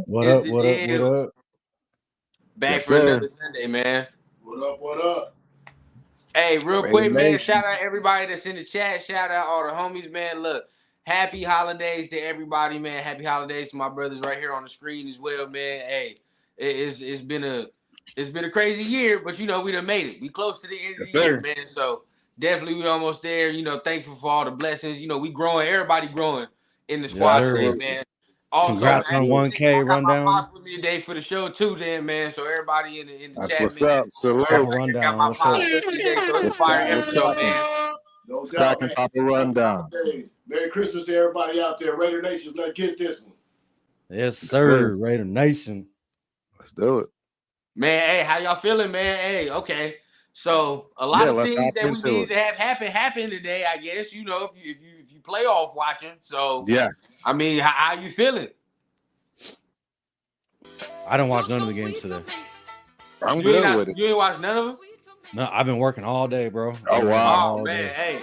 What Is up? the What up? What deal? up? Back Yes, for sir. another Sunday, man. What up? What up? Hey, real Raider quick, man. Shout Nation. out everybody that's in the chat. Shout out all the homies, man. Look, happy holidays to everybody, man. Happy holidays to my brothers right here on the screen as well, man. Hey, it's been a crazy year, but we done made it. We close to the end of Yes, the year, sir. man. So definitely we almost there. Thankful for all the blessings. We growing. Everybody growing in the Yes, squad sir. today, Absolutely. man. Also, Congrats man, on Absolutely. one K I got my rundown. pops with me today for the show too, then, man. So everybody in the That's chat, what's man. up. Papa Salute. Right here, got rundown. my What's pops up? with me today, so it's a What's fire what's episode, cracking? man. No What's doubt, cracking, man. Papa Happy Rundown? holidays. Merry Christmas to everybody out there. Raider Nation, let's kiss this one. Yes, Yes, sir. sir. Raider Nation. Let's do it. Man, hey, how y'all feeling, man? Hey, okay. So a lot Yeah, of let's things hop that we into needed it. to have happen today, I guess. If you playoff watching. So Yes. I mean, how you feeling? I didn't watch none of the games today. I'm good with it. You ain't watched none of them? No, I've been working all day, bro. I've Oh, been working wow. all Oh man, day. hey.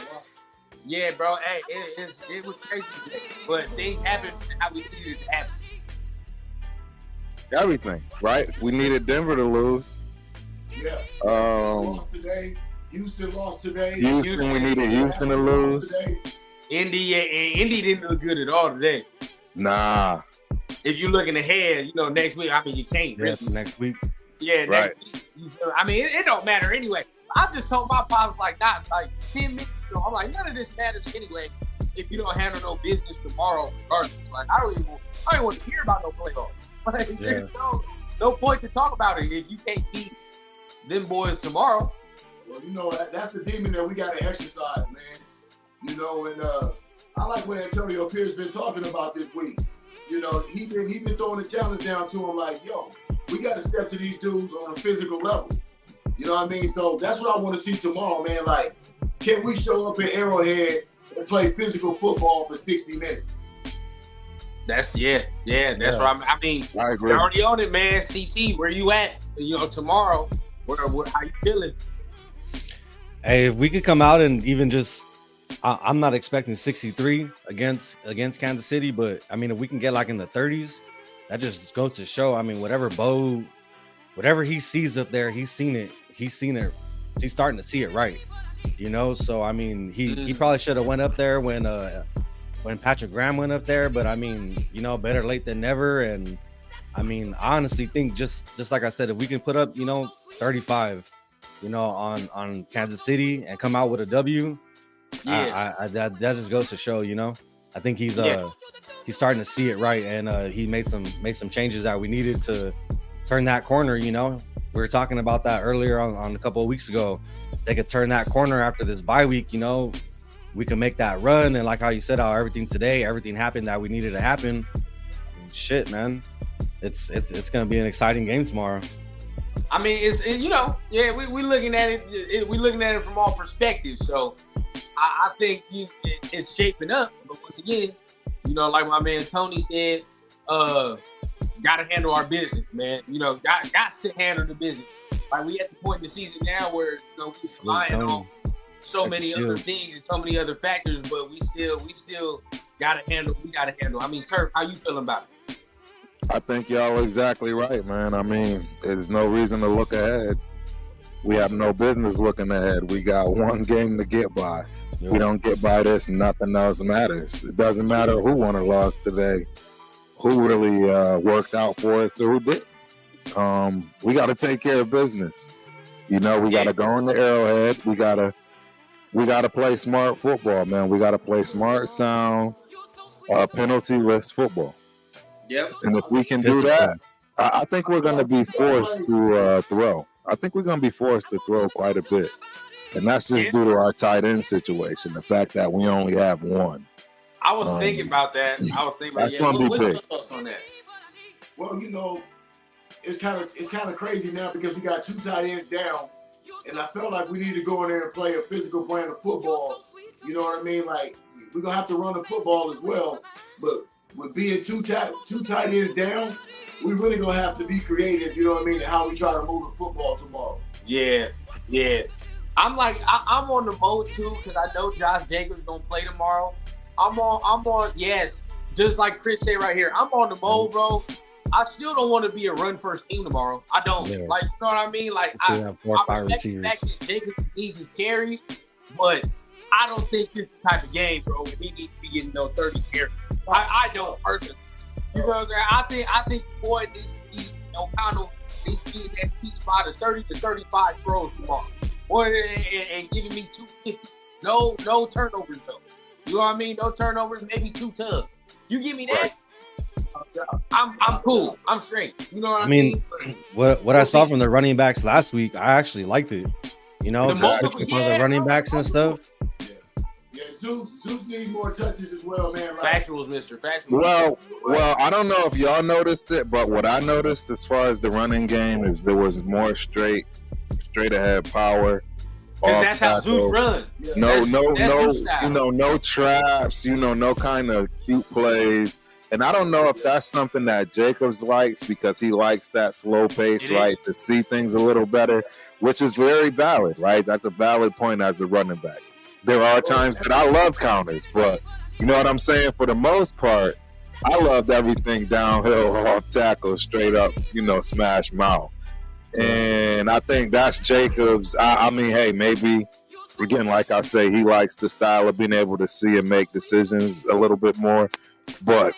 Yeah, bro. Hey, it was crazy today. But things happened how we needed it to happen. Everything, right? We needed Denver to lose. Yeah. Um, Lost today. Houston lost today. Houston, we needed Houston to lose. Today. Indy didn't look good at all today. Nah. If you're looking ahead, next week, I mean, you can't Yes, really. next week. Yeah, Right. next week. I mean, it don't matter anyway. I just told my pops not 10 minutes ago. I'm like, none of this matters anyway if you don't handle no business tomorrow regardless. Like, I don't even want to hear about no playoffs. Like, Yeah. there's no point to talk about it if you can't beat them boys tomorrow. Well, that's the demon that we got to exercise, man. And I like what Antonio Pierce been talking about this week. He been throwing the challenge down to him like, yo, we got to step to these dudes on a physical level. You know what I mean? So that's what I want to see tomorrow, man. Like, can we show up at Arrowhead and play physical football for 60 minutes? That's That's what I mean. I agree. You're already on it, man. CT, where you at? Tomorrow, how you feeling? Hey, if we could come out and even just, I'm not expecting 63 against Kansas City, but I mean, if we can get like in the 30s, that just goes to show. I mean, whatever he sees up there, he's seen it. He's starting to see it right. So I mean, he probably should have went up there when Patrick Graham went up there, but I mean, better late than never. And I mean, I honestly think just like I said, if we can put up 35 on Kansas City and come out with a W, that just goes to show. I think he's starting to see it right, and he made some changes that we needed to turn that corner. We were talking about that earlier on a couple of weeks ago. They could turn that corner after this bye week. We can make that run, and like how you said, how everything happened that we needed to happen. I mean, shit, man, it's gonna be an exciting game tomorrow. I mean, we looking at it. We looking at it from all perspectives. So I think it's shaping up. But once again, like my man Tony said, gotta handle our business, man. Got to handle the business. Like, we at the point in the season now where we're relying on so many other things and so many other factors, but we still gotta handle. We gotta handle. I mean, Turf, how you feeling about it? I think y'all are exactly right, man. I mean, there's no reason to look ahead. We have no business looking ahead. We got one game to get by. Yep. We don't get by this, nothing else matters. It doesn't matter who won or lost today, who really worked out for it, or who did. We got to take care of business. We got to go in the Arrowhead. We got to play smart football, man. We got to play smart, sound, penalty-less football. Yep. And if we can do that, I think we're going to be forced to throw. I think we're going to be forced to throw quite a bit. And that's just due to our tight end situation, the fact that we only have one. I was thinking about that. That's going to be big. What's your thoughts on that? Well, it's kind of crazy now because we got two tight ends down, and I felt like we need to go in there and play a physical brand of football. You know what I mean? Like, we're gonna have to run the football as well, but with being two tight ends down, we really gonna have to be creative. You know what I mean? And how we try to move the football tomorrow. Yeah. I'm on the mode too because I know Josh Jacobs gonna play tomorrow. I'm on. Yes, just like Chris said right here. I'm on the mode, bro. I still don't want to be a run first team tomorrow. I don't. Yeah. Like, you know what I mean? Like, We still have 4 or 5 respect the receivers. fact that Jacobs needs his carries, but I don't think this is the type of game, bro, where he needs to be getting 30 carries. I don't personally. You know what I'm saying? I think boy needs to be needs to be in that sweet spot of 30 to 35 throws tomorrow. Boy, and giving me 250. No turnovers though. You know what I mean? No turnovers, maybe 2 tugs. You give me that, I'm cool. I'm straight. You know what I mean? What I saw from the running backs last week, I actually liked it. You know, The the running backs and stuff. Yeah, Zeus needs more touches as well, man. Right? Factuals, Mr. Factuals. Well, I don't know if y'all noticed it, but what I noticed as far as the running game is there was more straight ahead power. Because that's how Zeus runs. No, Zeus style. no traps, no kind of cute plays. And I don't know if that's something that Jacobs likes because he likes that slow pace, right? To see things a little better, which is very valid, right? That's a valid point as a running back. There are times that I love counters, but you know what I'm saying? For the most part, I loved everything downhill, off tackle, straight up, smash mouth. And I think that's Jacobs. I mean, hey, maybe, again, like I say, he likes the style of being able to see and make decisions a little bit more. But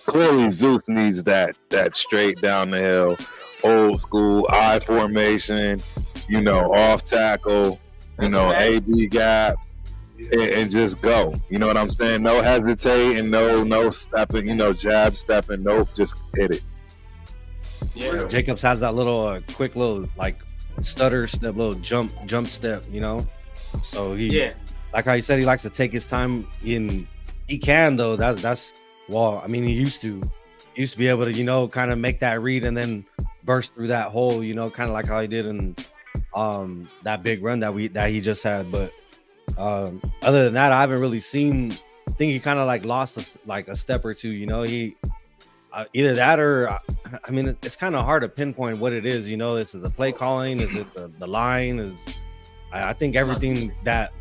clearly Zeus needs that straight down the hill, old school I formation, off tackle, AB gaps, and just go. You know what I'm saying? No hesitating, no stepping, jab stepping, nope, just hit it. Yeah. Jacobs has that little quick little like stutter step, little jump step, So like how you said, he likes to take his time in. He can though. That's well, I mean, he used to be able to, kind of make that read and then burst through that hole, kind of like how he did in that big run that he just had. But other than that, I haven't really seen. I think he kind of like lost a step or two. He either that or I mean, it's kind of hard to pinpoint what it is. Is it the play calling? Is it the line? I think everything that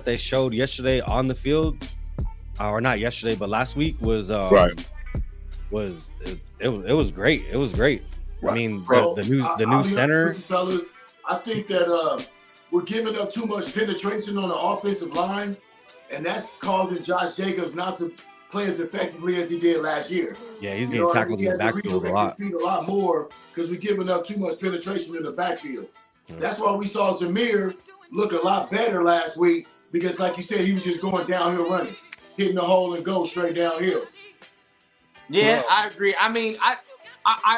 they showed yesterday on the field. Or not yesterday, but last week was right. It was great. It was great. Right. I mean, the new center. Fellas, I think that we're giving up too much penetration on the offensive line, and that's causing Josh Jacobs not to play as effectively as he did last year. Yeah, he's getting tackled in the backfield a lot. A lot more because we're giving up too much penetration in the backfield. Yeah. That's why we saw Zamir look a lot better last week because, like you said, he was just going downhill running. Hitting the hole and go straight downhill. Yeah, I agree. I mean, I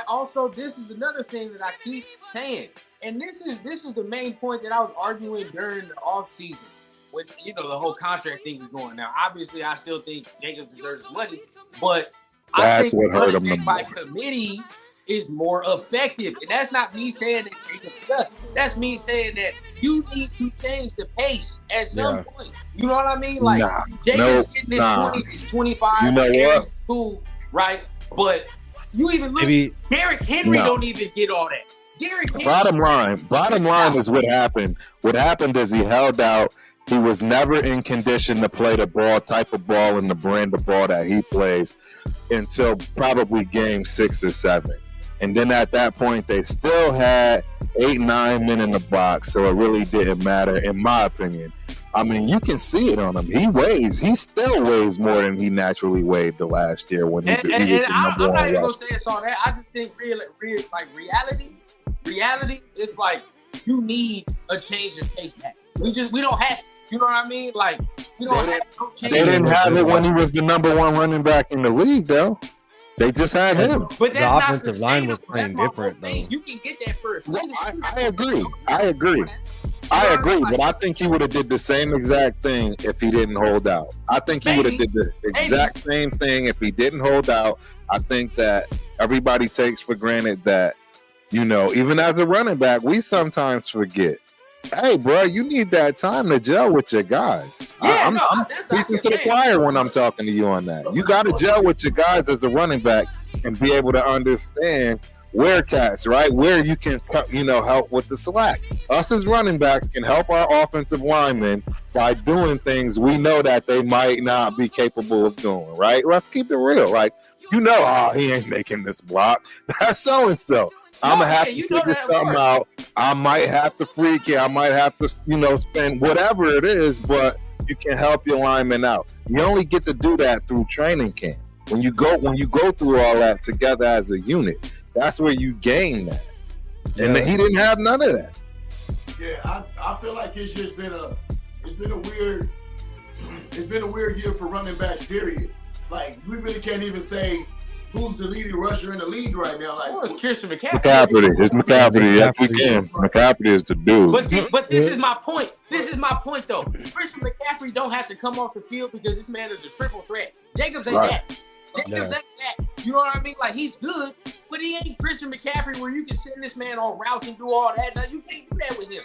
also, this is another thing that I keep saying, and this is the main point that I was arguing during the offseason when the whole contract thing was going. Now, obviously, I still think Jacobs deserves his money, but I think what hurt him the by most. committee is more effective, and that's not me saying that Jacobs sucks. That's me saying that you need to change the pace at some point. You know what I mean? Like Jacobs getting his 20, 25. You know what? Cool, right? But you even look. Derrick Henry don't even get all that. Derrick Henry. Bottom line is what happened. What happened is he held out. He was never in condition to play the type of ball and the brand of ball that he plays until probably game 6 or 7. And then at that point, they still had 8-9 men in the box, so it really didn't matter, in my opinion. I mean, you can see it on him. He still weighs more than he naturally weighed the last year when he was the number one. I'm not even gonna say it's all that. I just think reality is like you need a change of pace back. We don't have. You know what I mean? Like we don't have no change. They didn't have it when he was the number one running back in the league, though. They just had him. But the offensive line was playing different, though. You can get that first. I agree. But I think he would have did the same exact thing if he didn't hold out. I think he would have did the exact same thing if he didn't hold out. I think that everybody takes for granted that, even as a running back, we sometimes forget. Hey, bro, you need that time to gel with your guys. Yeah, I'm speaking to the choir when I'm talking to you on that. You got to gel with your guys as a running back and be able to understand where cats, right? Where you can, help with the slack. Us as running backs can help our offensive linemen by doing things we know that they might not be capable of doing, right? Let's keep it real. Like, You know, oh, he ain't making this block. That's so and so. I'm gonna have to figure something out. I might have to freak it. I might have to, spend whatever it is, but you can help your lineman out. You only get to do that through training camp. When you go through all that together as a unit, that's where you gain that. And he didn't have none of that. Yeah, I feel like it's been a weird year for running backs, period. Like, we really can't even say who's the leading rusher in the league right now. Like, it's Christian McCaffrey. It's McCaffrey. Yes, we can. McCaffrey is the dude. But this is my point. This is my point, though. Christian McCaffrey don't have to come off the field because this man is a triple threat. Jacobs ain't that. Jacobs ain't that. You know what I mean? Like, he's good, but he ain't Christian McCaffrey where you can send this man on routes and do all that. No, you can't do that with him.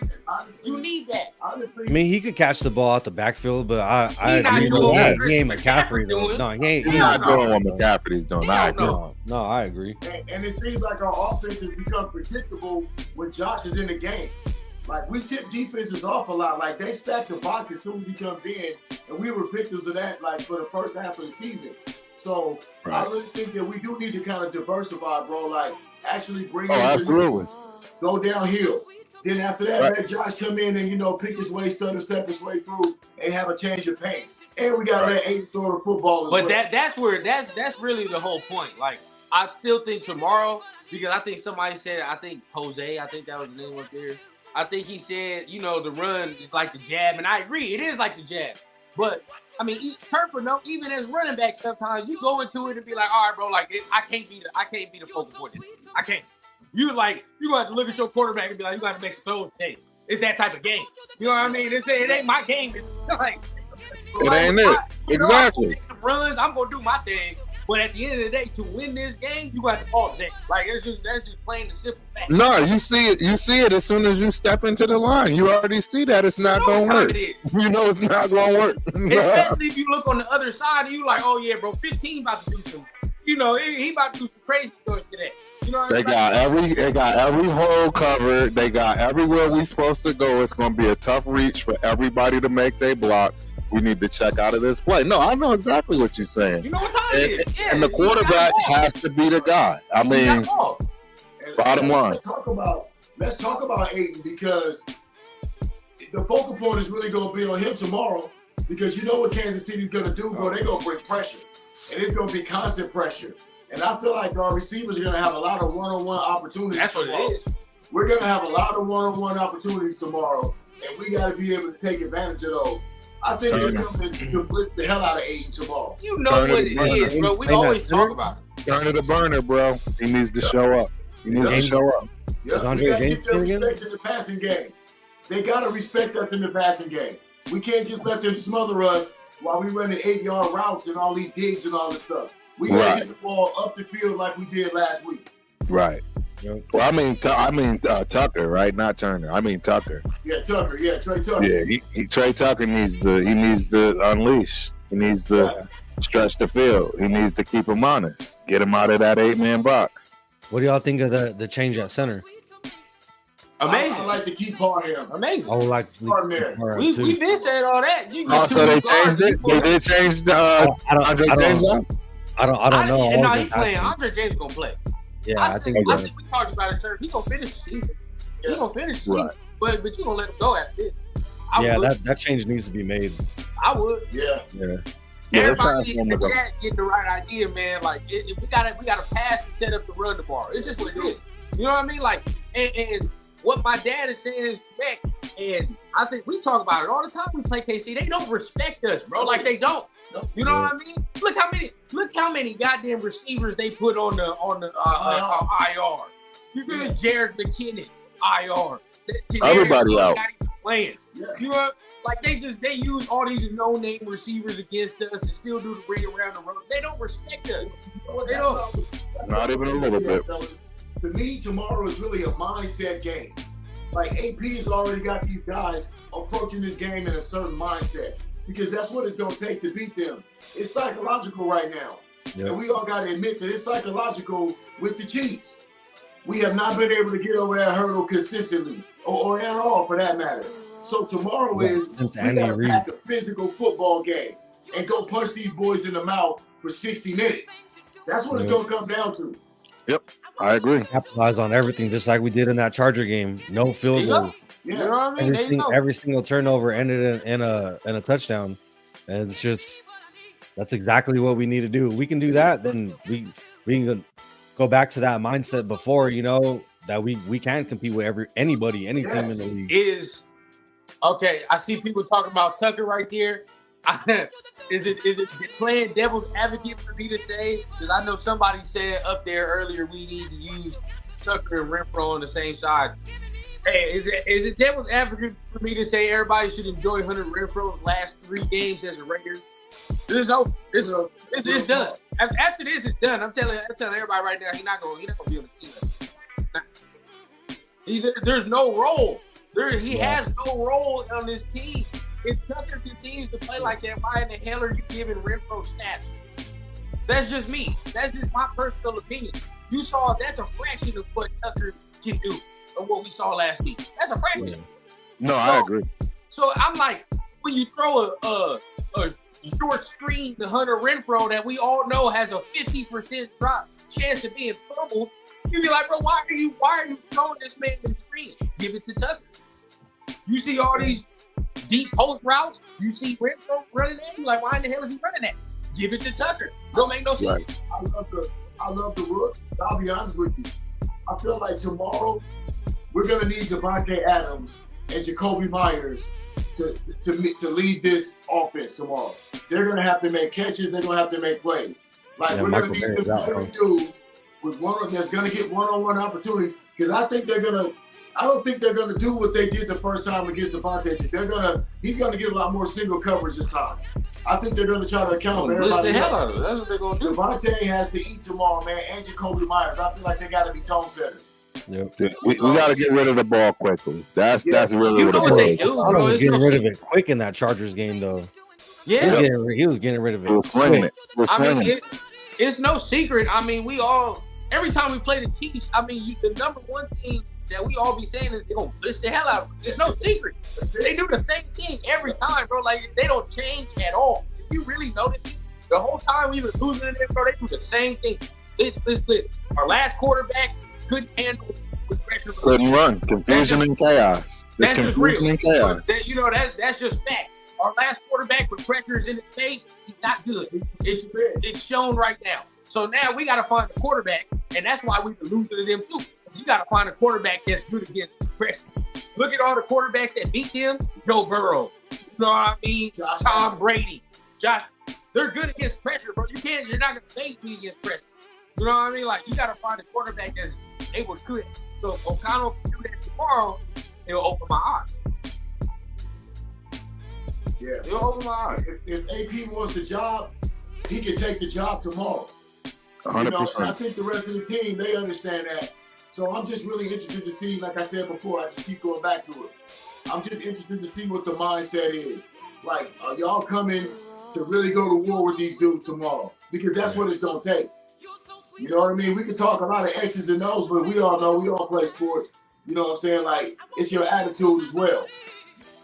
You need that. I mean, he could catch the ball out the backfield, but he ain't McCaffrey though. No, he's not doing what McCaffrey's doing. I agree. No, I agree. And it seems like our offense has become predictable when Josh is in the game. Like, we tip defenses off a lot. Like, they stack the box as soon as he comes in, and we were victims of that, like, for the first half of the season. So I really think that we do need to kind of diversify, bro. Like, actually bring in go downhill. Then after that, let Josh come in and, pick his way, stutter step his way through and have a change of pace. And we got to let Aiden throw the football as well. But that's really the whole point. Like, I still think tomorrow, because I think somebody said, I think Jose, I think that was the name up there. I think he said, the run is like the jab. And I agree, it is like the jab. But, I mean, turn for no, even as running back, sometimes you go into it and be like, all right, bro, like, I can't be the focal point. I can't. You gonna have to look at your quarterback and be like, you got to make some throws today. It's that type of game. You know what I mean? It ain't my game. Like, it ain't it. Exactly. I'm make some runs. I'm gonna do my thing. But at the end of the day, to win this game, you got to call today. Like, that's just plain and simple fact. No, you see it as soon as you step into the line. You already see that it's not gonna work. You know it's not gonna work. Especially if you look on the other side and you like, oh yeah, bro, 15 about to do some. He about to do some crazy stuff today. You know what they got every hole covered. They got everywhere we supposed to go. It's gonna be a tough reach for everybody to make their block. We need to check out of this play. No, I know exactly what you're saying. You know what time it is. Yeah, and the quarterback has to be the guy. I mean, bottom line. Let's talk about Aiden, because the focal point is really going to be on him tomorrow, because you know what Kansas City's going to do, bro. They're going to bring pressure, and it's going to be constant pressure. And I feel like our receivers are going to have a lot of one-on-one opportunities. That's what it is. We're going to have a lot of one-on-one opportunities tomorrow, and we got to be able to take advantage of those. I think they're going to blitz the hell out of Aiden tomorrow. You know what it is, bro. We always talk about it. Turn it a burner, bro. He needs to show up. He needs to show up. Yeah, we got to get them respect in the passing game. They got to respect us in the passing game. We can't just let them smother us while we run the 8-yard routes and all these digs and all this stuff. We got to get the ball up the field like we did last week. Right. Well, I mean Tucker, right? Not Turner. I mean Tucker. Yeah, Tucker. Yeah, Trey Tucker. Yeah, Trey Tucker needs to unleash. He needs to stretch the field. He needs to keep him honest. Get him out of that 8-man box. What do y'all think of the change at center? Amazing. I like to keep him. Amazing. I would like to keep there. We been saying all that. So they changed it. They did change Andre James. I don't know. And no, he's playing. Andre James gonna play. Yeah, I think we talked about it. He's gonna finish the season. Yeah. He's gonna finish the season. But you gonna let him go after this? That change needs to be made. I would. Yeah. Everybody in the chat get the right idea, man. Like we gotta pass and set up the run tomorrow. It's just what it is. You know what I mean? Like and what my dad is saying is correct. And I think we talk about it all the time. We play KC. They don't respect us, bro. Like they don't. You know what I mean? Look how many goddamn receivers they put on the IR. You could Jared McKinnon IR. Everybody out. Playing. Yeah. You know, like they use all these no-name receivers against us and still do the bring around the road. They don't respect us. They don't. Not even a little bit. To me, tomorrow is really a mindset game. Like AP's already got these guys approaching this game in a certain mindset, because that's what it's going to take to beat them. It's psychological right now. Yep. And we all got to admit that it's psychological with the Chiefs. We have not been able to get over that hurdle consistently, or at all for that matter. So tomorrow we got to pack a physical football game and go punch these boys in the mouth for 60 minutes. That's what it's gonna come down to. Yep, I agree. Capitalize on everything, just like we did in that Charger game. No field goal. Yeah. You know what I mean? Every single turnover ended in a touchdown, and it's just that's exactly what we need to do. We can do that, then we can go back to that mindset before, you know, that we can compete with anybody, any team in the league. Is okay. I see people talking about Tucker right there. Is it playing devil's advocate for me to say? Because I know somebody said up there earlier we need to use Tucker and Renfro on the same side. Hey, is it devil's advocate for me to say everybody should enjoy Hunter Renfro's last 3 games as a Raider? It's done. After this, it's done. I'm telling everybody right now, he's not gonna be on the team. There's no role. He has no role on this team. If Tucker continues to play like that, why in the hell are you giving Renfro snaps? That's just me. That's just my personal opinion. You saw that's a fraction of what Tucker can do of what we saw last week. That's a fraction. No, I agree. So I'm like, when you throw a short screen to Hunter Renfro that we all know has a 50% drop chance of being fumbled, you'd be like, bro, why are you throwing this man in the screens? Give it to Tucker. You see all these deep post routes, you see Renfro running that, you're like, why in the hell is he running that? Give it to Tucker. Don't make no sense. Right. I love the rook. I'll be honest with you. I feel like tomorrow we're gonna need Devontae Adams and Jacoby Myers to lead this offense tomorrow. They're gonna have to make catches. They're gonna have to make plays. Like we're gonna need this dude with that's gonna get one-on-one opportunities. Because I don't think they're gonna do what they did the first time against Devontae. He's gonna get a lot more single coverage this time. I think they're gonna try to account for everybody. That's what they're gonna do. Devontae has to eat tomorrow, man, and Jacoby Myers. I feel like they gotta be tone setters. Yep. We got to get rid of the ball quickly. That's really you know what they it do, I bro. was getting rid of it quick in that Chargers game, though. Yeah, he was getting rid of it. He was slinging it. I mean, it's no secret. I mean, every time we play the Chiefs, I mean, the number one thing that we all be saying is they're gonna blitz the hell out of them. It's no secret. They do the same thing every time, bro. Like they don't change at all. If you really notice it, the whole time we were losing to them, bro, they do the same thing. Blitz. Our last quarterback couldn't handle with pressure. Couldn't run. Confusion and chaos. There's confusion and chaos. That's just fact. Our last quarterback with pressures in his face, he's not good. It's shown right now. So now we got to find a quarterback, and that's why we were losing to them too. You got to find a quarterback that's good against pressure. Look at all the quarterbacks that beat them. Joe Burrow. You know what I mean? Tom Brady. Josh. They're good against pressure, bro. You're not going to face me against pressure. You know what I mean? Like, you got to find a quarterback that's able to do it. So if O'Connell can do that tomorrow, it'll open my eyes. Yeah. It'll open my eyes. If AP wants the job, he can take the job tomorrow. 100%. And I think the rest of the team, they understand that. So I'm just really interested to see, like I said before, I just keep going back to it. I'm just interested to see what the mindset is. Like, are y'all coming to really go to war with these dudes tomorrow? Because that's what it's going to take. You know what I mean? We can talk a lot of X's and O's, but we all know, we all play sports. You know what I'm saying? Like, it's your attitude as well.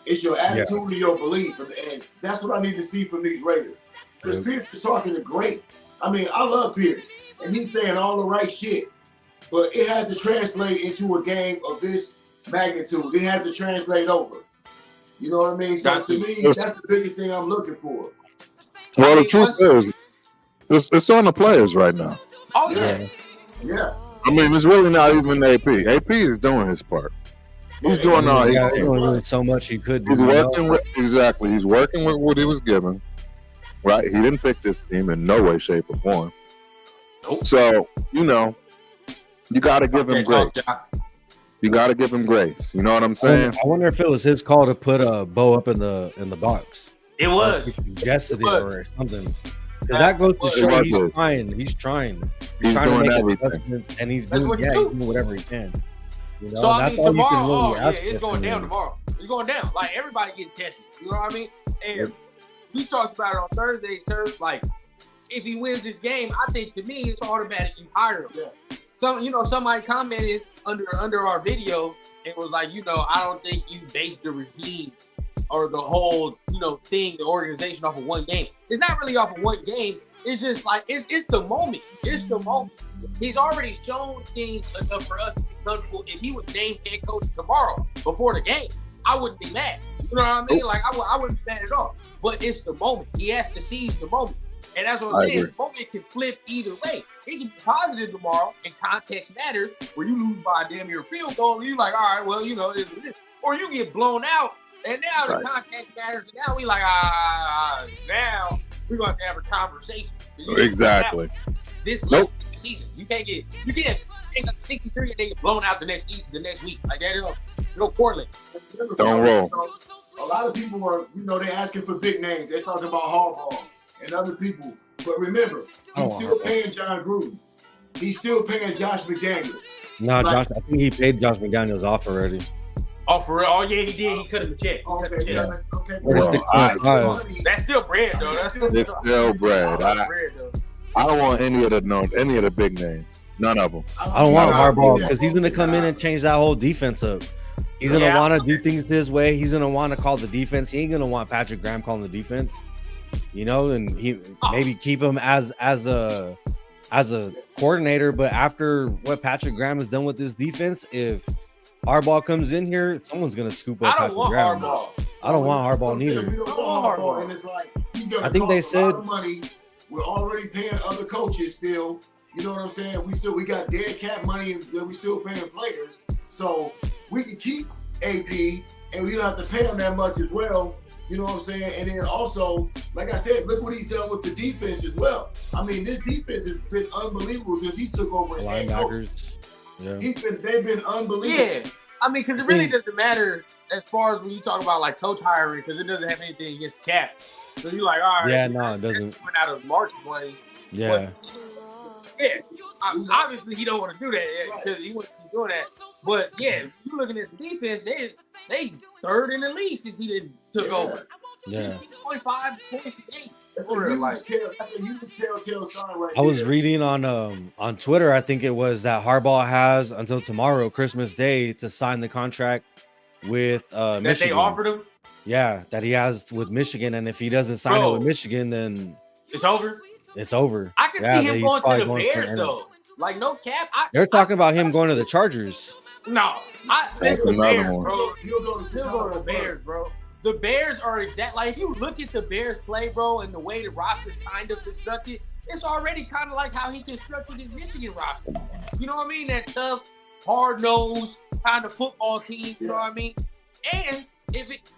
It's your attitude and your belief. And that's what I need to see from these Raiders. Because Pierce is talking to great. I mean, I love Pierce. And he's saying all the right shit. But it has to translate into a game of this magnitude. It has to translate over. You know what I mean? So to me, that's the biggest thing I'm looking for. Well, the truth is, it's on the players right now. Oh, yeah. Yeah. I mean, it's really not even AP. AP is doing his part. He's doing all he can. Doing so much he could do. He's working with He's working with what he was given. Right? He didn't pick this team in no way, shape, or form. Nope. So you got to give him grace. You got to give him grace. You know what I'm saying? I wonder if it was his call to put a bow up in the box. It was. He suggested it or something. That goes to show he's trying. He's trying. He's trying doing everything, and he's doing whatever he can. You know, so I that's mean, all tomorrow, you can really ask it's going down tomorrow. It's going down. Like everybody getting tested. You know what I mean? And we talked about it on Thursday. Like, if he wins this game, I think to me it's automatic. You hire him. Yeah. Somebody commented under our video. It was like, I don't think you base the regime or the whole, thing, the organization off of one game. It's not really off of one game. It's just like it's the moment. It's the moment. He's already shown things enough for us to be comfortable. If he was named head coach tomorrow before the game, I wouldn't be mad. You know what I mean? Like I wouldn't be mad at all. But it's the moment. He has to seize the moment. And that's what I'm saying. The moment can flip either way. It can be positive tomorrow, and context matters, where you lose by a damn near field goal, and you're like, all right, well, it's this. Or you get blown out, and now the context matters, and now we like, now we're going to have a conversation. Exactly. This late in the season, you can't take up 63 and then get blown out the next week. Like that, no correlate. Don't roll. A lot of people are, they're asking for big names. They're talking about Harbaugh and other people. But remember, he's still paying John Gruden. He's still paying Josh McDaniels. No, Josh, I think he paid Josh McDaniels off already. Oh, for real? Oh, yeah, he did. He cut him a check. Okay. Well, that's still bread, though. It's still bread. I don't want any of the big names. None of them. I don't want Harbaugh because he's going to come in and change that whole defense up. He's going to want to do things his way. He's going to want to call the defense. He ain't going to want Patrick Graham calling the defense. And he maybe keep him as a coordinator. But after what Patrick Graham has done with this defense, if Harbaugh comes in here, someone's going to scoop up Patrick Graham. I don't want Harbaugh neither. We don't want Harbaugh. And it's like, he's going to I think they said money. We're already paying other coaches still. You know what I'm saying? We got dead cap money and we still paying players. So we can keep AP and we don't have to pay him that much as well. You know what I'm saying? And then also, like I said, look what he's done with the defense as well. I mean, this defense has been unbelievable since he took over as head coach. Yeah. They've been unbelievable. Yeah. I mean, because it really doesn't matter as far as when you talk about like coach hiring, because it doesn't have anything against cap. So you're like, all right. Yeah, no, it doesn't. Coming out of March money. Yeah. Obviously he don't want to do that because he wants to be doing that. But yeah, you looking at the defense, they third in the league since he didn't took over. Yeah. 25 points a game. That's a huge telltale sign right I was there. reading on Twitter, I think it was that Harbaugh has until tomorrow, Christmas Day, to sign the contract with Michigan. That they offered him? Yeah, that he has with Michigan. And if he doesn't sign it with Michigan, then it's over. It's over. I can see him going to the Bears though. Like no cap. They're talking about him going to the Chargers. No, that's another one. Bro. He'll go to the Bears, bro. The Bears are like if you look at the Bears play, bro, and the way the roster's kind of constructed, it's already kind of like how he constructed his Michigan roster. You know what I mean? That tough, hard-nosed kind of football team. You know what I mean? And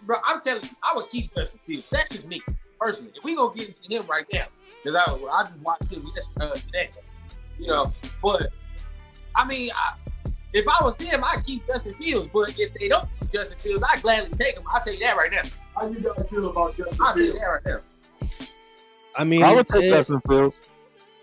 bro, I'm telling you, I would keep Justin Fields. That's just me personally. If we gonna get into him right now, because I just watched him today. But I mean, if I was him, I'd keep Justin Fields. But if they don't keep Justin Fields, I'd gladly take him. I'll tell you that right now. How you guys feel about Justin Fields? I'll tell you that right now. I mean, I would take Justin Fields.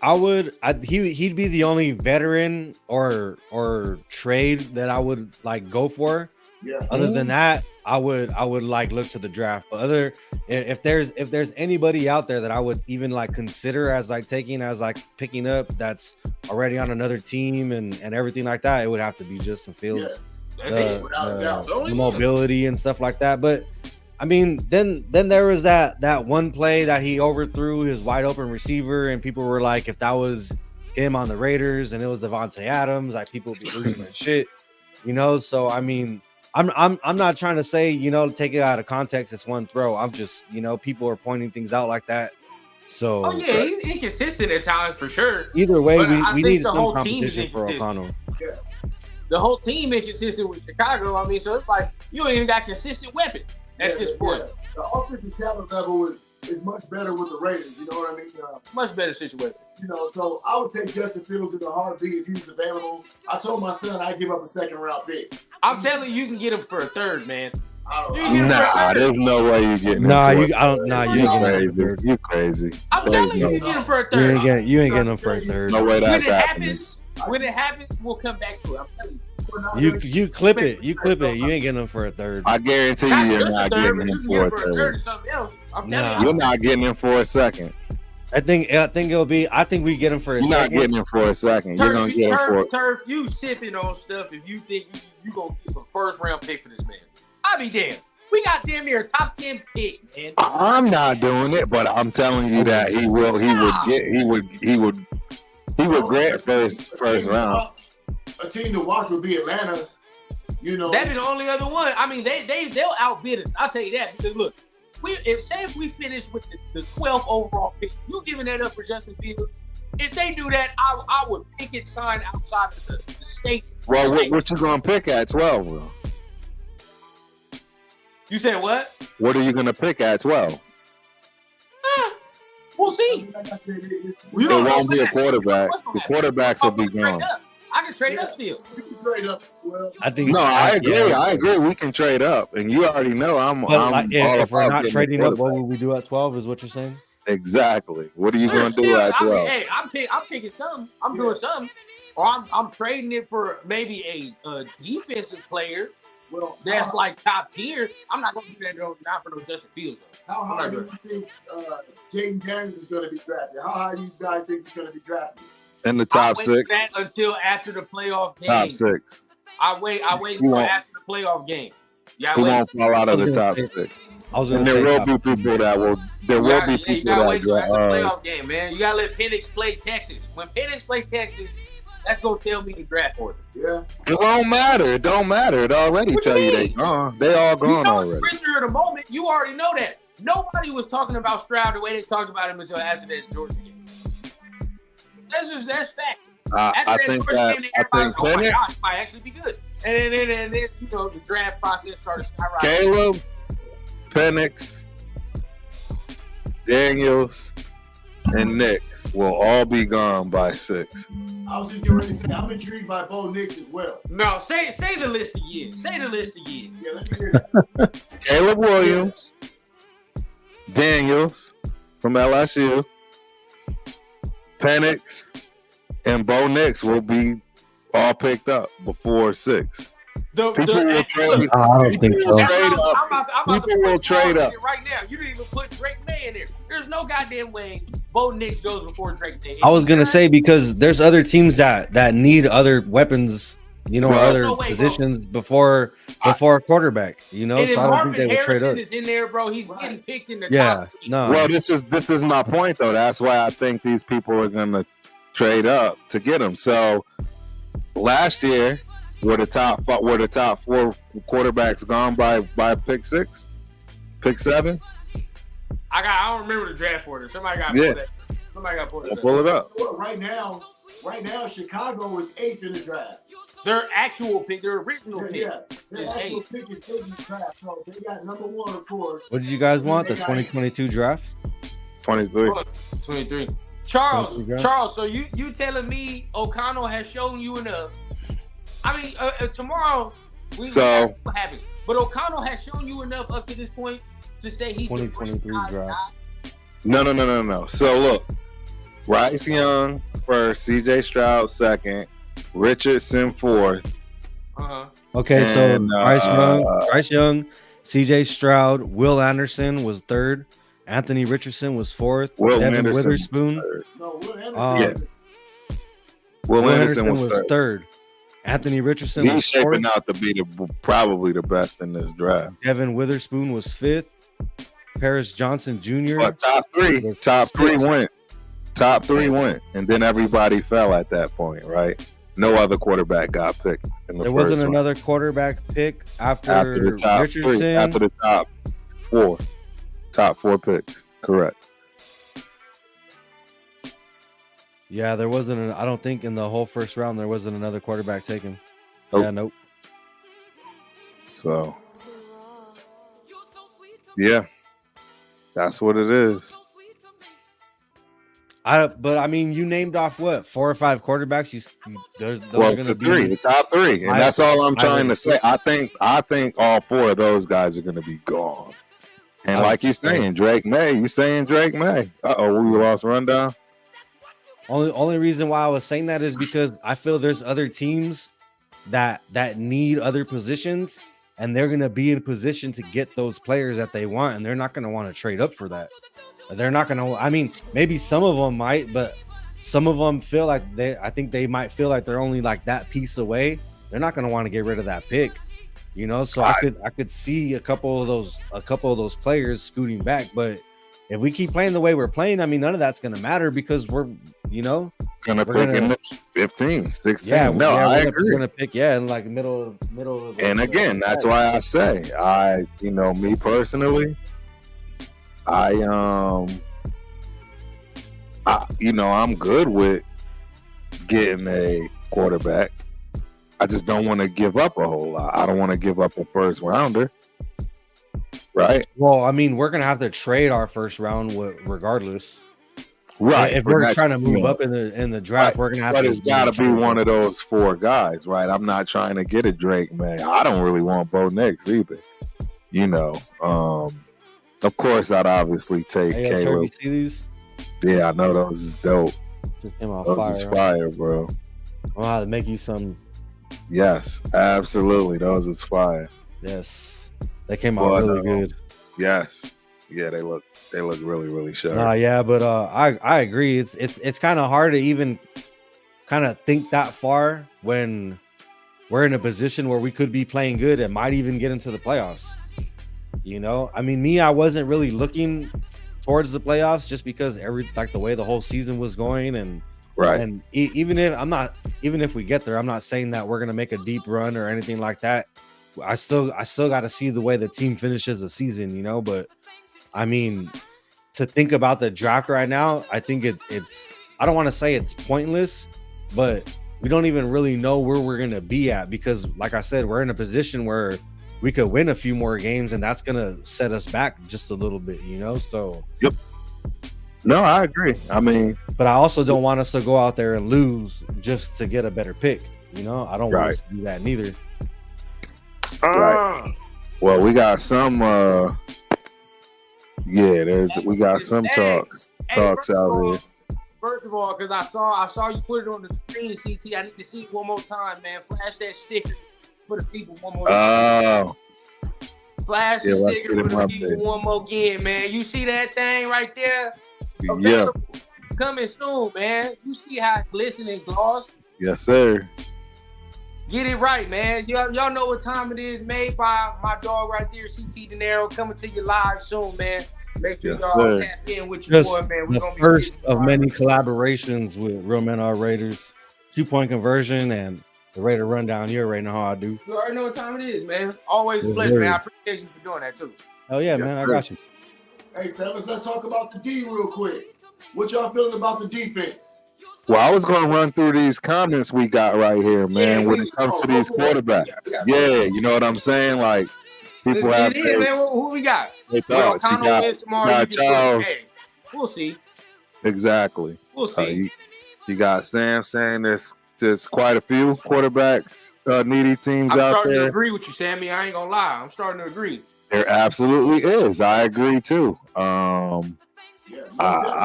I would. He'd be the only veteran or trade that I would like go for. Yeah. Other than that, I would like look to the draft. But if there's anybody out there that I would even like consider as like picking up that's already on another team and everything like that, it would have to be Justin Fields. Yeah. That's it, without a doubt. The mobility and stuff like that. But I mean, then there was that one play that he overthrew his wide open receiver, and people were like, if that was him on the Raiders and it was Devontae Adams, like people would be losing their shit, So I mean, I'm not trying to say, take it out of context. It's one throw. I'm just, people are pointing things out like that. So he's inconsistent at times for sure. Either way, we need some competition for O'Connell. Yeah. The whole team inconsistent with Chicago. I mean, so it's like you ain't even got consistent weapon at this point. Yeah. The offensive talent level is much better with the Raiders. You know what I mean? Much better situation. So I would take Justin Fields in a heartbeat if he was available. I told my son I'd give up a second round pick. I'm telling you can get him for a third, man. Nah, there's no way you get him. You crazy. You crazy. I'm telling you, you get him for a third. You ain't getting him for a third. No way that's happening. When it happens, we'll come back to it. I'm telling you. You clip it. You ain't getting him for a third. I guarantee you're not getting him for a third. You're not getting him for a second. I think it'll be. I think we get him for a second. You're not getting him for a second. You're gonna get him for Turf. You sipping on stuff if you think you gonna give a first round pick for this man. I'll be damned. We got damn near a top 10 pick, man. I'm not doing it, but I'm telling you that he would grant first round. A team to watch would be Atlanta. You know, That'd be the only other one. I mean, they'll outbid us. I'll tell you that. Because look, if we finish with the 12th overall pick, you giving that up for Justin Fields? If they do that, I would pick it sign outside of the state. Well, what you gonna pick at 12, Will? You said what? What are you gonna pick at 12? We'll see. like I said, There won't be a quarterback. The quarterbacks will be gone. I can trade up still. we can trade up. Well, I think. No, I agree. Yeah. I agree. We can trade up, and you already know I'm But all if we're about not getting a trading up, what quarterback. would we do at 12? Is what you're saying? Exactly. What are you gonna do at 12? Hey, I'm picking something. I'm doing something, or I'm trading it for maybe a defensive player well, that's like top tier. I'm not going to do that not for no Justin Fields though. how high do you think Jaden Daniels is going to be drafted? How high do you guys think he's going to be drafted? In the I'll top wait 6. that until after the playoff game. Top 6. I wait He until won't- after the playoff game. Yeah, He wait. won't fall out of the I was top gonna 6. I was And gonna there say will be people that will. There You will gotta, be you people gotta wait till that. after the playoff game, man. You gotta let Penix play Texas. When Penix play Texas, that's gonna tell me the draft order. Yeah. It won't matter. It don't matter. It already What tell you you they mean? gone. They all You gone know, already. prisoner of the moment. You already know that. Nobody was talking about Stroud the way they talked about him until after that Georgia game. That's facts. I think that. I think oh my gosh, Penix, it might actually be good. And then you know the draft process started skyrocketing. Caleb, Penix, Daniels, and Nix will all be gone by 6. I was just getting ready to say, I'm intrigued by Bo Nix as well. No, say the list again. Say the list again. Yeah, let's hear that. Caleb Williams, Daniels from LSU, Penix, and Bo Nix will be all picked up before 6. People will trade. I don't think so. Trade up. I'm about to People will put trade Paul up. in it right now. You didn't even put Drake May in there. There's no goddamn way Bo Nix goes before Drake May. I was gonna say because there's other teams that need other weapons, you know, Well, other no way, bro. positions before a quarterback, you know. And if So I don't think Marvin they would trade Harrison up. is in there, bro, he's Right. getting picked in the Yeah, top 3. no. Well, this is my point though. That's why I think these people are gonna trade up to get him. So last year, were the top 4 quarterbacks gone by pick 6, pick 7? I don't remember the draft order. Somebody got Yeah. that. Somebody got pulled We'll that. pull it up. Well, right now, Chicago is 8th in the draft. Their actual pick, their original pick. Yeah, their is actual 8th. pick is 8th in the draft. So they got number 1, of course. What did you guys want? The 2022 draft? 23. 23. Charles, 23 draft? Charles. So you telling me O'Connell has shown you enough? I mean, tomorrow we So- have to see what happens. But O'Connell has shown you enough up to this point to say he's the 2023 franchise draft. guy. No. So look, Bryce Young first, CJ Stroud second, Richardson fourth. Uh-huh. Okay, And, so Bryce Young, CJ Stroud, Will Anderson was 3rd, Anthony Richardson was 4th, Will Devin Anderson was Witherspoon. third. No, Will Anderson. Yeah. Will Anderson was third. 3rd. Anthony Richardson He's was shaping 4th. out to be probably the best in this draft. Devin Witherspoon was 5th. Paris Johnson Jr. But top three went. Top three went, and then everybody fell at that point, right? No other quarterback got picked in the There first wasn't one. another quarterback pick after After the top Richardson. three, after the top four picks, correct. Yeah, there wasn't. I don't think in the whole first round there wasn't another quarterback taken. Nope. Yeah, nope. So, yeah, that's what it is. But I mean, you named off what 4 or 5 quarterbacks. Those are going to be the top three, and that's all I'm trying to say. I think all 4 of those guys are going to be gone. And like you're saying, Drake May. You saying Drake May? We lost rundown. Only reason why I was saying that is because I feel there's other teams that need other positions, and they're going to be in position to get those players that they want, and they're not going to want to trade up for that. They're not going to. I mean, maybe some of them might, but some of them feel like I think they might feel like they're only like that piece away. They're not going to want to get rid of that pick. You know, so I could see a couple of those players scooting back, but if we keep playing the way we're playing, I mean, none of that's going to matter because we're gonna pick in the 15, 16. Yeah, I agree. We're gonna pick in like middle of the, and again, that's why I say me personally, I'm good with getting a quarterback. I just don't want to give up a whole lot. I don't want to give up a first rounder. Right. Well, I mean, we're gonna have to trade our first round regardless. Right. If we're trying to move up in the draft, we're gonna have to. But it's got to be one of those 4 guys, right? I'm not trying to get a Drake, man. I don't really want Bo Nix either. Of course, I'd obviously take Caleb. See these? Yeah, I know those is dope. Just came off those is fire, bro. I'll have to make you some. Yes, absolutely. Those is fire. Yes, they came out really good. Yes, yeah, they look really, really sharp. Yeah, but I agree. It's kind of hard to even kind of think that far when we're in a position where we could be playing good and might even get into the playoffs. I mean, I wasn't really looking towards the playoffs just because the way the whole season was going and. Right. And even if we get there, I'm not saying that we're gonna make a deep run or anything like that. I still got to see the way the team finishes the season, But I mean, to think about the draft right now, I think it's. I don't want to say it's pointless, but we don't even really know where we're gonna be at because, like I said, we're in a position where we could win a few more games, and that's gonna set us back just a little bit, So. Yep. No, I agree. I mean, but I also don't want us to go out there and lose just to get a better pick. I don't want us to do that neither. Right. Well, we got some. We got some talks out here. First of all, because I saw you put it on the screen, CT. I need to see it one more time, man. Flash that sticker for the people one more time. Flash the sticker for the people one more again, man. You see that thing right there? Yeah. Coming soon, man. You see how it glisten and gloss? Yes, sir. Get it right, man. Y'all know what time it is. Made by my dog right there, CT De Niro, coming to you live soon, man. Make sure y'all tap in with your boy, man. We're gonna be first of many collaborations with Real Men Are Raiders, 2-point conversion, and the Raider Rundown. You already know how I do. You already know what time it is, man. Always a pleasure, man. I appreciate you for doing that too. Oh yeah, man. I got you. Hey, fellas, let's talk about the D real quick. What y'all feeling about the defense? Well, I was going to run through these comments we got right here, man, when it comes to these quarterbacks. Yeah, you know what I'm saying? Like, people have... man. Who we got? They thought you got Charles. We'll see. Exactly. We'll see. You got Sam saying there's quite a few quarterbacks, needy teams out there. I'm starting to agree with you, Sammy. I ain't going to lie. I'm starting to agree. There absolutely is. I agree too. I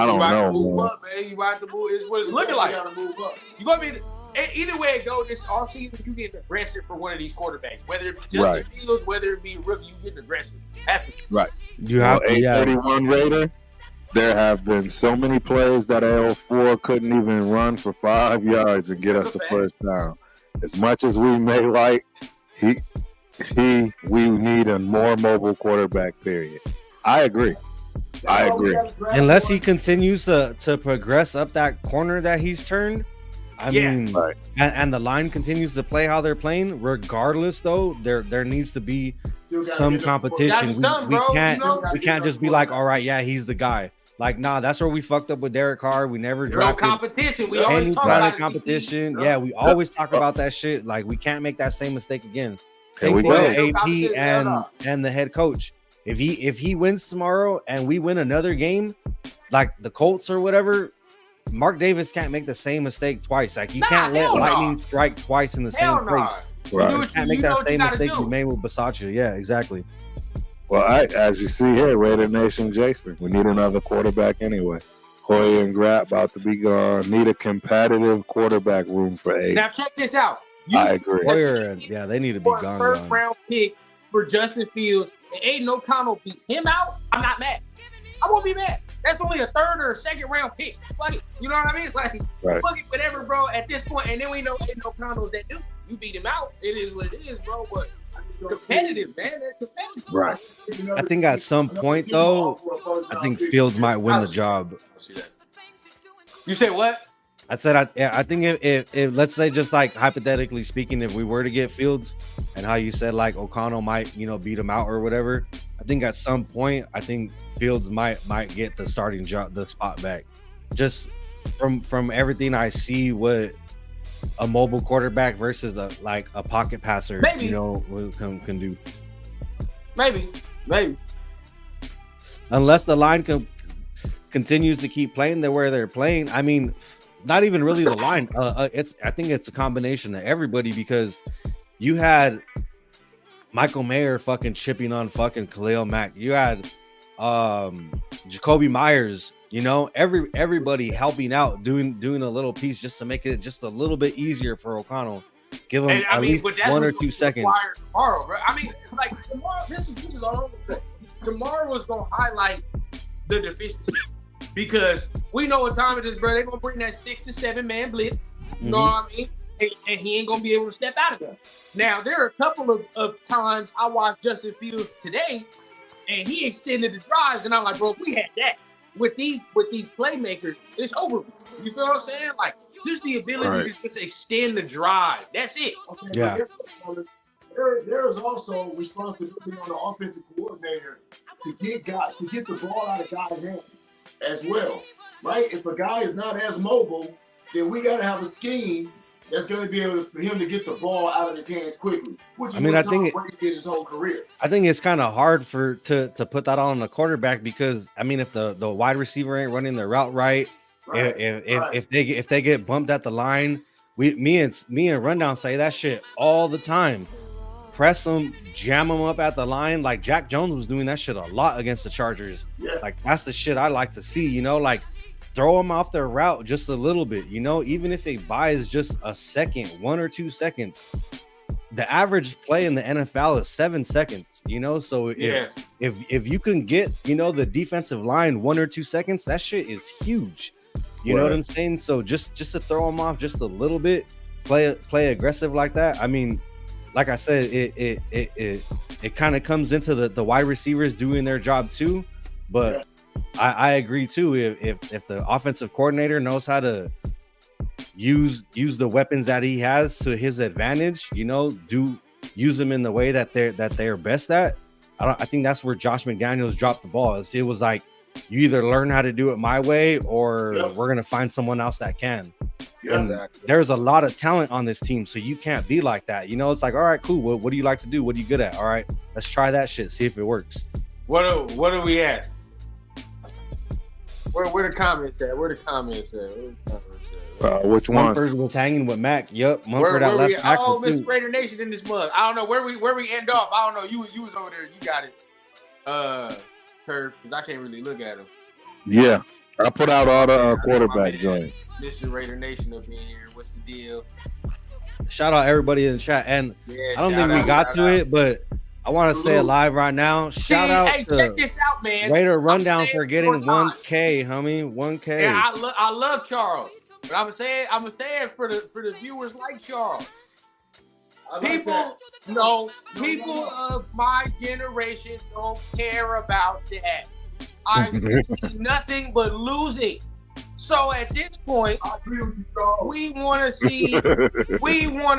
don't know. Move up, man. You about to move. It's what it's looking like. You're gonna be either way it goes. This offseason, you get aggressive for one of these quarterbacks, whether it be Justin Fields, whether it be a rookie. You get aggressive. Right. You have 831 Raider. There have been so many plays that L4 couldn't even run for 5 yards and get us a first down. As much as we may like, we need a more mobile quarterback, period. I agree. Unless he continues to progress up that corner that he's turned. I mean, and the line continues to play how they're playing. Regardless, though, there needs to be some competition. We can't just be like, all right, yeah, he's the guy. Like, nah, that's where we fucked up with Derek Carr. We never drafted competition. We always talk about competition. Yeah, we always talk about that shit. Like, we can't make that same mistake again. Same thing with AP and the head coach. If he wins tomorrow and we win another game, like the Colts or whatever, Mark Davis can't make the same mistake twice. Like you can't let lightning strike twice in the same place. Right. You can't make that same mistake you made with Bisaccia. Yeah, exactly. Well, as you see here, Raider Nation, Jason, we need another quarterback anyway. Hoyer and Grapp about to be gone. Need a competitive quarterback room for 8. Now check this out. I agree. Hoyer, they need to be gone. First round pick for Justin Fields. And Aiden O'Connell beats him out. I'm not mad. I won't be mad. That's only a 3rd or 2nd round pick. Fuck it. You know what I mean? Like, fuck it, whatever, bro. At this point, and then we know Aiden O'Connell's that dude. You beat him out. It is what it is, bro. But I mean, competitive, man. They're competitive. Right. I think at some point though, I think Fields might win the job. You say what? I said I think if let's say, just like hypothetically speaking, if we were to get Fields and how you said like O'Connell might beat him out or whatever, I think at some point I think Fields might get the starting job, the spot back. Just from everything I see, what a mobile quarterback versus a pocket passer, Maybe. can do. Maybe. Unless the line continues to keep playing the where they're playing. I mean, not even really the line. I think it's a combination of everybody, because you had Michael Mayer fucking chipping on fucking Khalil Mack. You had Jacoby Myers. Everybody helping out, doing a little piece just to make it just a little bit easier for O'Connell. Give him at least 1 or 2 seconds. Tomorrow, bro. I mean, like tomorrow, this is all over. Tomorrow was gonna highlight the deficiency, because we know what time it is, bro. They're gonna bring that 6 to 7 man blitz. You know what I mean? And he ain't gonna be able to step out of there. Now, there are a couple of times I watched Justin Fields today, and he extended the drives, and I'm like, bro, if we had that with these playmakers, it's over. You feel what I'm saying? Like, just the ability to just extend the drive. That's it. Okay, yeah. There's also responsibility on the offensive coordinator to get the ball out of guys' hands as well, right? If a guy is not as mobile, then we got to have a scheme that's going to be able for him to get the ball out of his hands quickly. Which is what Tom Brady did his whole career. I think it's kind of hard to put that on the quarterback, because I mean, if the wide receiver ain't running their route right, if they get bumped at the line, me and Rundown say that shit all the time. Press them, jam them up at the line. Like Jack Jones was doing that shit a lot against the Chargers. Yeah. Like that's the shit I like to see. Like throw them off their route just a little bit. Even if it buys just a second, 1 or 2 seconds. The average play in the NFL is 7 seconds. So if you can get the defensive line 1 or 2 seconds, that shit is huge. You know what I'm saying? So just to throw them off just a little bit, play aggressive like that. I mean, like I said, it kind of comes into the wide receivers doing their job too. But I agree too. If the offensive coordinator knows how to use the weapons that he has to his advantage, use them in the way that they're best at. I think that's where Josh McDaniels dropped the ball. It was like, you either learn how to do it my way, or we're gonna find someone else that can. Yeah, exactly. There's a lot of talent on this team, so you can't be like that. It's like, all right, cool. What do you like to do? What are you good at? All right, let's try that shit. See if it works. What are we at? Where the comments at? Which one? Mumford was hanging with Mac. Yep, Mumford at left back. Oh, Miss Raider Nation in this mug. I don't know where we end off. I don't know. You was over there. You got it. Curve, because I can't really look at him. Yeah, I put out all the quarterback joints. Mr. Raider Nation up in here. What's the deal? Shout out everybody in the chat, and I don't think we got to it, but I want to say it live right now. Shout out hey, check this out, man. Raider Rundown for getting 1K, homie. 1K. Yeah, I love Charles, but I'm saying for the viewers like Charles. People of my generation don't care about that. I see nothing but losing. So at this point, I agree with you, Charles. we want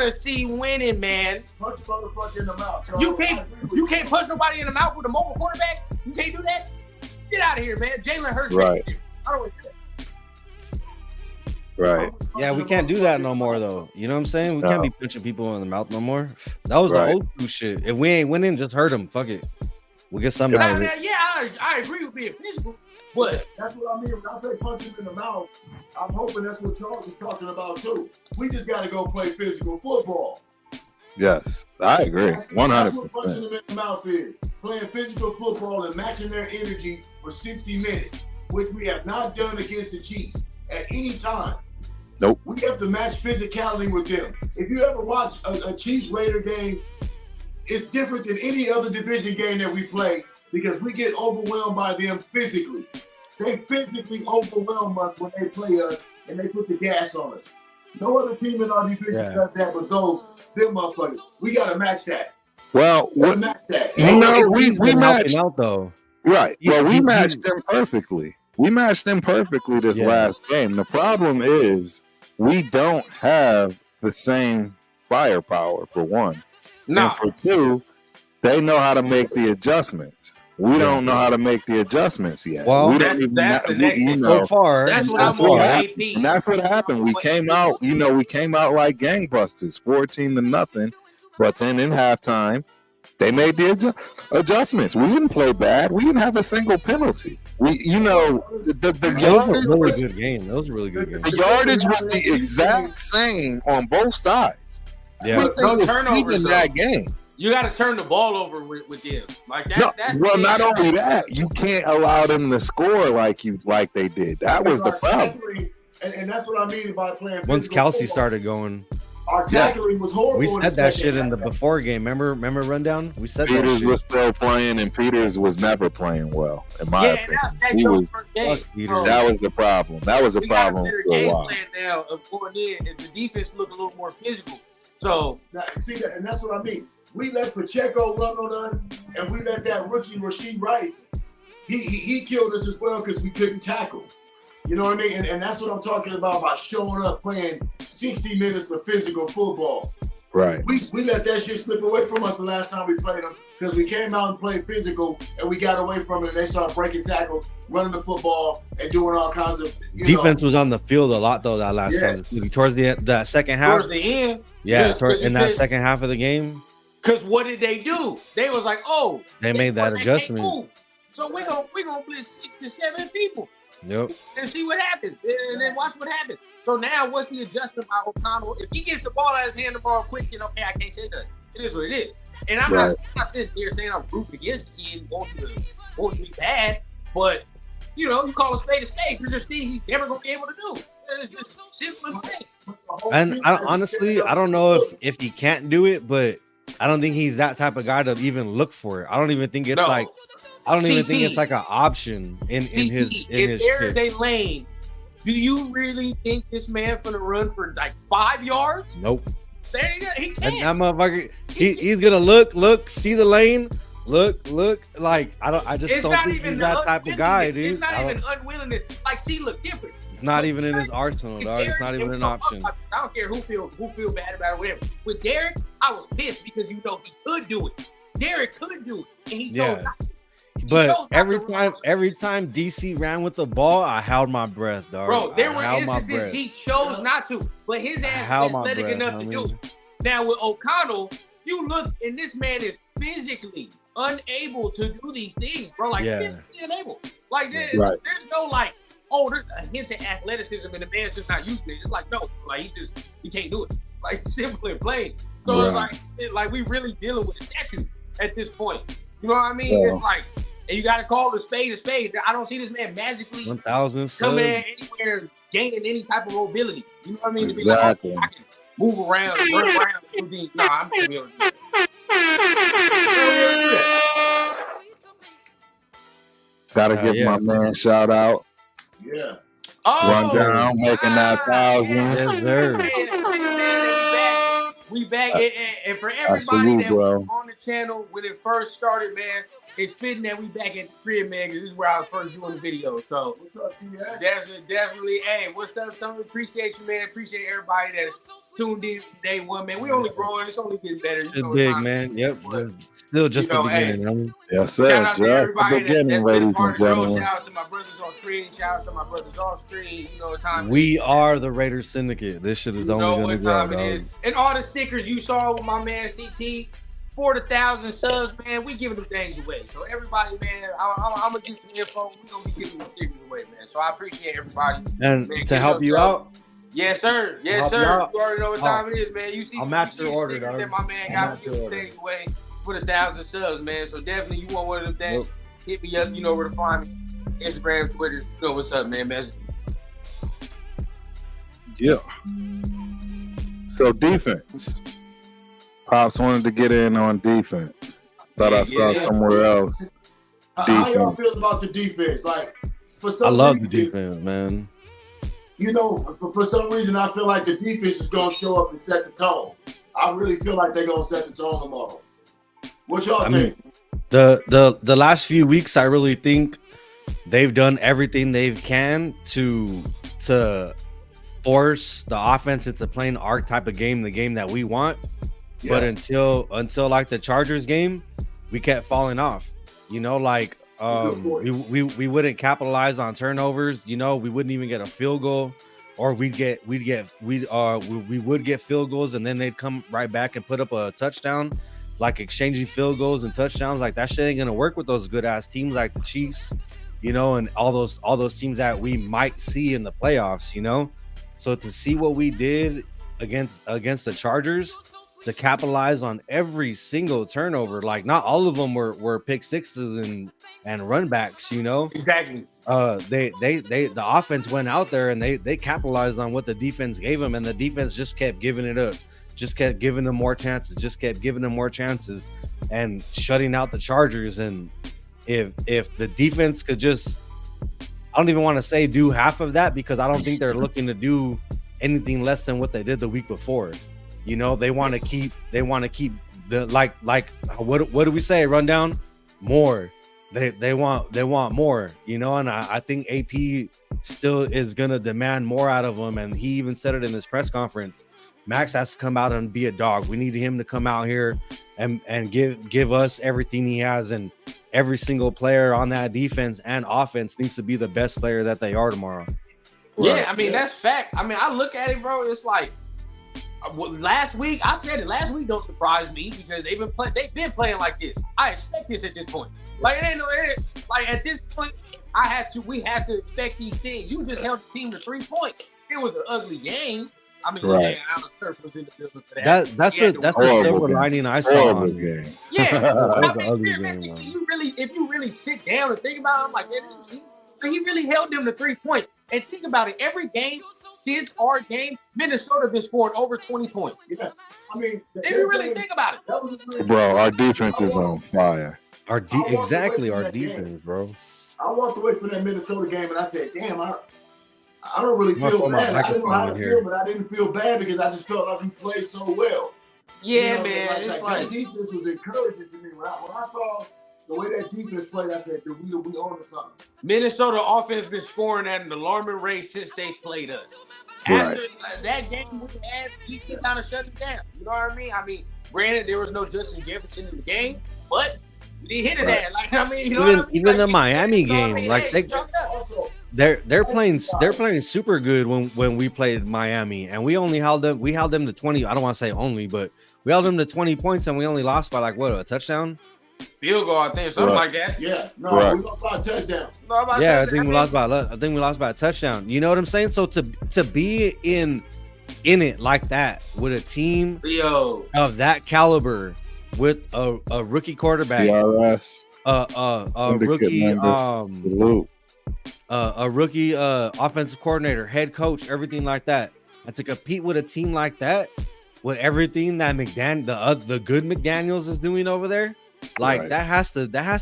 to see winning, man. Punch a motherfucker in the mouth, Charles. You can't punch nobody in the mouth with a mobile quarterback. You can't do that. Get out of here, man. Jalen Hurts. Right. I don't want to do that. Right. Yeah, we can't do that no more, though. You know what I'm saying? We can't be punching people in the mouth no more. That was the old school shit. If we ain't winning, just hurt them. Fuck it. We'll get something out of it. Yeah, I agree with being physical, but that's what I mean. When I say punch him in the mouth, I'm hoping that's what Charles is talking about too. We just got to go play physical football. Yes, I agree. 100%. That's what punching them in the mouth is. Playing physical football and matching their energy for 60 minutes, which we have not done against the Chiefs at any time. Nope. We have to match physicality with them. If you ever watch a Chiefs Raider game, it's different than any other division game that we play because we get overwhelmed by them physically. They physically overwhelm us when they play us and they put the gas on us. No other team in our division does that but them motherfuckers. We got to match that. Well, What match that? you know, He's we been helping matched out though. right. He- Well, we he- matched them perfectly. We matched them perfectly this Yeah. last game. The problem is we don't have the same firepower for one. No, And for two, they know how to make the adjustments. We Yeah. don't know how to make the adjustments yet. Well, we that's- don't even that's the next you thing. know, So far, that's what that's I'm on what with happened. AP. And that's what happened. We came out, you know, we came out like gangbusters, 14-0. But then in halftime, they made the adjustments. We didn't play bad. We didn't have a single penalty. We, you know, the that was a yardage really was, good game. That was a really good game. the yardage was the exact same on both sides. Yeah. Everything No was turnovers, even though. that game. You got to turn the ball over with them like that. No, that's well, the not thing. only that, you can't allow them to score like they did. That was the problem. Tackling, and that's what I mean by playing. Once physical Kelsey football. started going, Our tackling was horrible. we in said that second shit in the half. before game. Remember rundown? We said that Peters shit. was still playing, and Peters was never playing well, in my Yeah, opinion. that's He your was- first game. Fuck Peter. So, That was the problem. That was a we got a problem better for a game while. plan now of going in, and the defense look a little more physical. So Now, see that, and that's what I mean. We let Pacheco run on us, and we let that rookie Rasheed Rice. He killed us as well because we couldn't tackle. You know what I mean? And that's what I'm talking about showing up, playing 60 minutes of physical football. Right. We let that shit slip away from us the last time we played them because we came out and played physical, and we got away from it. And they started breaking tackles, running the football, and doing all kinds of Defense was on the field a lot though that last Yeah. Kansas City. Towards that second half. towards the end, Yeah, because in that second half of the game, because what did they do? They was like, oh, they made that can't adjustment. move. So we gonna blitz 6 to 7 people Yep. and see what happens, and then watch what happens. So now, what's the adjustment by O'Connell? If he gets the ball out of his hand tomorrow quick, you know, hey, I can't say nothing. It is what it is. And I'm not sitting here saying I'm rooting against the kid and want to be bad, but you know, you call a spade, you're just seeing he's never gonna be able to do. It's just simple as that. And honestly, I don't know if he can't do it, but I don't think he's that type of guy to even look for it. I don't even think it's No. like I don't even think CT. it's like an option in his if there is kit. a lane, do you really think this man finna run for like 5 yards? Nope. He That can't. motherfucker, he's gonna look, see the lane, look. Like I just It's don't not think even he's that type of guy, dude. It's not even unwillingness. Like, see, look different. It's not even in his arsenal, dog. It's not even an option. I don't care who feel bad about it, or whatever. With Derek, I was pissed because you know he could do it. Derek could do it, and he chose not to. But every time DC ran with the ball, I held my breath, dog. Bro, there were I held my instances breath. he chose not to, but his ass held is my athletic breath, enough to do it. Now with O'Connell, you look and this man is physically unable to do these things, bro. Like physically unable. Like there's no like, oh, there's a hint of athleticism and the man's just not using it. It's like no, like he can't do it. Like simple and plain. So it's like we really dealing with a statue at this point. You know what I mean? Yeah. It's like, and you got to call the spade a spade. I don't see this man magically 1,000 coming in anywhere, gaining any type of mobility. You know what I mean? Exactly. To be like, I can move around, run around. I'm gonna be able to do that. Gotta give my man shout out. Yeah. Run down, making that 1,000. Yes, sir. We back, and for everybody that was on the channel when it first started, man, it's fitting that we back at the crib, man, because this is where I was first doing the video. So, What's up, TS? definitely, hey, what's up, Tony? Appreciate you, man. Appreciate everybody that's tuned in from day one, man. We only growing, it's only getting better. It's big, man. Yep. Still just the beginning. Hey, yes, sir. Shout out to Just the everybody beginning, that's ladies been part and of the road. gentlemen. Shout out to my brothers on screen. Shout out to my brothers off screen. You know what time we are the Raiders Syndicate. This shit is only going to grow, dog. And all the stickers you saw with my man CT, 40,000 subs, man. We giving them things away. So everybody, man, I'm gonna get some info. We gonna be giving them stickers away, man. So I appreciate everybody. And man, to help you out, yes, sir. Yes, sir. You already know what time it is, man. You see, I'll match your order, stickers dog. that my man got me giving things away for the 1,000 subs, man. So definitely, you want one of them things? Hit me up. You know where to find me. Instagram, Twitter. You know what's up, man. Message. Yeah. So defense. Pops wanted to get in on defense. Thought I saw somewhere else. How y'all feel about the defense? Like, for some I love reason, the defense, man. You know, for some reason, I feel like the defense is going to show up and set the tone. I really feel like they're going to set the tone tomorrow. What y'all I think? mean, the last few weeks, I really think they've done everything they can to force the offense into playing our type of game, the game that we want. Yeah. But until like the Chargers game, we kept falling off. You know, like we wouldn't capitalize on turnovers. You know, we wouldn't even get a field goal, or we would get field goals, and then they'd come right back and put up a touchdown. Like exchanging field goals and touchdowns, like that shit ain't gonna work with those good ass teams like the Chiefs, you know, and all those teams that we might see in the playoffs, you know. So to see what we did against the Chargers, to capitalize on every single turnover, like not all of them were pick sixes and run backs, you know. Exactly. The offense went out there and they capitalized on what the defense gave them, and the defense just kept giving it up. Just kept giving them more chances, and shutting out the Chargers. And if the defense could just, I don't even want to say do half of that, because I don't think they're looking to do anything less than what they did the week before. You know, they want to keep the like what do we say? Rundown more. They want more, you know, and I think AP still is gonna demand more out of them, and he even said it in his press conference. Max has to come out and be a dog. We need him to come out here and give us everything he has, and every single player on that defense and offense needs to be the best player that they are tomorrow. Yeah, Right. I mean, that's fact. I mean, I look at it, bro. It's like last week. I said it last week. Don't surprise me, because they've been playing like this. I expect this at this point. Like like at this point, we had to expect these things. You just held the team to 3 points. It was an ugly game. I mean, Right. yeah, Alan Turf was in the building for that. That's the Horrible silver game. lining I saw Horrible on game. Yeah, That was I an mean, ugly game, realistically, if you really sit down and think about it, I'm like, yeah, he really held them to 3 points. And think about it, every game since our game, Minnesota has scored over 20 points. Yeah. I mean, If you really think about it. that was a really Bro, our defense is on fire. our I walked exactly away our from that defense, game. bro. I walked away from that Minnesota game and I said, damn, I don't really Must feel put my bad. I didn't know how to microphone feel, here. but I didn't feel bad because I just felt like we played so well. Yeah, You know, man. It's like, that defense was encouraging to me. When I saw the way that defense played, I said, we on to something. Minnesota offense been scoring at an alarming rate since they played us. Right. After that game we had, we kind of shut it down. You know what I mean? I mean, granted, there was no Justin Jefferson in the game, but we didn't hit his ass. Like, I mean, you know what I mean? Even the Like, Miami so, I game, mean, like hey, they jumped up. Also, they're playing super good when we played Miami, and we held them to 20. I don't want to say only, but we held them to 20 points, and we only lost by like what, a touchdown? Field goal, I think, something like that. yeah, no, Right. we lost by a touchdown. No, about Yeah, that, I think we lost by a touchdown. You know what I'm saying? So to be in it like that with a team Yo, of that caliber, with a rookie quarterback, TRS. a Syndicate rookie member. Salute. a rookie offensive coordinator, head coach, everything like that, and to compete with a team like that, with everything that the good McDaniels is doing over there, like Right. that has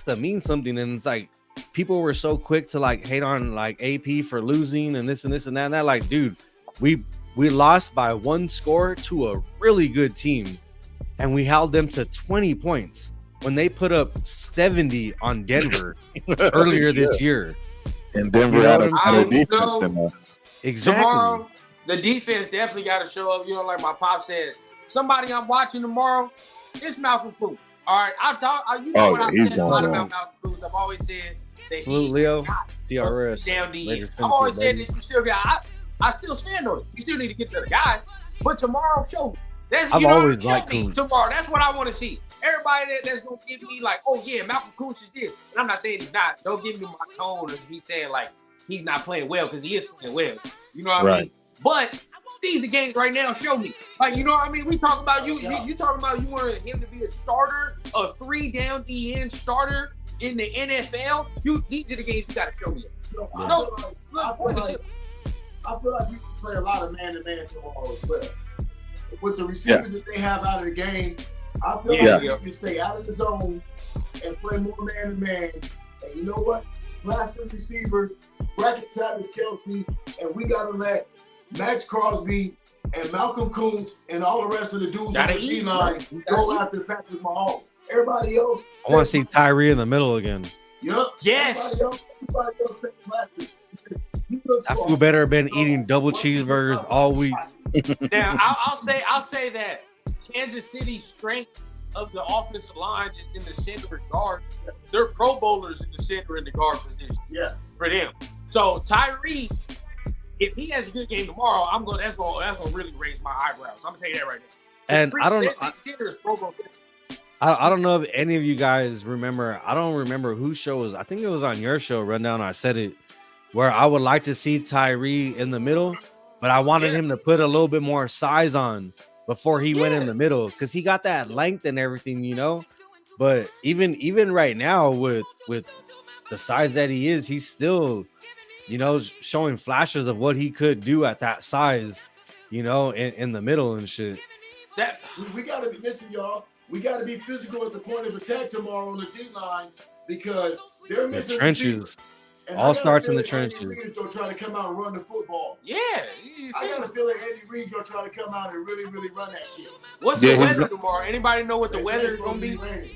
to mean something. And it's like people were so quick to like hate on like AP for losing and this and this and that. And that, like, dude, we lost by one score to a really good team, and we held them to 20 points when they put up 70 on Denver earlier this year. And Denver You know had what a I'm better saying? defense So- than us. Exactly. tomorrow, the defense definitely got to show up. You know, like my pop said, somebody I'm watching tomorrow, it's Malcolm Cruz. All right, you know Oh, what yeah, I've he's said a lot going about on. Malcolm Cruz. I've always said that Salute, Leo. got TRS. down the Raiders I've always said Syndicate, that you still got. I still stand on it. You still need to get to the guy, but tomorrow show me. That's I've you know, always show liked me Cruz. tomorrow. That's what I want to see. Everybody that's gonna give me like, oh yeah, Malcolm Cruz is this, and I'm not saying he's not. Don't give me my tone of me saying like he's not playing well, because he is playing well. You know what I Right. mean? But these the games right now show me. Like, you know what I mean? We talk about you talking about you wanted him to be a starter, a 3-down DN starter in the NFL. These are the games you gotta show me. So Yeah. No, I feel like we can play a lot of man-to-man tomorrow as well. With the receivers that they have out of the game, I feel Yeah. like we can stay out of the zone and play more man-to-man. And you know what? Last one receiver, bracket Travis Kelce, and we got to let Max Crosby and Malcolm Kuntz and all the rest of the dudes on Gotta the eat, D-line bro. go after Patrick Mahomes. Everybody else. I want to see Tyree in the middle again. Yep. Yes. Everybody else stay plastic. He looks I for- feel better been eating double cheeseburgers all week. Now I'll say that Kansas City's strength of the offensive line is in the center and guard. They're Pro Bowlers in the center and the guard position. Yeah. For them. So Tyree, if he has a good game tomorrow, that's gonna really raise my eyebrows. I'm gonna tell you that right now. And I don't know. Center is Pro Bowl. I don't know if any of you guys remember. I don't remember whose show was. I think it was on your show, Rundown. I said it, where I would like to see Tyree in the middle, but I wanted him to put a little bit more size on before he went in the middle, because he got that length and everything, you know. But even right now, with the size that he is, he's still, you know, showing flashes of what he could do at that size, you know, in the middle and shit. That We gotta be listen, y'all. We gotta be physical at the point of attack tomorrow on the D-line because they're The missing trenches. receivers. And All I gotta starts in feel the like Andy trenches. Reid's gonna try to come out and run the football. yeah. I got a feeling Andy Reid's gonna try to come out and really run that shit. What's Yeah, the he's weather tomorrow? Anybody know what the They say weather it's is gonna be? raining.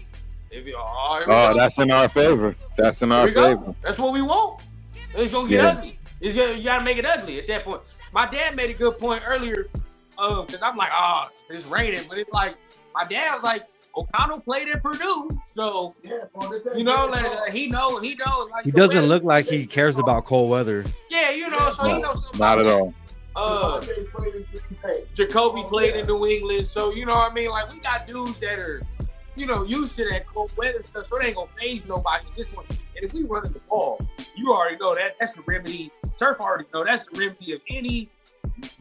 Here we Oh, go. that's in our favor. That's in Here our we go. favor. That's what we want. It's gonna get Yeah. ugly. You gotta make it ugly at that point. My dad made a good point earlier, because I'm like, it's raining, but it's like my dad was like, O'Connell played at Purdue, so Yeah, bro, this ain't you know, good at all. like, he knows. Like, He the doesn't weather- look like he cares about cold weather. Yeah, you know, so he knows something Not at about all. that. Devontae played in Green Bay. Jacoby Oh, played yeah. in New England, so you know what I mean. Like we got dudes that are, you know, used to that cold weather stuff, so it ain't gonna phase nobody. Just one. And if we running the ball, you already know that's the remedy. Turf already know that's the remedy of any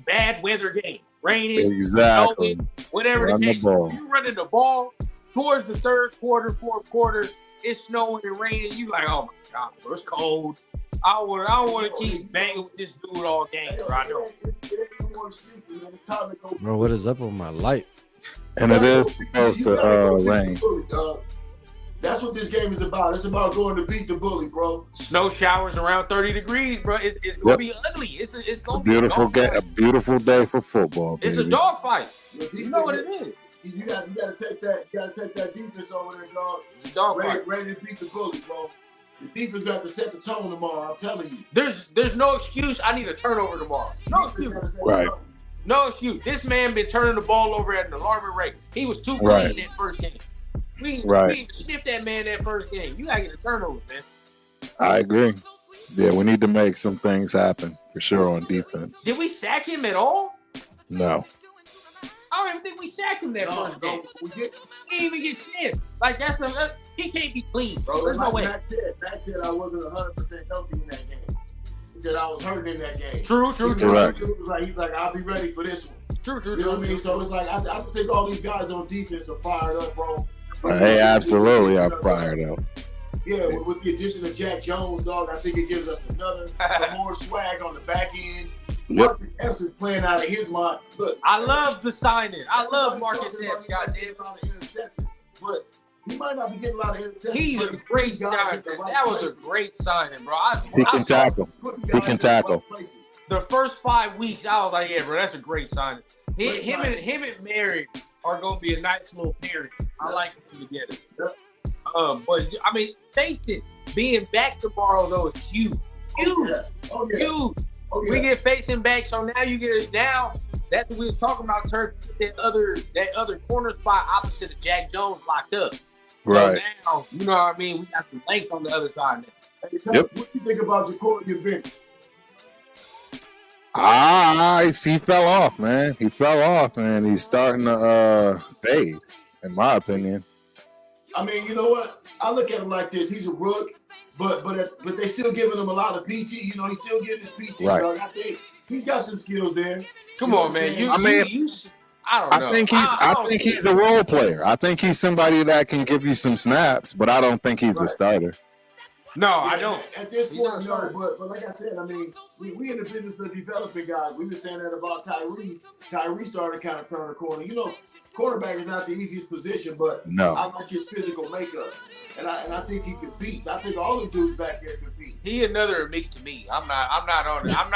bad weather game. Raining, Exactly. snowing, whatever Run the the case. ball. If you running the ball towards the third quarter, fourth quarter, it's snowing and raining. You like, oh my god, bro, it's cold. I don't want to keep banging with this dude all game. Bro. I know. It ain't no more excuse, man. It's time to go. Bro, what is up with my light? And it is supposed to rain. Bully, dog. That's what this game is about. It's about going to beat the bully, bro. Snow showers around 30 degrees, bro. It's gonna be ugly. It's It's gonna a be beautiful a dog a beautiful day for football, baby. It's a dog fight. You know what it is. You got to take that. You got to take that defense over there, dog. It's a dog fight. Ready to beat the bully, bro. The defense got to set the tone tomorrow. I'm telling you. There's no excuse. I need a turnover tomorrow. No Defense gotta excuse. set the Right. tone. No excuse. This man been turning the ball over at an alarming rate. He was too clean Right. that first game. We Right. sniffed that man that first game. You gotta get a turnover, man. I agree. Yeah, we need to make some things happen for sure on defense. Did we sack him at all? No. I don't even think we sacked him that No, first game. we get, He didn't even get sniffed. Like he can't be clean, bro. There's no way. Matt said I wasn't 100% healthy in that game. He said I was hurting in that game. True. Correct. He's like, I'll be ready for this one. True. You know what I mean? So it's like, I just think all these guys on defense are fired up, bro. Hey, absolutely, I'm fired up. Yeah, with the addition of Jack Jones, dog, I think it gives us some more swag on the back end. Yep. Marcus Epps is playing out of his mind. Look, I love the signing. I love Marcus Epps, goddamn. But he might not be getting a lot of interceptions. He's but a great guys signing. at the right That was a places. great signing, bro. He can tackle. Putting He guys can in the tackle. right places. The first 5 weeks, I was like, yeah, bro, that's a great signing. Great Him signing. and Mary are gonna be a nice little pairing. I like them together. Yep. But I mean, face it, being back tomorrow though is huge. Huge. Oh, yeah. Huge. Oh, yeah. We get facing back, so now you get it. Now that's what we were talking about. Turk, that other corner spot opposite of Jack Jones locked up. Right. So now, you know what I mean. We got some length on the other side now. Hey, tell Yep. me, what you think about Jacoby Bench? He fell off, man. He fell off, and he's starting to fade, in my opinion. I mean, you know what? I look at him like this. He's a rook, but they still giving him a lot of PT. You know, he's still getting his PT. Right. Dog. I think he's got some skills there. Come You know on, what I'm man. saying? I don't know. I think he's a role player. I think he's somebody that can give you some snaps, but I don't think he's a Right. starter. No, Yeah, I don't. At this He's point, not no. starting. But like I said, I mean, we in the business of developing guys. We were saying that about Tyree. Tyree started to kind of turn the corner. You know, quarterback is not the easiest position, but No. I like his physical makeup, and I think he can beat. I think all the dudes back there can beat. He another Meek to me. I'm not on it. I'm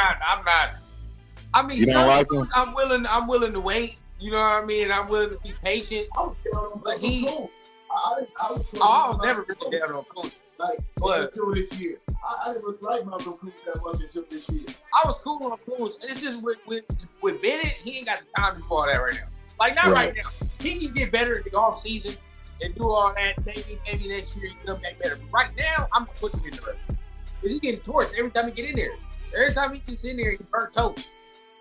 not I mean, You don't like him? I'm willing to wait. You know what I mean? I'm willing to be patient. I was down on But Malcolm Coons. I was never really down on Coons. Like But- until this year. I didn't really like Malcolm Coons that much until this year. I was cool on Coons. It's just with Bennett, he ain't got the time for all that right now. Like not right now. He can get better in the off season and do all that. Maybe next year he can come back better. But right now, I'm gonna put him in the rest. But he's getting torched every time he get in there. Every time he gets in there, he burnt toast.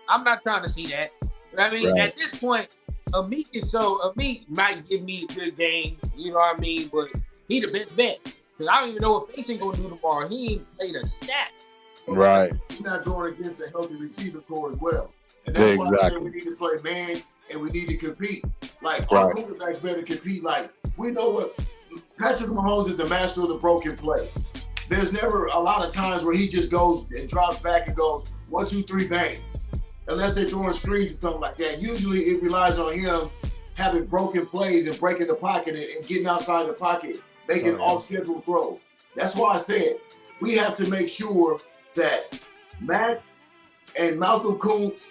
I'm not trying to see that. I mean, at this point, Amik might give me a good game. You know what I mean? But he the best bet. Because I don't even know what Mason gonna do tomorrow. He ain't played a stat. Right. He's not going against a healthy receiver core as well. And that's why I said we need to play man and we need to compete. Like our quarterbacks better compete. Like we know what Patrick Mahomes is the master of the broken play. There's never a lot of times where he just goes and drops back and goes 1, 2, 3, bang. Unless they're throwing screens or something like that. Usually it relies on him having broken plays and breaking the pocket and getting outside the pocket, making off-schedule throws. That's why I said we have to make sure that Max and Malcolm Kuntz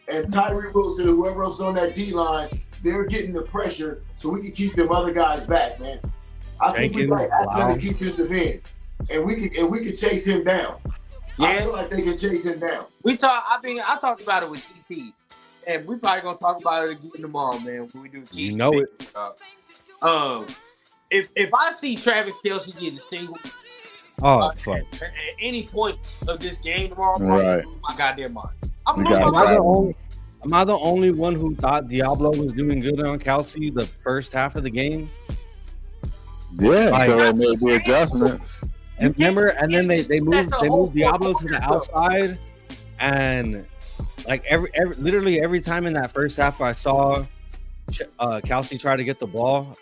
and Tyree Wilson, whoever else is on that D-line, they're getting the pressure so we can keep them other guys back, man. I think we got athletic defensive ends, and we can chase him down. Yeah. I feel like they can chase him down. I talked about it with CP, and we probably gonna talk about it again tomorrow, man. When we do Chiefs. You know it. If I see Travis Kelce getting a single, fuck. At any point of this game tomorrow, my goddamn mind. Am I the only one who thought Diablo was doing good on Kelce the first half of the game? Yeah, until they made the adjustments. And remember, and then they moved Diablo to the outside, and like literally every time in that first half I saw Kelce try to get the ball,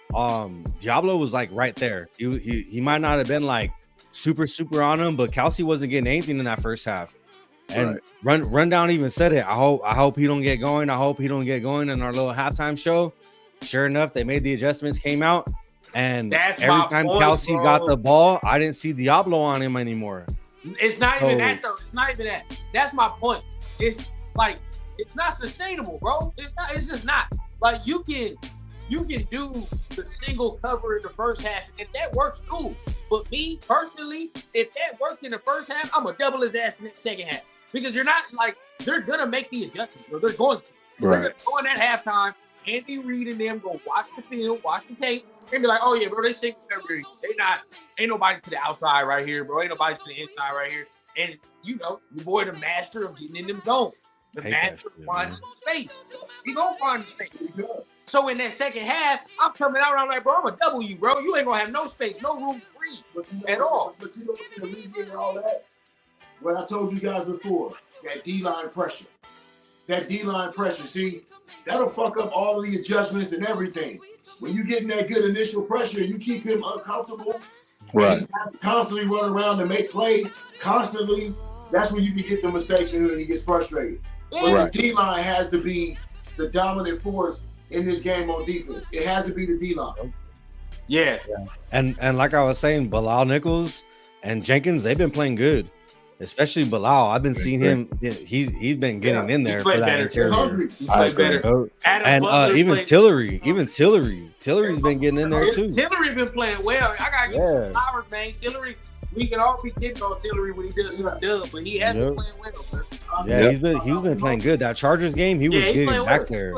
Diablo was like right there. He might not have been like super on him, but Kelce wasn't getting anything in that first half. And Rundown even said it. I hope he don't get going. I hope he don't get going in our little halftime show. Sure enough, they made the adjustments, came out. And every time Kelce got the ball, I didn't see Diablo on him anymore. It's not even that, though. It's not even that. That's my point. It's like it's not sustainable, bro. It's not. It's just not. Like you can do the single cover in the first half. If that works, cool. But me personally, if that worked in the first half, I'm gonna double his ass in the second half because you're not like they're gonna make the adjustments. Or they're going to. They're gonna go in at halftime. Andy Reid and them go watch the film, watch the tape, and be like, oh yeah, bro, they single coverage. Ain't nobody to the outside right here, bro. Ain't nobody to the inside right here. And you know, your boy the master of getting in them zones. The master of finding space. He gonna find the space. So in that second half, I'm coming out and I'm like, bro, I'm gonna double you, bro. You ain't gonna have no space, no room to breathe at all. But you know what's gonna alleviate all that? What I told you guys before, that D-line pressure. That D-line pressure, see, that'll fuck up all of the adjustments and everything. When you get in that good initial pressure, you keep him uncomfortable. Right. He's constantly running around to make plays, constantly. That's when you can get the mistakes and he gets frustrated. But the D-line has to be the dominant force in this game on defense. It has to be the D-line. Yeah. And like I was saying, Bilal Nichols and Jenkins, they've been playing good. Especially Bilal. I've been seeing him. He's been getting in there for that interior. He's played better. And even Tillery. Tillery's been getting in there too. Tillery been playing well. I gotta give him flowers, man. Tillery, we can all be getting on Tillery when he does something dub, but he has been playing well. Yeah, he's been playing good. That Chargers game, he was getting back there.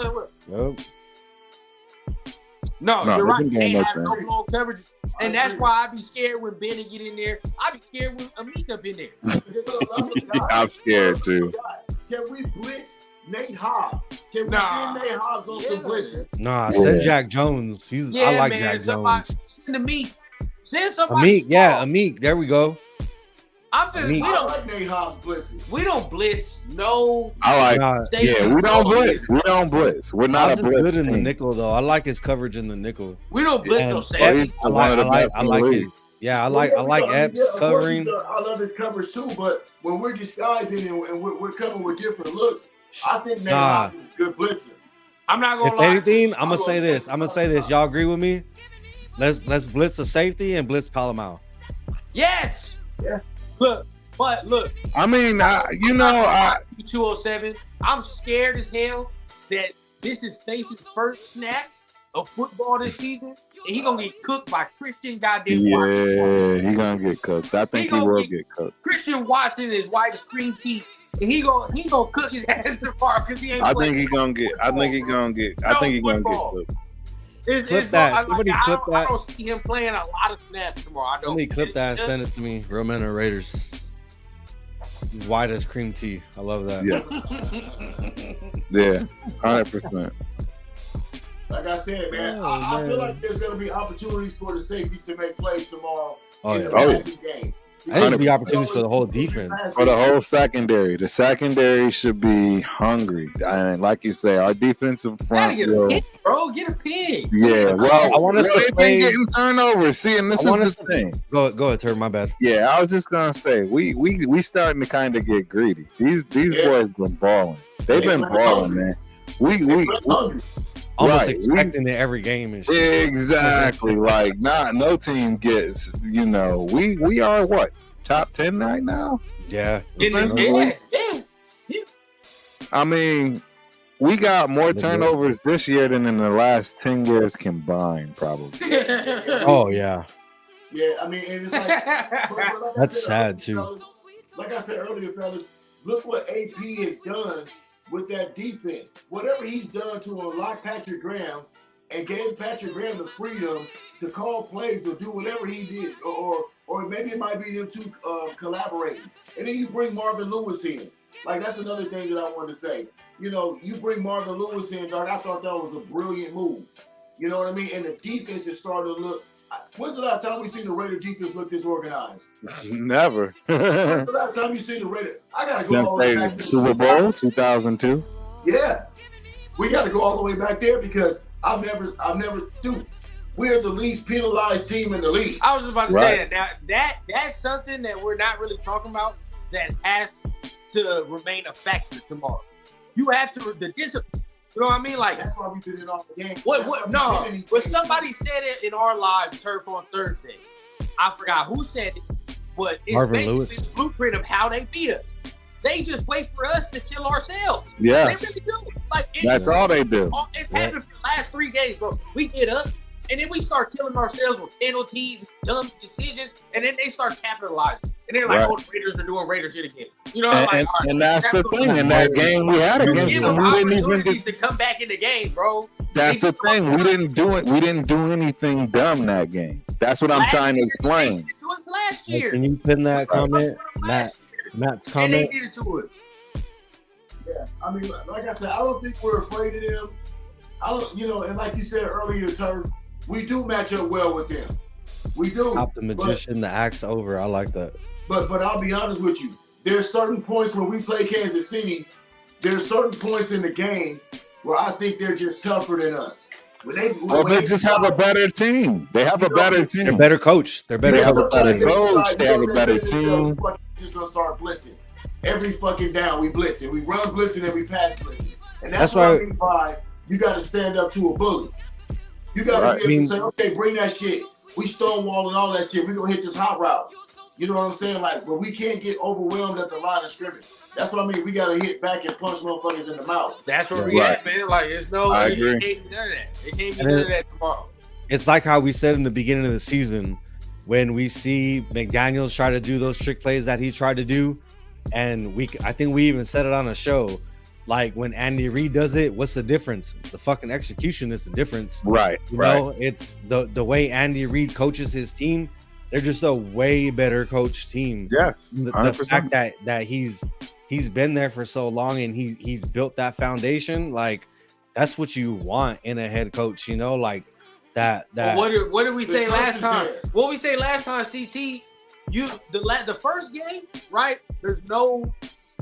No, you're right. They have no blown coverage. And that's why I be scared when Benny get in there. I be scared when Amik up in there. I'm scared too. Can we blitz Nate Hobbs? Can we send Nate Hobbs on some blitzing? Nah, send Jack Jones. I like Jack Jones. Send Amik. Send somebody. Amik. There we go. I'm just, we don't like Nate Hobbs blitzing. We don't blitz. No. I like. We don't blitz. We don't blitz. We're not a blitz. Good in the nickel though. I like his coverage in the nickel. We don't blitz no safety. I like it. Yeah, I like Epps covering. I love his coverage too, but when we're disguising and we're coming with different looks, I think Nate Hobbs is a good blitzer. I'm not gonna lie. If anything, I'm gonna say this. Y'all agree with me? Let's blitz the safety and blitz Palomar. Yes. Yeah. Look, But look, I mean, 207. I'm scared as hell that this is Stacey's first snaps of football this season, and he gonna get cooked by Christian goddamn Watson. Yeah, he gonna get cooked. I think he will get cooked. Christian Watson is white as cream tea, and he gonna cook his ass tomorrow because he ain't. I think he gonna get cooked. Clip that. Somebody clip that. I don't see him playing a lot of snaps tomorrow. I don't. Somebody clip that and send it to me. Real Men Are Raiders. He's white as cream tea. I love that. Yeah, 100%. Like I said, man, I feel like there's going to be opportunities for the safeties to make plays tomorrow in the passing game. I think it'll be opportunities for the whole defense. For the whole secondary. The secondary should be hungry. And like you say, our defensive front get a pig, bro. Get a pig. Yeah, well, I want us to play getting turnovers. See, and this is the thing. Go ahead, Turd. My bad. Yeah, I was just gonna say we starting to kind of get greedy. These boys been balling. They've been balling, man. We almost expecting it every game and shit. Exactly. Like no team gets, we are what? Top 10 right now? Yeah. Yeah. I mean, we got more turnovers this year than in the last 10 years combined, probably. Oh yeah. Yeah, I mean, and it's like that's sad too. Fellas, like I said earlier, fellas, look what AP has done with that defense. Whatever he's done to unlock Patrick Graham and gave Patrick Graham the freedom to call plays or do whatever he did, or maybe it might be them two collaborating. And then you bring Marvin Lewis in. Like, that's another thing that I wanted to say. You bring Marvin Lewis in, dog. I thought that was a brilliant move. You know what I mean? And the defense is starting to look. When's the last time we seen the Raider defense look this organized? Never. When's the last time you seen the Raider? I gotta go Since all the way they back to Super Bowl 2002. Yeah, we got to go all the way back there because I've never. Dude, we're the least penalized team in the league. I was about to say that. Now that's something that we're not really talking about that has to remain a factor tomorrow. You have to the discipline. You know what I mean? Like that's why we did it off the game. But somebody said it in our live turf on Thursday. I forgot who said it, but it's Marvin basically Lewis. the blueprint of how they beat us. They just wait for us to kill ourselves. Yes. They really do. Like, that's all they do. It's happened for the last 3 games, bro. We get up, and then we start killing ourselves with penalties, dumb decisions, and then they start capitalizing. And they're like, the Raiders are doing Raider shit again. You know, and that's the thing. In that game we had against them, we didn't even to come back in the game, bro. That's the thing. We didn't do anything dumb that game. That's what I'm trying to explain. They did it to us last year. Can you pin that comment, Matt's comment? And they did it to us. Yeah, I mean, like I said, I don't think we're afraid of them. I don't, and like you said earlier, Turf, we do match up well with them. We do. Stop the magician, the act's over. I like that. But I'll be honest with you. There's certain points when we play Kansas City, there's certain points in the game where I think they're just tougher than us. They just have a better team. They have a better team. They're better coach. They're better. They have a better coach. They have a better team. We're just gonna start blitzing. Every fucking down we blitzing. We run blitzing and we pass blitzing. And that's why you got to stand up to a bully. You got to be able to say, okay, bring that shit. We stonewall and all that shit. We're going to hit this hot route. You know what I'm saying? Like, but we can't get overwhelmed at the line of scrimmage. That's what I mean. We got to hit back and punch motherfuckers in the mouth. That's where we at, man. Like, it's no, I it agree. can't be none of that. It can't be none of that tomorrow. It's like how we said in the beginning of the season when we see McDaniels try to do those trick plays that he tried to do. And I think we even said it on a show. Like when Andy Reid does it, what's the difference? The fucking execution is the difference. Right. You know, it's the way Andy Reid coaches his team. They're just a way better coached team. Yes. The fact that he's been there for so long and he's built that foundation, like that's what you want in a head coach, like that. What did we say last time? What we say last time, CT? The first game, right? There's no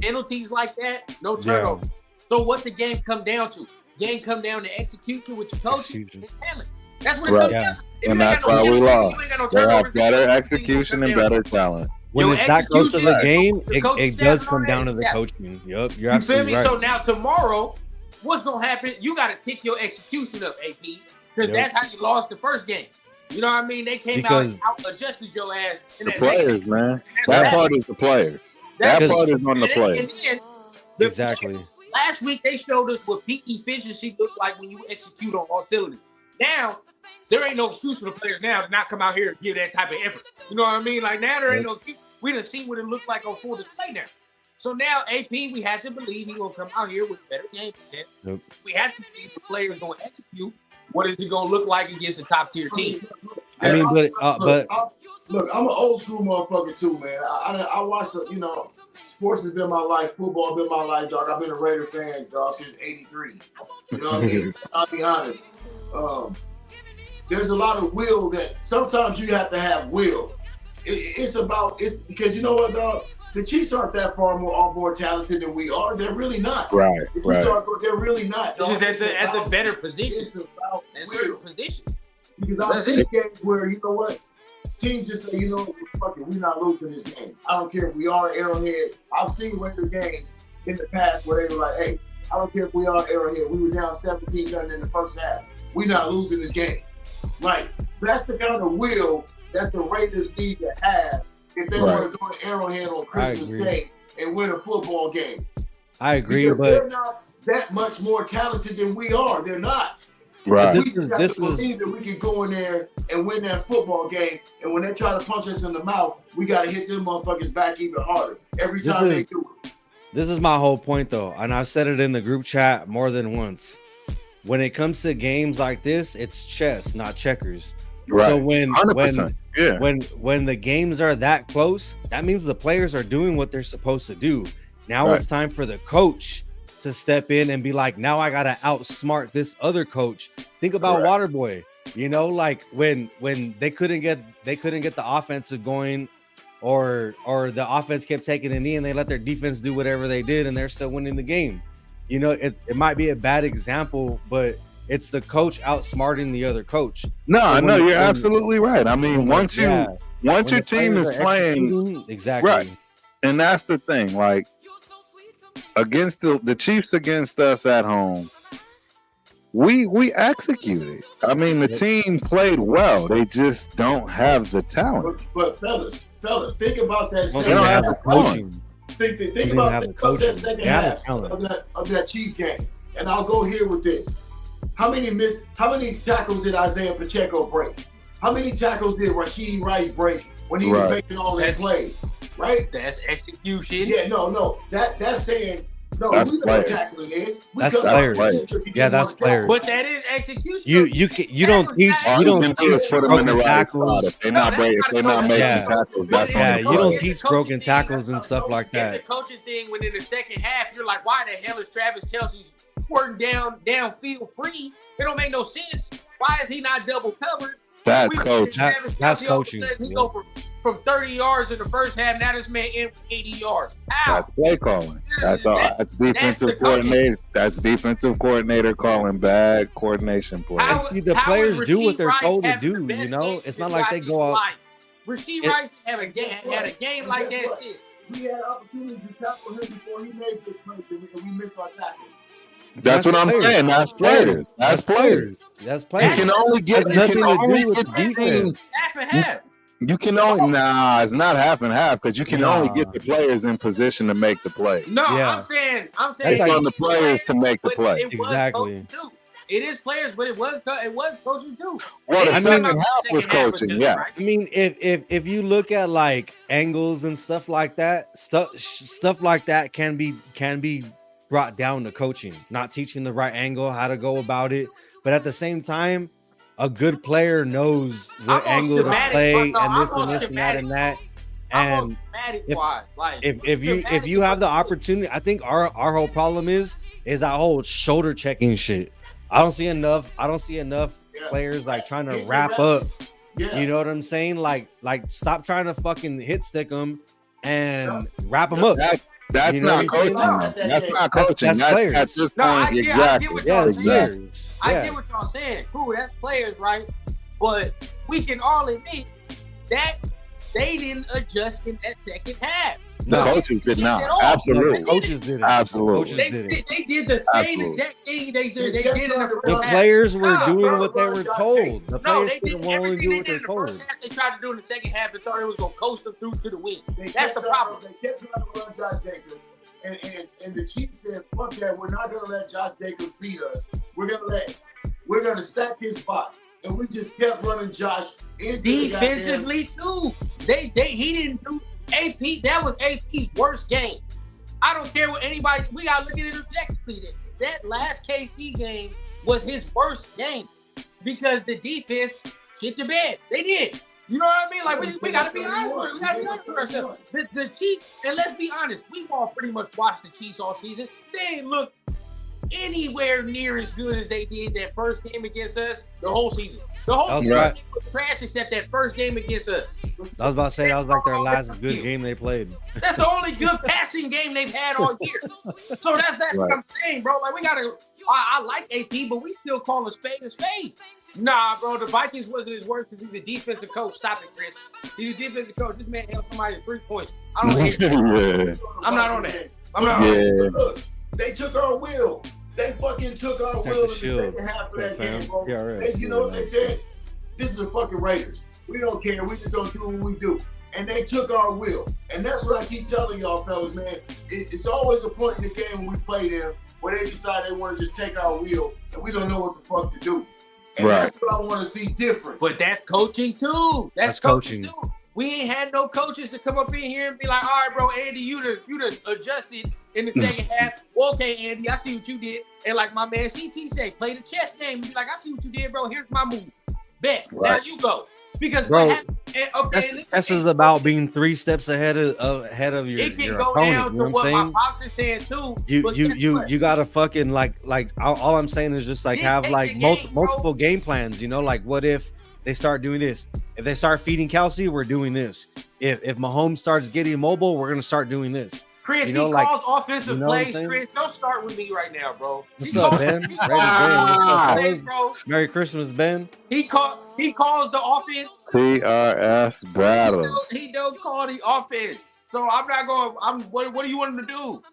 penalties like that, no turnover. Yeah. So what the game come down to? Game come down to execution with your coach and talent. That's what it comes down to. And that's why we lost. They have better execution and better talent. When it's that close to the game, it does come down to the coaching. Yep, you're absolutely right. So now tomorrow, what's gonna happen? You got to tick your execution up, AP, because that's how you lost the first game. You You know what I mean? They came Because- out adjusted your ass. In The that players, second half. man. That part is the players. That That's- part is on the And players. then the Exactly. last week they showed us what peak efficiency looked like when you execute on all cylinders. Now, there ain't no excuse for the players now to not come out here and give that type of effort. You know what I mean? Like now there ain't no excuse. We done seen what it looked like on full display now. So now AP, we had to believe he gonna come out here with better game plan. Yep. We had to believe the players gonna execute. What is it gonna look like against a top tier team? I mean, but Look, I'm an old school motherfucker too, man. I watch, sports has been my life. Football been my life, dog. I've been a Raider fan, dog, since '83. You know what I mean? I'll be honest. There's a lot of will that sometimes you have to have will. It's because you know what, dog? The Chiefs aren't that far more talented than we are. They're really not. Right. They're really not. It's just that's a better position. It's about That's will. a position. Because I've seen games where, you know what, teams just say, you know, fuck it, we're not losing this game. I don't care if we are Arrowhead. I've seen Raider games in the past where they were like, hey, I don't care if we are Arrowhead. We were down 17-0 in the first half. We're not losing this game. Like, that's the kind of will that the Raiders need to have if they want to go to Arrowhead on Christmas Day and win a football game. I agree, because but they're not that much more talented than we are. They're not. Right. We just have to believe that we can go in there and win that football game. And when they try to punch us in the mouth, we got to hit them motherfuckers back even harder every time they do it. This is my whole point, though, and I've said it in the group chat more than once. When it comes to games like this, it's chess, not checkers. Right. So when 100%. when the games are that close, that means the players are doing what they're supposed to do. Now it's time for the coach to step in and be like, now I gotta outsmart this other coach. Think about Waterboy. You know, like when they couldn't get the offensive going, or the offense kept taking a knee and they let their defense do whatever they did and they're still winning the game. You know, it might be a bad example, but it's the coach outsmarting the other coach. No, I know you're absolutely right. I mean, once your team is playing exactly right, and that's the thing. Like against the Chiefs against us at home, we executed. I mean, the team played well. They just don't have the talent. But fellas, think about that. They don't have the coaching. Think about that second half of that Chief game. And I'll go here with this. How many tackles did Isaiah Pacheco break? How many tackles did Rashid Rice break when he was making all his plays? Right? That's execution. Yeah, no. That's saying no. That's We know what tackling is. That's players. Yeah, that's players. But that is execution. You don't teach put them in the right tackles. If they're not making tackles, that's you don't teach broken tackles and stuff like that. It's a coaching thing when in the second half you're like, why the hell is Travis Kelce squirting downfield free? It don't make no sense. Why is he not double covered? That's coaching. That's coaching. He go from 30 yards in the first half. Now this man in 80 yards. How? That's play calling. That's all. That's defensive coordinator. That's defensive coordinator calling bad coordination plays. See, the players do what they're told to do. You know, it's not like they go out. Rasheed Rice had a game like that shit. We had opportunities to tackle him before he made this play, and we missed our tackles. That's what I'm saying. That's players. That's players. That's players. You can only get nothing to do with the defense. Half and half. You can only it's not half and half because you can only get the players in position to make the play. No, I'm saying it's on the players to make the play. Exactly. It is players, but it was coaching too. Well, the second half was coaching. Yeah. I mean, if you look at like angles and stuff like that, stuff like that can be brought down to coaching, not teaching the right angle, how to go about it. But at the same time, a good player knows what angle to play and this and this and that and that. And if you have the opportunity, I think our whole problem is that whole shoulder checking shit. I don't see enough players like trying to wrap up. You know what I'm saying? Like stop trying to fucking hit stick them and wrap them up. That's not coaching. That's not coaching. That's players. At this point, exactly. I get what y'all saying. Cool, that's players, right? But we can all admit that they didn't adjust in that second half. The coaches did not. Absolutely. The coaches did it. Absolutely. They did the same exact thing they did in the The first half. players were doing what they were told. The No, players they did were only everything doing they what did they're in the told. first half. They tried to do in the second half and thought it was going to coast them through to the win. That's the problem. They kept trying to run Josh Jacobs. And the Chiefs said, fuck that, we're not gonna let Josh Jacobs beat us. We're gonna stack his spot. And we just kept running Josh into Defensively too. He didn't do AP. That was AP's worst game. I don't care what anybody. We gotta look at it objectively. That last KC game was his worst game because the defense shit the bed. They did. You know what I mean? Like we gotta be honest with it. We gotta be honest with ourselves. The Chiefs, and let's be honest, we've all pretty much watched the Chiefs all season. They ain't look anywhere near as good as they did that first game against us the whole season. The whole season was trash except that first game against us. I was about to say that was like their last good game they played. That's the only good passing game they've had all year. So that's what I'm saying, bro. Like we gotta. I like AP, but we still call a spade a spade. Nah, bro. The Vikings wasn't his worst because he's a defensive coach. Stop it, Chris. He's a defensive coach. This man held somebody to 3 points. I don't hear that. I'm not on that. I'm not on that. Look, they took our will. They fucking took our will in the second half of that game, bro. You know what they said? This is the fucking Raiders. We don't care. We just don't do what we do. And they took our will. And that's what I keep telling y'all, fellas, man. It's always a point in the game when we play them where they decide they want to just take our will and we don't know what the fuck to do. And that's what I want to see different. But that's coaching too. That's coaching too. We ain't had no coaches to come up in here and be like, all right, bro, Andy, you done adjusted in the second half. Well, okay, Andy, I see what you did. And like my man CT said, play the chess game. Be like, I see what you did, bro. Here's my move. Bet. Now you go. Because bro, what happened, this is about being 3 steps ahead of your it can your go opponent, down you know to what I'm what saying? my pops is saying too. You gotta fucking like all I'm saying is just like have like multiple game plans, you know, like what if they start doing this? If they start feeding Kelsey, we're doing this. If Mahomes starts getting mobile, we're gonna start doing this. Chris, you know, he calls offensive plays. Chris, don't start with me right now, bro. What's up, Ben? Ben, bro. Merry Christmas, Ben. He calls the offense. TRS battle. He don't call the offense. So I'm not going. What do you want him to do?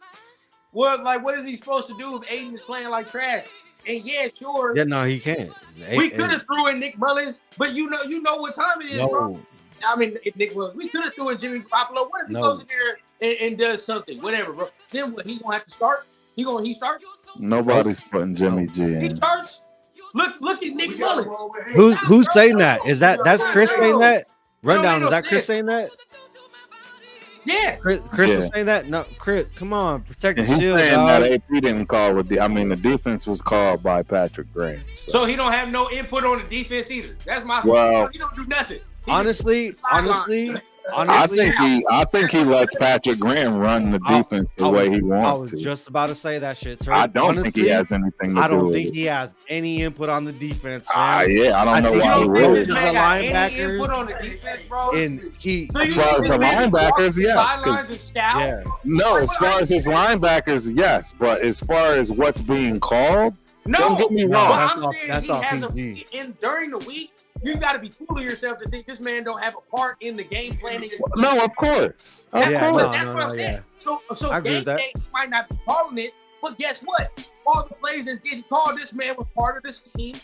What is he supposed to do if Aiden is playing like trash? And yeah, sure. Yeah, no, he can't. We could have threw in Nick Mullins, but you know what time it is, bro. I mean, if Nick Mullins, we could have threw in Jimmy Garoppolo. What if he goes in there and does something, whatever, bro? Then what? He gonna have to start? He starts? Nobody's putting Jimmy G in. He starts. Look at Nick Mullins. Who's saying that? That's Chris saying that? Rundown, is that Chris saying that? Yeah. Chris was saying that? No, Chris, come on, protect the he's shield, saying dog. that AP didn't call with the defense was called by Patrick Graham. So he don't have no input on the defense either. That's my he don't do nothing. Honestly, I think he lets Patrick Graham run the defense the way he wants to. I was just about to say that shit. I don't think he has anything to do with it. I don't think he has any input on the defense. I don't know why he would. The linebackers, input on the defense, bro. And as far as the linebackers, yes. Yeah. No, as far as his linebackers, yes. But as far as what's being called, don't get me wrong. That's all PG. During the week, you got to be fool of yourself to think this man don't have a part in the game planning. No, of course. That's what I'm saying. So game day, he might not be calling it, but guess what? All the plays that's getting called, this man was part of this team.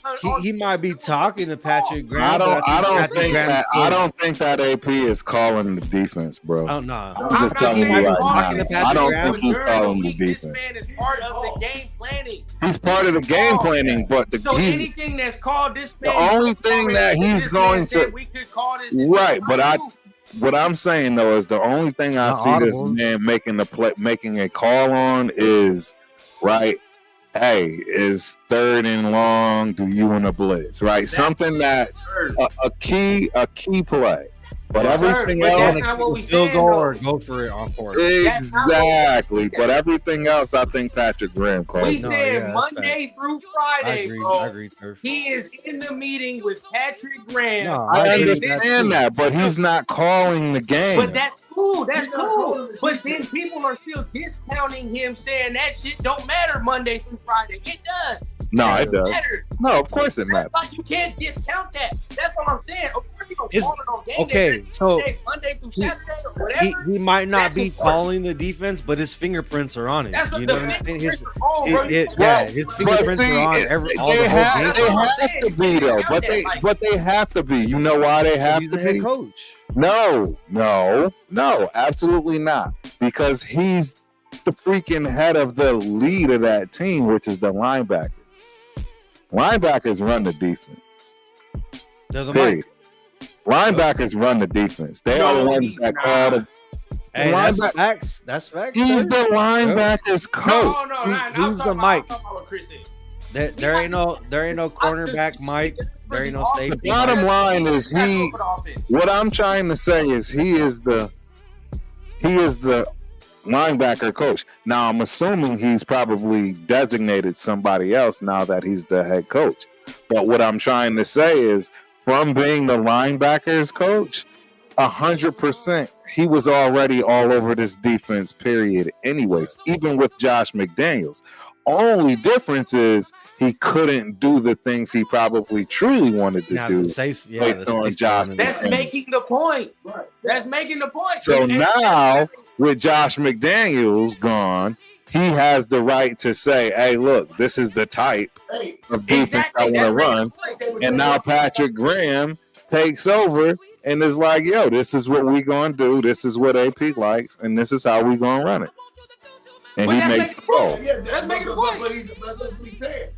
He might be talking to Patrick Graham. I don't think that AP is calling the defense, bro. Oh no. I'm just telling you right now. I don't think he's calling the defense. This man is part of the game planning. He's part of the game planning, but anything that's called this man, the only thing that he's going to we could call this right, but what I'm saying though is the only thing I see this man making a call on is right. Hey, is 3rd and long? Do you want to blitz? Right, something that's a key play. But everything else, still go or go for it on 4th. Exactly. But everything else, I think Patrick Graham called. We said Monday through Friday, bro. I agree, sir. He is in the meeting with Patrick Graham. No, I understand that, but he's not calling the game. But that's cool. That's cool. But then people are still discounting him, saying that shit don't matter Monday through Friday. It does. No, it does. No, of course it matters. Like you can't discount that. That's what I'm saying. Of course you gonna call it on game day. So Monday through Saturday or he might not That's be important. calling the defense, but his fingerprints are on it. That's what You the know what I'm saying? His fingerprints fingerprints see, are on all they the have whole game. to be though, but they have to be. You know why they have He's to the head be? coach. No, absolutely not. Because he's the freaking head of the lead of that team, which is the linebackers. Linebackers run the defense. Doesn't Period. Mike. Linebackers run the defense. They are the ones that call the. Hey, that's facts. That's facts. He's the linebackers coach. No, I'm I'm the talking Mike. about what Chris said. There ain't no cornerback Mike. There ain't no The safety. bottom line is what I'm trying to say is he is the linebacker coach. Now I'm assuming he's probably designated somebody else now that he's the head coach. But what I'm trying to say is from being the linebackers coach, 100%, he was already all over this defense, period. Anyways, even with Josh McDaniels. Only difference is he couldn't do the things he probably truly wanted to do. Based on Josh. That's making the point. Right. That's making the point. So now, with Josh McDaniels gone, he has the right to say, hey, look, this is the type of defense I want to run. And now Patrick Graham takes over and is like, yo, this is what we going to do. This is what AP likes. And this is how we going to run it. And he makes the call. Yeah, that's making the point. But that's what he said.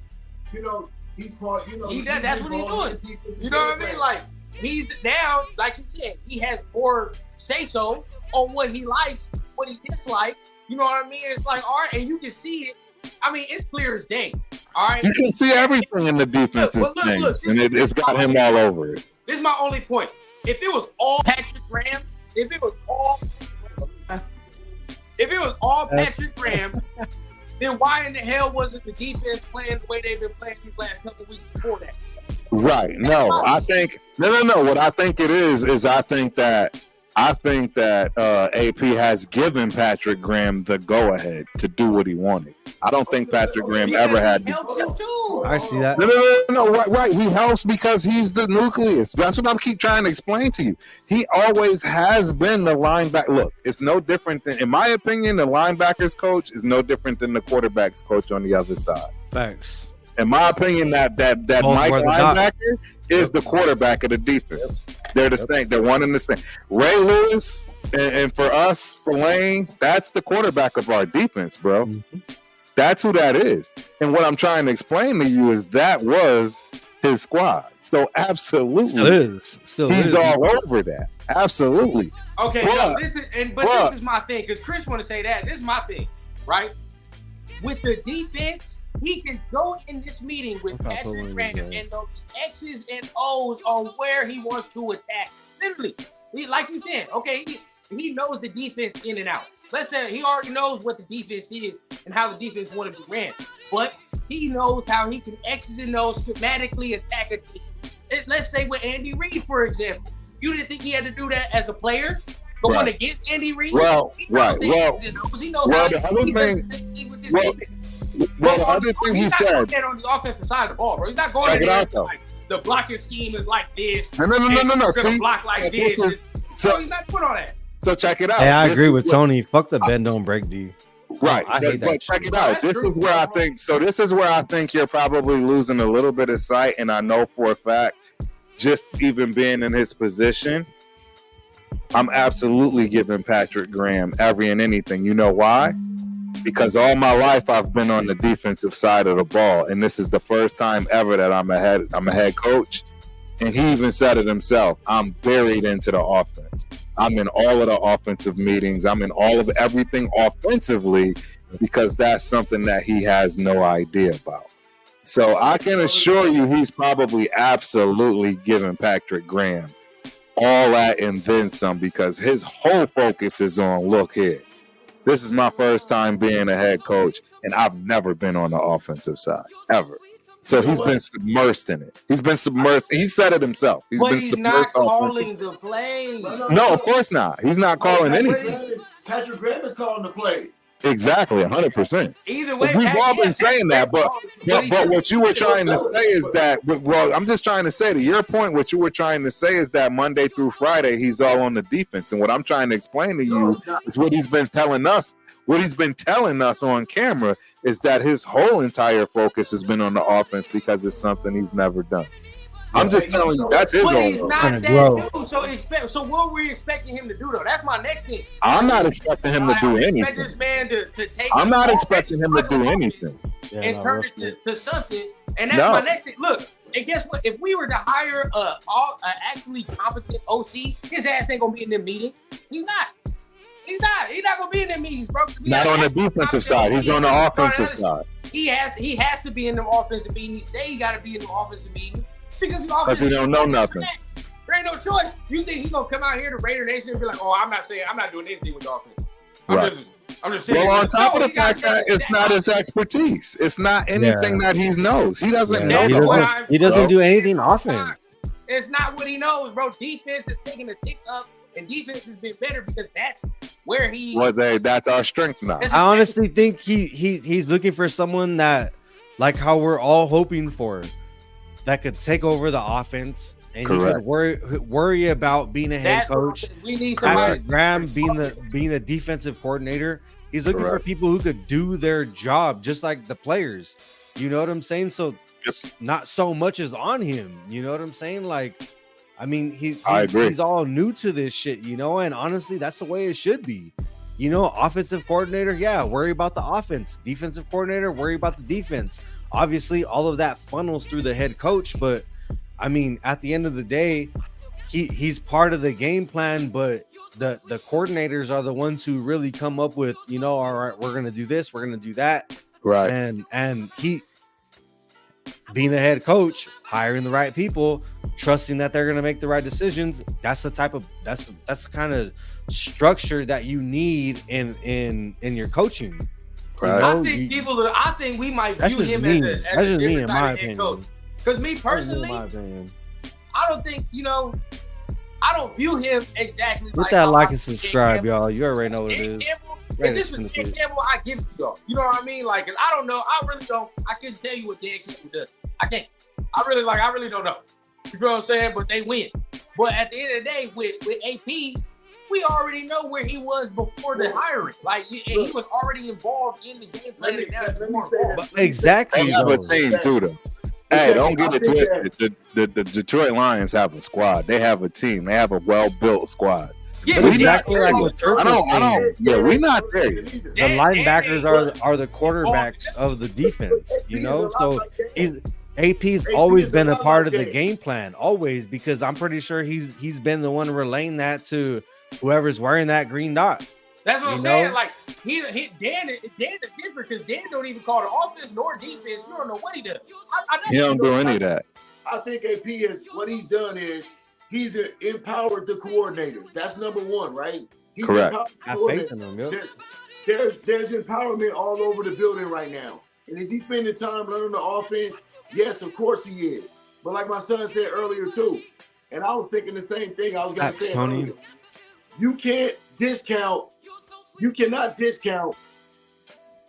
You know, he's part. You know, that's what he's doing. You know what I mean? Like he's now, like you said, he has more say so on what he likes, what he dislikes. You know what I mean? It's like, all right, and you can see it. I mean, it's clear as day. All right, you can see everything in the defensive thing, and it's got him all over it. This is my only point. If it was all Patrick Graham, if it was all Patrick Graham, then why in the hell wasn't the defense playing the way they've been playing these last couple of weeks before that? Right. No, I think no. What I think it is I think that AP has given Patrick Graham the go ahead to do what he wanted. I don't think Patrick Graham ever had. I see that. No. Right. He helps because he's the nucleus. That's what I keep trying to explain to you. He always has been the linebacker. Look, it's no different than, in my opinion, the linebackers coach is no different than the quarterbacks coach on the other side. Thanks. In my opinion, that Mike linebacker is the quarterback of the defense. They're the same. They're one and the same. Ray Lewis, and for us, for Lane, that's the quarterback of our defense, bro. Mm-hmm. That's who that is. And what I'm trying to explain to you is that was his squad. So absolutely, he's all over that. Absolutely. Okay, but this is my thing, because Chris want to say that. This is my thing, right? With the defense, he can go in this meeting with Patrick Graham and those X's and O's on where he wants to attack. Literally, like you said, okay, he knows the defense in and out. Let's say he already knows what the defense is and how the defense want to be ran. But he knows how he can X's and O's schematically attack a team. Let's say with Andy Reid, for example. You didn't think he had to do that as a player? Going against Andy Reid? Well, he knows the other thing he said. He's not on the offensive side of the ball, bro. He's not going in there like the blocking scheme is like this. No. See, block like this. So he's not doing all that. So check it out. Hey, I agree with Tony. Fuck the bend don't break D. Right. I hate that. But check it out. This is where I think. So this is where I think you're probably losing a little bit of sight, and I know for a fact, just even being in his position, I'm absolutely giving Patrick Graham every and anything. You know why? Because all my life I've been on the defensive side of the ball, and this is the first time ever that I'm a head coach. And he even said it himself. I'm buried into the offense. I'm in all of the offensive meetings. I'm in all of everything offensively because that's something that he has no idea about. So I can assure you he's probably absolutely giving Patrick Graham all that and then some, because his whole focus is on, look here, this is my first time being a head coach, and I've never been on the offensive side, ever. So he's been submersed in it. He's been submersed. He said it himself. He's not calling the play. No, of course not. He's not calling anything. Patrick Graham is calling the plays. Exactly, 100%. Either way, We've all been saying that, but what you were trying to say is that, well, I'm just trying to say, to your point, what you were trying to say is that Monday through Friday, he's all on the defense. And what I'm trying to explain to you is what he's been telling us. What he's been telling us on camera is that his whole entire focus has been on the offense because it's something he's never done. I'm just telling you, that's his But own. he's not that dude. So what were we expecting him to do, though? That's my next thing. I'm not expecting him to do anything. Expect this man to take. I'm not expecting him to do anything. And turn it to something. And that's my next thing. Look, and guess what? If we were to hire a actually competent OC, his ass ain't gonna be in them meetings. He's not. He's not gonna be in them meetings, bro. Not on the defensive side. He's on the offensive side. He has to be in them offensive meetings. He say he got to be in them offensive meetings. Because he don't know nothing. There ain't no choice. You think he's gonna come out here to Raider Nation and be like, "Oh, I'm not doing anything with the offense." I'm just well, on top of the fact that it's not his expertise, it's not anything that he knows. He doesn't know. He doesn't do anything offense. It's not what he knows, bro. Defense is taking a tick up, and defense has been better because that's where he. Well, that's our strength now. I honestly think he's looking for someone that, like how we're all hoping for, that could take over the offense and he could worry about being a head coach. We need Patrick Graham being the defensive coordinator. He's looking for people who could do their job just like the players. You know what I'm saying? So not so much is on him. You know what I'm saying? Like, I mean, he's all new to this shit, you know, and honestly, that's the way it should be. You know, offensive coordinator, worry about the offense. Defensive coordinator, worry about the defense. Obviously, all of that funnels through the head coach, but I mean, at the end of the day, he's part of the game plan, but the coordinators are the ones who really come up with, you know, all right, we're gonna do this, we're gonna do that, right? And he, being a head coach, hiring the right people, trusting that they're gonna make the right decisions. That's the kind of structure that you need in your coaching. Right. I think we might view him as a different type of head coach. Because me personally, I don't think, you know, I don't view him exactly like that. Like and subscribe, y'all. You already know what it is. If this is Dan Campbell, I give it to y'all. You know what I mean? Like, I don't know. I really don't. I couldn't tell you what Dan Campbell does. I can't. I really don't know. You know what I'm saying? But they win. But at the end of the day, with AP, we already know where he was before the hiring. Like, he was already involved in the game plan. Exactly. They have a team too, though. Hey, don't get it twisted. The Detroit Lions have a squad. They have a team. They have a well-built squad. Yeah, we're not there yet. We're not there yet. The linebackers are the quarterbacks of the defense, you know. So AP's always been a part of the game plan, always, because I'm pretty sure he's been the one relaying that to whoever's wearing that green dot. That's what I'm saying. Like Dan is different because Dan don't even call the offense nor defense. You don't know what he does. He don't do any of that. I think AP is what he's done is he's empowered the coordinators. That's number one, right? He's correct. I faith in him. Yep. There's empowerment all over the building right now. And is he spending time learning the offense? Yes, of course he is. But like my son said earlier too, and I was thinking the same thing. I was going to say earlier, you cannot discount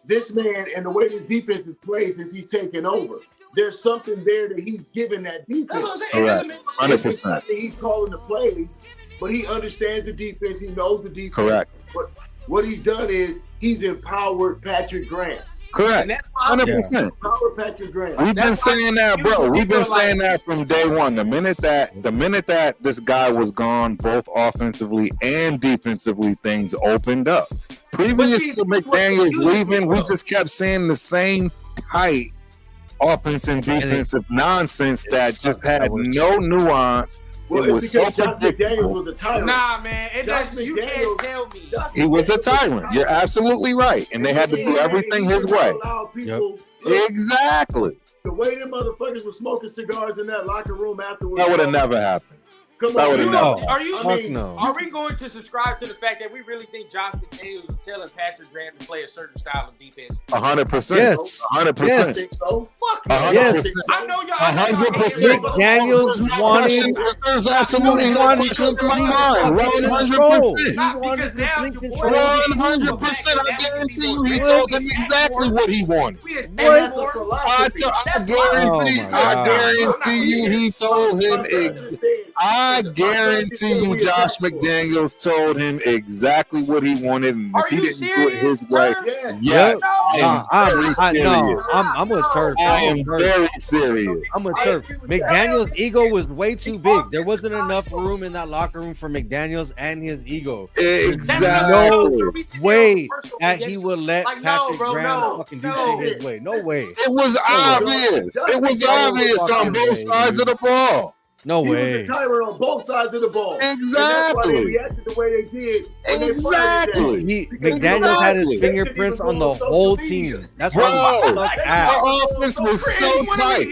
this man and the way his defense is played since he's taken over. There's something there that he's given that defense. That's what I'm saying. 100%. He's calling the plays, but he understands the defense. He knows the defense. Correct. But what he's done is he's empowered Patrick Graham. Correct. 100%. Empowered Patrick Graham. We've been saying that, bro. We've been saying that from day one. The minute that this guy was gone, both offensively and defensively, things opened up. Previous to McDaniels leaving, we just kept saying the same tight offense and defensive nonsense that just had no nuance. Well, it was so predictable. Was a tyrant. Nah, man, you can't tell me. He was a tyrant. You're absolutely right, and they had to do everything his way. Exactly. The way them motherfuckers were smoking cigars in that locker room afterwards. That would have never happened. Come That on, would've you never know, happened. Are you? Fuck no. Are we going to subscribe to the fact that we really think Josh McDaniels was telling Patrick Graham to play a certain style of defense? 100%. Yes. 100%. I think so. Fuck no. 100%. Yes. I know y'all. 100%. McDaniels wanted. There's absolutely no question in my mind. 100%. Not wanted because now complete your boy- control. 100%. I guarantee you, he told them exactly what he wanted. And that's a What? philosophy. I guarantee Oh my you, he told him. I guarantee you, Josh McDaniels told him exactly what he wanted, and Are if he you didn't do it serious? his way, Yes. yes, No. I'm I'm a turf. I am very serious. I'm a turf. McDaniel's ego was way too big. There wasn't enough room in that locker room for McDaniels and his ego. Exactly. Way that he would let Like, no, Patrick bro, Graham no, fucking do no. shit his way. No way. It was obvious. It was obvious on both sides of the ball. No He was way. the tyrant on both sides of the ball. Exactly. And that's why they reacted the way they did. when they fired him. Exactly. McDaniels had his Exactly. fingerprints on the whole team. That's why Bro, we sucked ass. our offense was so tight.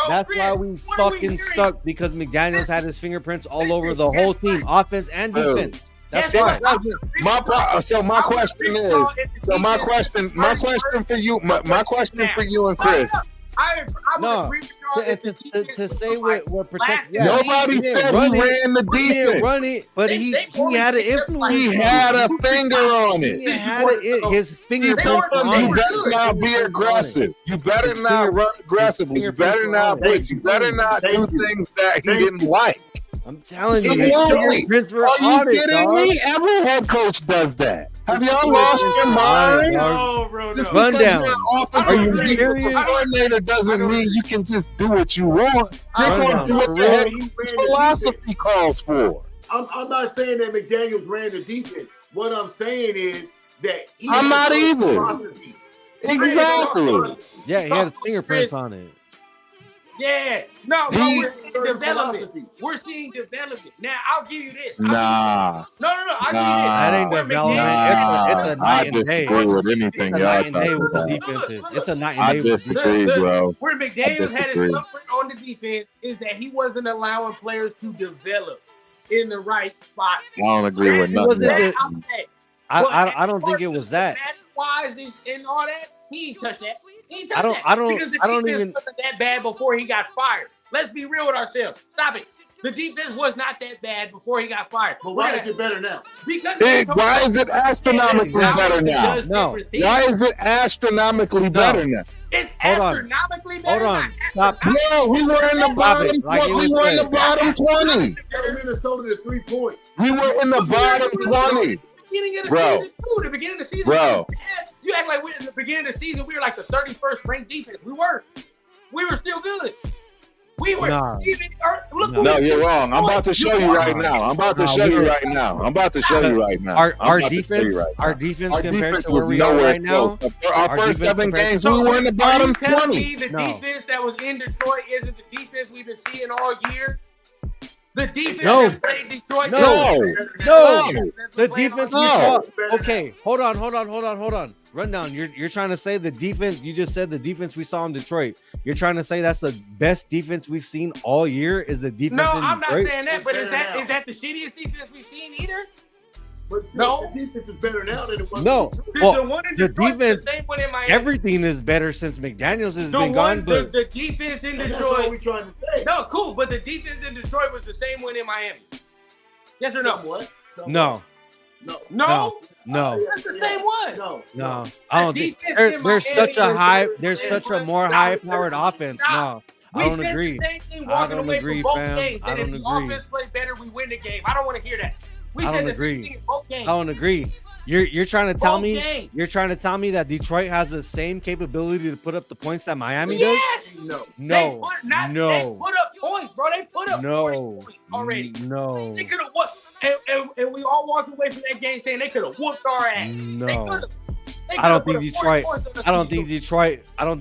That's why we fucking sucked, because McDaniels had his fingerprints all over the whole team, offense and defense. That's It why. wasn't my question is. So my question for you, my question for you and Chris. I would No, agree with y'all if the to defense say was what last protects. year. Nobody didn't said run he it. ran the He didn't defense. run it, but he had an influence. He had a finger on He it. had his He fingerprints told them on you it. better not be aggressive. You better not run aggressively. You better not blitz. You better not do things that he didn't like. I'm telling you, his Absolutely. fingerprints were Are you on it, kidding dog. me? Every head coach does that. Have y'all lost your mind? No, bro, Just no. Run because down. you're an Are offensive you defensive serious? coordinator doesn't mean you can just do what you want. You're Run going to down. do what For the real. head coach's philosophy calls for. I'm not saying that McDaniels ran the defense. What I'm saying is that he I'm had not those either. philosophies. Exactly. Yeah, he had his fingerprints on it. Yeah, no, He- we're seeing development. We're seeing development. Now, I'll give you this. Nah. No, I'll Nah. give you That ain't this. development. Nah, It's a I night and day. disagree with It's anything a y'all night and day talking with the about. defenses. It's a night and I day with the disagree, defense. bro. Where McDaniels had his disagree. comfort on the defense is that he wasn't allowing players to develop in the right spot. I don't agree with He nothing. wasn't That the- I'll say. I don't think it was that. Wise and all that, he ain't touched that. He ain't touched I don't- that. I don't- Because the I don't defense even- wasn't that bad before he got fired. Let's be real with ourselves. Stop it. The defense was not that bad before he got fired. But why is it better now? Because Why is it astronomically better now? No. Why is it astronomically better now? It's Hold on. astronomically better. Hold on. Stop. No, we were in the bottom. Like it We was were in the said. bottom 20. Got Minnesota to 3 points. We were in the bottom 20. Beginning of the Bro. season, too. The beginning of the season, Bro. you act like in the beginning of the season we were like the 31st ranked defense. We were still good. We were Nah. even. Look, No. No, you're wrong. I'm about to show you right now. I'm about to Nah, show we you were- right now. I'm about to show you right now. Our I'm about to show defense, you right now. our defense Our compared defense to was where we are nowhere right now. close. Our Our first defense 7 compared games, to- we were in the bottom Are you telling 20. me the No. defense that was in Detroit isn't the defense we've been seeing all year? The defense No. that played Detroit. No. No. The defense we No. saw. Okay, hold on. Rundown. You're trying to say the defense. You just said the defense we saw in Detroit. You're trying to say that's the best defense we've seen all year. Is the defense? No, in I'm not Detroit? saying that, but is Better now. that the shittiest defense we've seen either? But still, No. the defense is better now than it was. No. The Well, one in the Detroit, defense- the same one in Miami. Everything is better since McDaniels has the been one, gone. But the defense in And that's all Detroit. we trying to say. No, cool, but the defense in Detroit was the same one in Miami. Yes or no? Somewhat. no, No, no. that's the same one. No. I don't The think defense there's in such a Miami high. was- There's was- such a more stop. high-powered offense. Stop. No, I We don't said agree. the same thing I walking don't away agree, from both fam. games. I And if don't the agree. offense played better, we win the game. I don't want to hear that. We I said don't the agree. same thing in both I games. don't agree. You're trying to tell Both me games. you're trying to tell me that Detroit has the same capability to put up the points that Miami does? Yes. No. No, They put, not, They no, put up points, bro. They put up 40 no, points already. no, They could have whooped, and we all walked away from that game saying they could have whooped our ass. They no. could've. They I don't could've think put up 40 Detroit. points on the I don't field.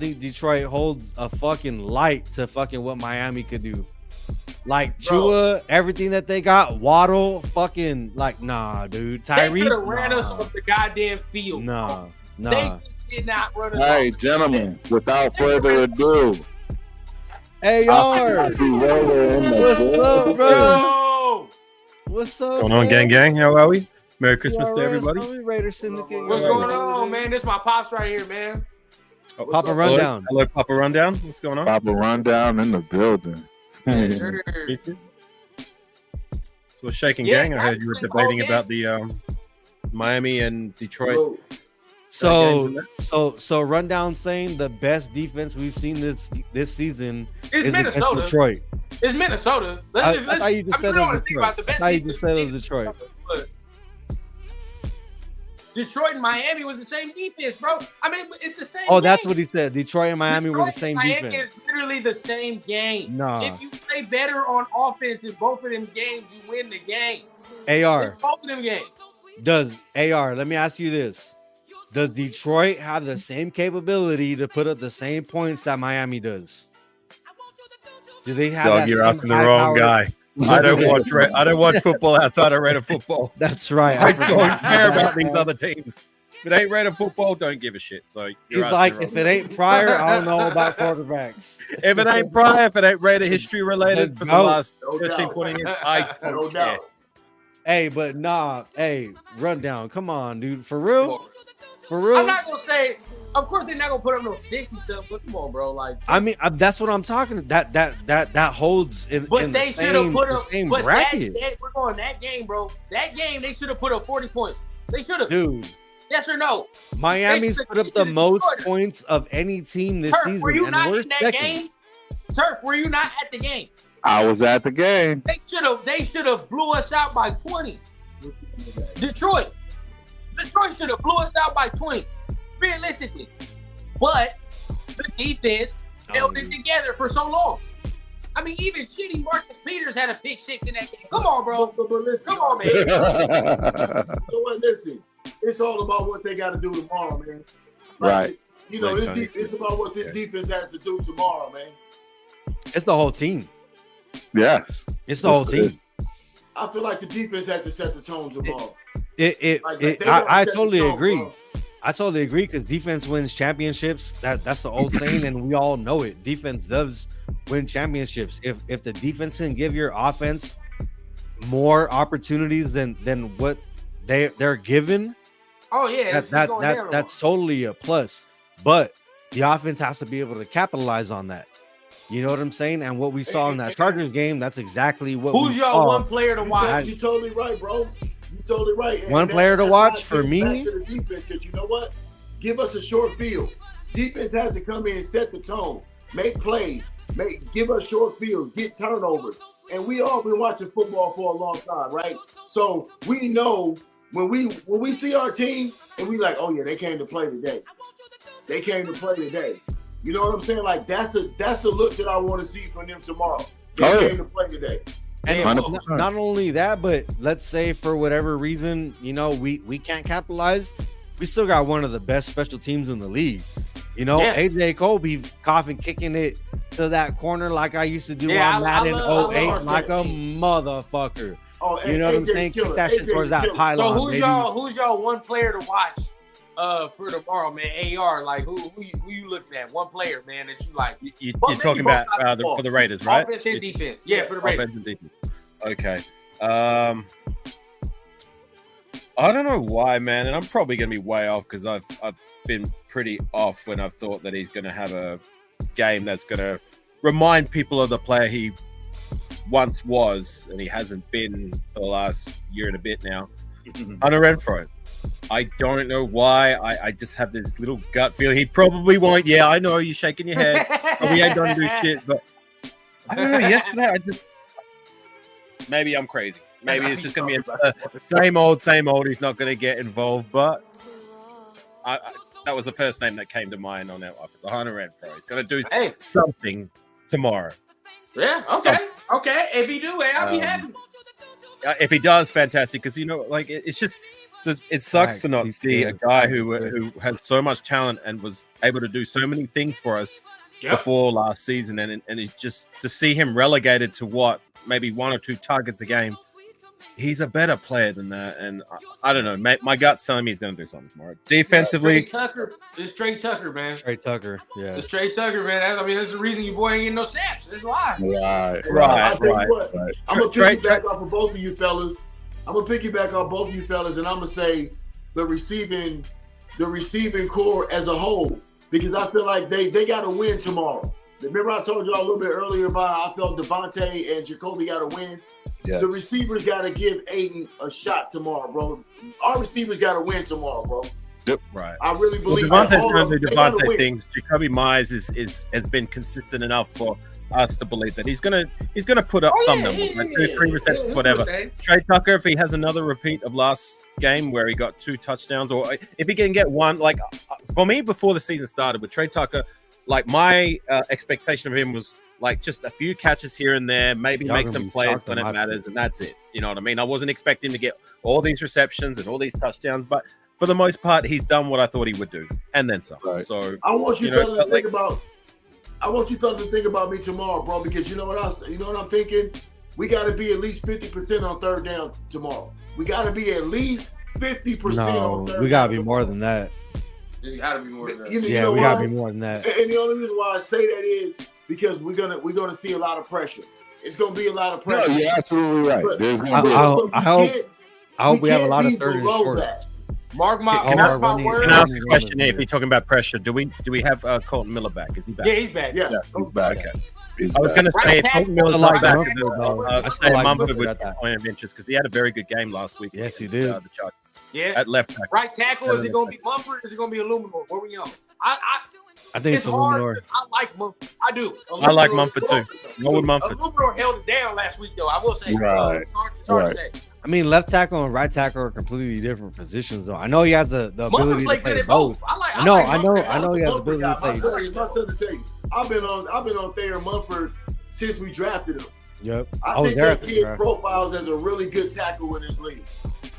think Detroit holds a fucking light to fucking what Miami could do. Like Tua, everything that they got, Waddle, fucking like nah, dude. They Tyree, could have ran us off the goddamn field. nah. They did not run us Hey, off. gentlemen, without further ado, Hey, I Yard. see where we're in the What's up, bro? Yo! What's up? What's going on, gang? How are we? Merry Christmas to everybody. Raiders Syndicate. What's going on, man? This my pops right here, man. Oh, Papa Rundown. Hello, Papa Rundown. What's going on? Papa Rundown in the building. Yes, sir. So, shaking Yeah, gang. I heard you were actually, debating all about the Miami and Detroit. So Rundown saying the best defense we've seen this season It's is Minnesota. against Detroit. It's Minnesota. I thought you just said it was Detroit. I thought you just said it was Detroit. But Detroit and Miami was the same defense, bro. I mean, it's the same. Oh, game. that's what he said. Detroit and Miami were the Detroit same and Miami defense. is literally the same game. Nah. If you play better on offense in both of them games, you win the game. AR, In both of them games. let me ask you this. Does Detroit have the same capability to put up the same points that Miami does? Do they have Dog, that you're same asking the wrong high-powered- guy. I don't watch football outside of Raider football. That's right. I don't care about these other teams. If it ain't Raider football, don't give a shit. So He's like, if it ain't Pryor, I don't know about quarterbacks. if it ain't Pryor, if it ain't Raider history related for the No. last No 13, doubt. 20 years, I No don't care. doubt. Hey, but nah. Hey, Rundown. Come on, dude. For real? For I'm real? not gonna say. Of course, they're not gonna put up no 60 something. But come on, bro. Like, I mean, that's what I'm talking. That holds in. but in they the should have same, put the up. same But bracket, we're going that game, bro. That game, they should have put up 40 points. They should have. dude. Yes or no? Miami's They put up the should've most destroyed it. points of any team this Turf, season, were you and not we're in that second. game? Turf, were you not at the game? I was at the game. They should have blew us out by 20. Detroit should have blew us out by 20. Realistically. But the defense held it together for so long. I mean, even shitty Marcus Peters had a pick six in that game. Come on, bro. But listen, Come on, man. you know what? Listen, it's all about what they got to do tomorrow, man. Right. You know, Like Tony it's about what this defense has to do tomorrow, man. It's the whole team. Yes. It's the whole team. I feel like the defense has to set the tone tomorrow. I gotta set totally the tone, agree. bro. I totally agree because defense wins championships. That's the old saying, and we all know it. Defense does win championships. If the defense can give your offense more opportunities than what they're given, Oh, yeah. that's totally a plus. But the offense has to be able to capitalize on that. You know what I'm saying? And what we saw in that Chargers game, that's exactly what Who's we your saw. one player to watch? You're totally right, bro. You're totally right. And One player to that's watch why it for gets me? back to the defense, because you know what? Give us a short field. Defense has to come in and set the tone, make plays, give us short fields, get turnovers. And we all been watching football for a long time, right? So we know when we see our team and we like, oh yeah, they came to play today. They came to play today. You know what I'm saying? Like that's the look that I want to see from them tomorrow. They came to play today. And 100%. not only that, but let's say for whatever reason, you know, we can't capitalize. We still got one of the best special teams in the league. You know, Yeah. AJ Colby coughing, kicking it to that corner like I used to do Yeah, on I Madden love 08 our like a team. motherfucker. Oh, You know what I'm AJ's saying? killer. Kick that shit AJ's towards that killer. pylon. So who's y'all one player to watch for tomorrow, man? AR, like who you looking at? One player, man, that you like. You're Well, talking maybe about both sides of the ball. for the Raiders, right? Offense and defense. Yeah, for the Raiders. Offense and defense. Okay. I don't know why, man, and I'm probably going to be way off because I've been pretty off when I've thought that he's going to have a game that's going to remind people of the player he once was, and he hasn't been for the last year and a bit now. Hunter Renfro. I don't know why. I just have this little gut feel. He probably won't. Yeah, I know you're shaking your head. Probably ain't gonna do shit, but I don't know. Yesterday, maybe I'm crazy. Maybe it's just gonna be same old. He's not gonna get involved, but that was the first name that came to mind on that offer. The Hunter Renfro. He's gonna do something tomorrow. Yeah. Okay. If he do, I'll be happy. If he does, fantastic. Because like it's just. So it sucks to not see a guy who has so much talent and was able to do so many things for us before last season, and it's just to see him relegated to maybe 1 or 2 targets a game. he's a better player than that. And I don't know. My gut's telling me he's going to do something tomorrow. Defensively, It's Trey Tucker, man. Trey Tucker, yeah. It's Trey Tucker, man. That's the reason your boy ain't getting no snaps. That's why. Right. I'm gonna piggyback off of both of you fellas. And I'm gonna say the receiving core as a whole, because I feel like they got to win tomorrow. Remember I told y'all a little bit earlier about how I felt Devontae and Jacoby got to win. Yes. The receivers got to give Aiden a shot tomorrow, bro. Our receivers got to win tomorrow, bro. Yep. Right. I really believe Devontae's going to do Devontae things. Jacoby Myers has been consistent enough for us to believe that he's gonna put up some numbers, like 2-3 receptions, whatever. Trey Tucker, if he has another repeat of last game where he got 2 touchdowns, or if he can get one, like for me before the season started with Trey Tucker, like my expectation of him was like just a few catches here and there, maybe make some plays when it matters, and that's it. You know what I mean? I wasn't expecting to get all these receptions and all these touchdowns, but for the most part, he's done what I thought he would do, and then some. Right. So I want you fellas to think about. I want you fellas to think about me tomorrow, bro, because you know what I'm thinking? We got to be at least 50% on third down tomorrow. We got to be at least 50% on third down. We got to be more than that. There's got to be more than that. We got to be more than that. And the only reason why I say that is because we're gonna see a lot of pressure. It's gonna be a lot of pressure. No, you're absolutely right. But There's gonna be I hope we have a lot of third and short. Mark my words. Can I ask a question? If you're talking about pressure, do we have Colton Miller back? Is he back? Yeah, he's back. Yeah, Yes, he's back. Okay. He's I was going to say, if Colton Miller's not back, I say like Mumford Mumford would at be that. point of interest because he had a very good game last week. Yes, he against, did. The Chargers. Yeah. At left tackle. Right tackle, is it going to be Mumford or is it going to be Illuminor? Where we on? I think it's hard. I like Mumford. I do. I like Mumford too. Go with Mumford. Illuminor held it down last week, though. I will say. Right. It's hard to say. I mean, left tackle and right tackle are completely different positions, though. I know he has the ability to play both. I know he has the ability to play both. My son to tell you, I've been on Thayer Mumford since we drafted him. Yep. I think that kid profiles as a really good tackle in this league.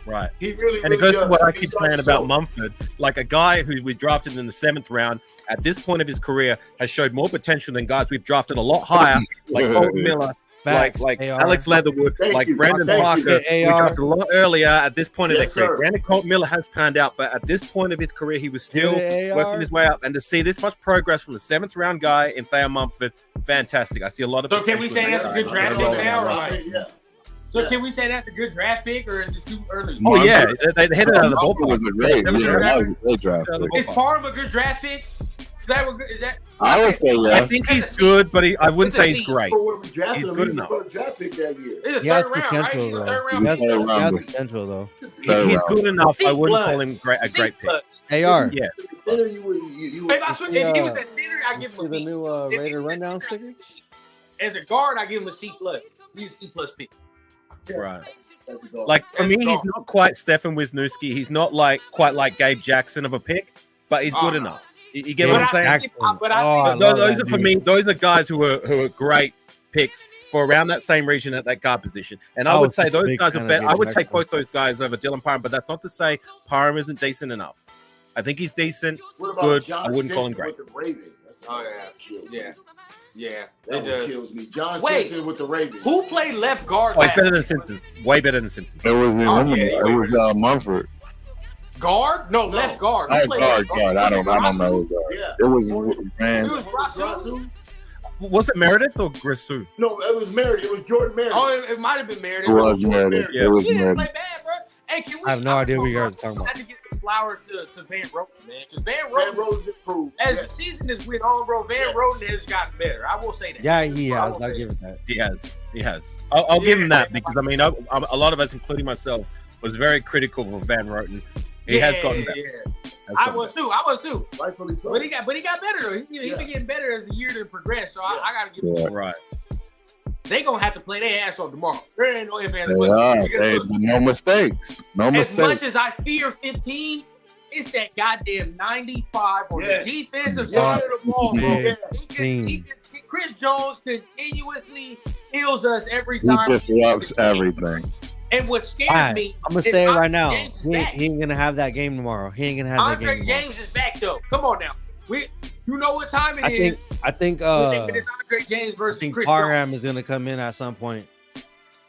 Right. He really, and it goes to what I keep saying about Mumford. Like a guy who we drafted in the 7th round at this point of his career has showed more potential than guys we've drafted a lot higher, like Colton Miller, like Alex Leatherwood, like Brandon Parker. We drafted a lot earlier at this point of their career. Brandon Colton Miller has panned out, but at this point of his career, he was still working his way up. And to see this much progress from the 7th round guy in Thayer Mumford, fantastic. I see a lot of. So can we say that's a good draft pick now, or like? So can we say that's a good draft pick, or is it too early? Oh yeah, they hit it out of the ballpark. Was a great, that was a great draft. Is Parham a good draft pick? Is that? I would say yeah. I think he's good, but I wouldn't say he's great. He's good enough. Draft pick that year. It's a third round, right? He's a third round. He has potential, though. He's good enough. I wouldn't call him a great pick. AR. Yeah. If he was at center, I give him a B. The new Raider rundown sticker. As a guard, I give him a C+. He's a C+ pick. Right. Like for me, he's not quite Stefan Wisniewski. He's not quite like Gabe Jackson of a pick, but he's good enough. You get what I'm saying? Those are for me. Those are guys who are great picks for around that same region at that guard position. And I would say those guys are better. I would take both those guys over Dylan Parham, but that's not to say Parham isn't decent enough. I think he's decent, good. I wouldn't call him great. Yeah. That kills me. John Simpson with the Ravens. Who played left guard? Oh, he's better than Simpson. Way better than Simpson. It was Mumford. Guard? No, left guard. Guard. I don't know. Yeah. It was man. It was Rasu. Was it Meredith or Grisou? No, it was Meredith. It was Jordan Meredith. Oh, it might have been Meredith. It was Meredith. Yeah. It was He didn't Meredith. play bad, bro. Hey, can we? I have no idea what you guys are talking about. I had to give some flowers to Van Roten, man, because Van Van Roten, Roten's improved. as the season has went on, bro, Van Roten has gotten better. I will say that. Yeah, he has. I'll give it that. He has. I'll give him that because I mean, a lot of us, including myself, was very critical of Van Roten. He has gotten better. Yeah. I was too. Rightfully so. But he got better though. He's been getting better as the year progressed. So I gotta give him Right. They gonna have to play their ass off tomorrow. There ain't no ifs, ands, No mistakes. As much as I fear 15, it's that goddamn 95 on the defensive side of the ball, bro. Chris Jones continuously kills us every time. He disrupts everything. And what scares me, I'm gonna say it right now. He ain't gonna have that game tomorrow. He ain't gonna have that game. Andre James is back though. Come on now. You know what time it is. I think it's Andre James versus Chris Parham Jones. is gonna come in at some point.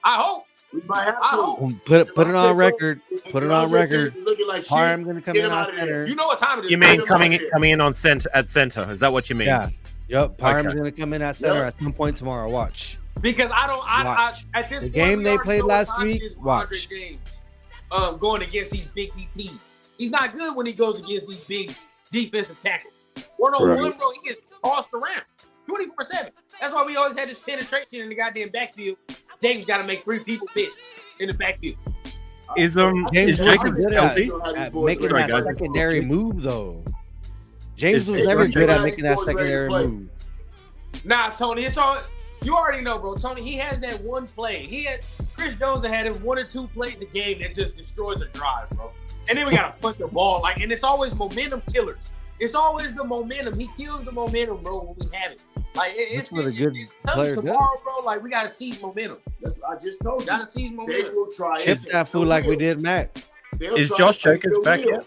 I hope. We might have I to. hope. Put it on record. Put it on record. It's looking like shit. Parham gonna come Get in him out at of there. center. You know what time it is. You mean Get him out of there. coming in on center? Is that what you mean? Yeah. Yep. Parham's Okay. gonna come in at center Yep. at some point tomorrow. Watch. Because I Watch. at this The point, game we they already played know what last time it week, is with watch. Andre James, going against these big ETs. He's not good when he goes against these big defensive tackles. 1-on-1, Right. bro, he gets tossed around 24/7. That's why we always had this penetration in the goddamn backfield. James got to make 3 people miss in the backfield. Is James was Jacob good healthy? at making Sorry, that guys. secondary move, though. James Is- was is never Jacob good at ready making that for his ready to secondary play? move. Nah, Tony, it's all you already know, bro. Tony, he has that one play. Chris Jones had his 1 or 2 plays a game that just destroys a drive, bro. And then we gotta punt the ball, and it's always momentum killers. It's always the momentum. He kills the momentum, bro, when we have it. It's what a good something player tomorrow, bro. Like, we gotta seize momentum. That's what I just told you. Gotta seize They momentum. will try Chip it. that fool like we did Matt. They'll Is try Josh to take Jacobs the back wheel. yet?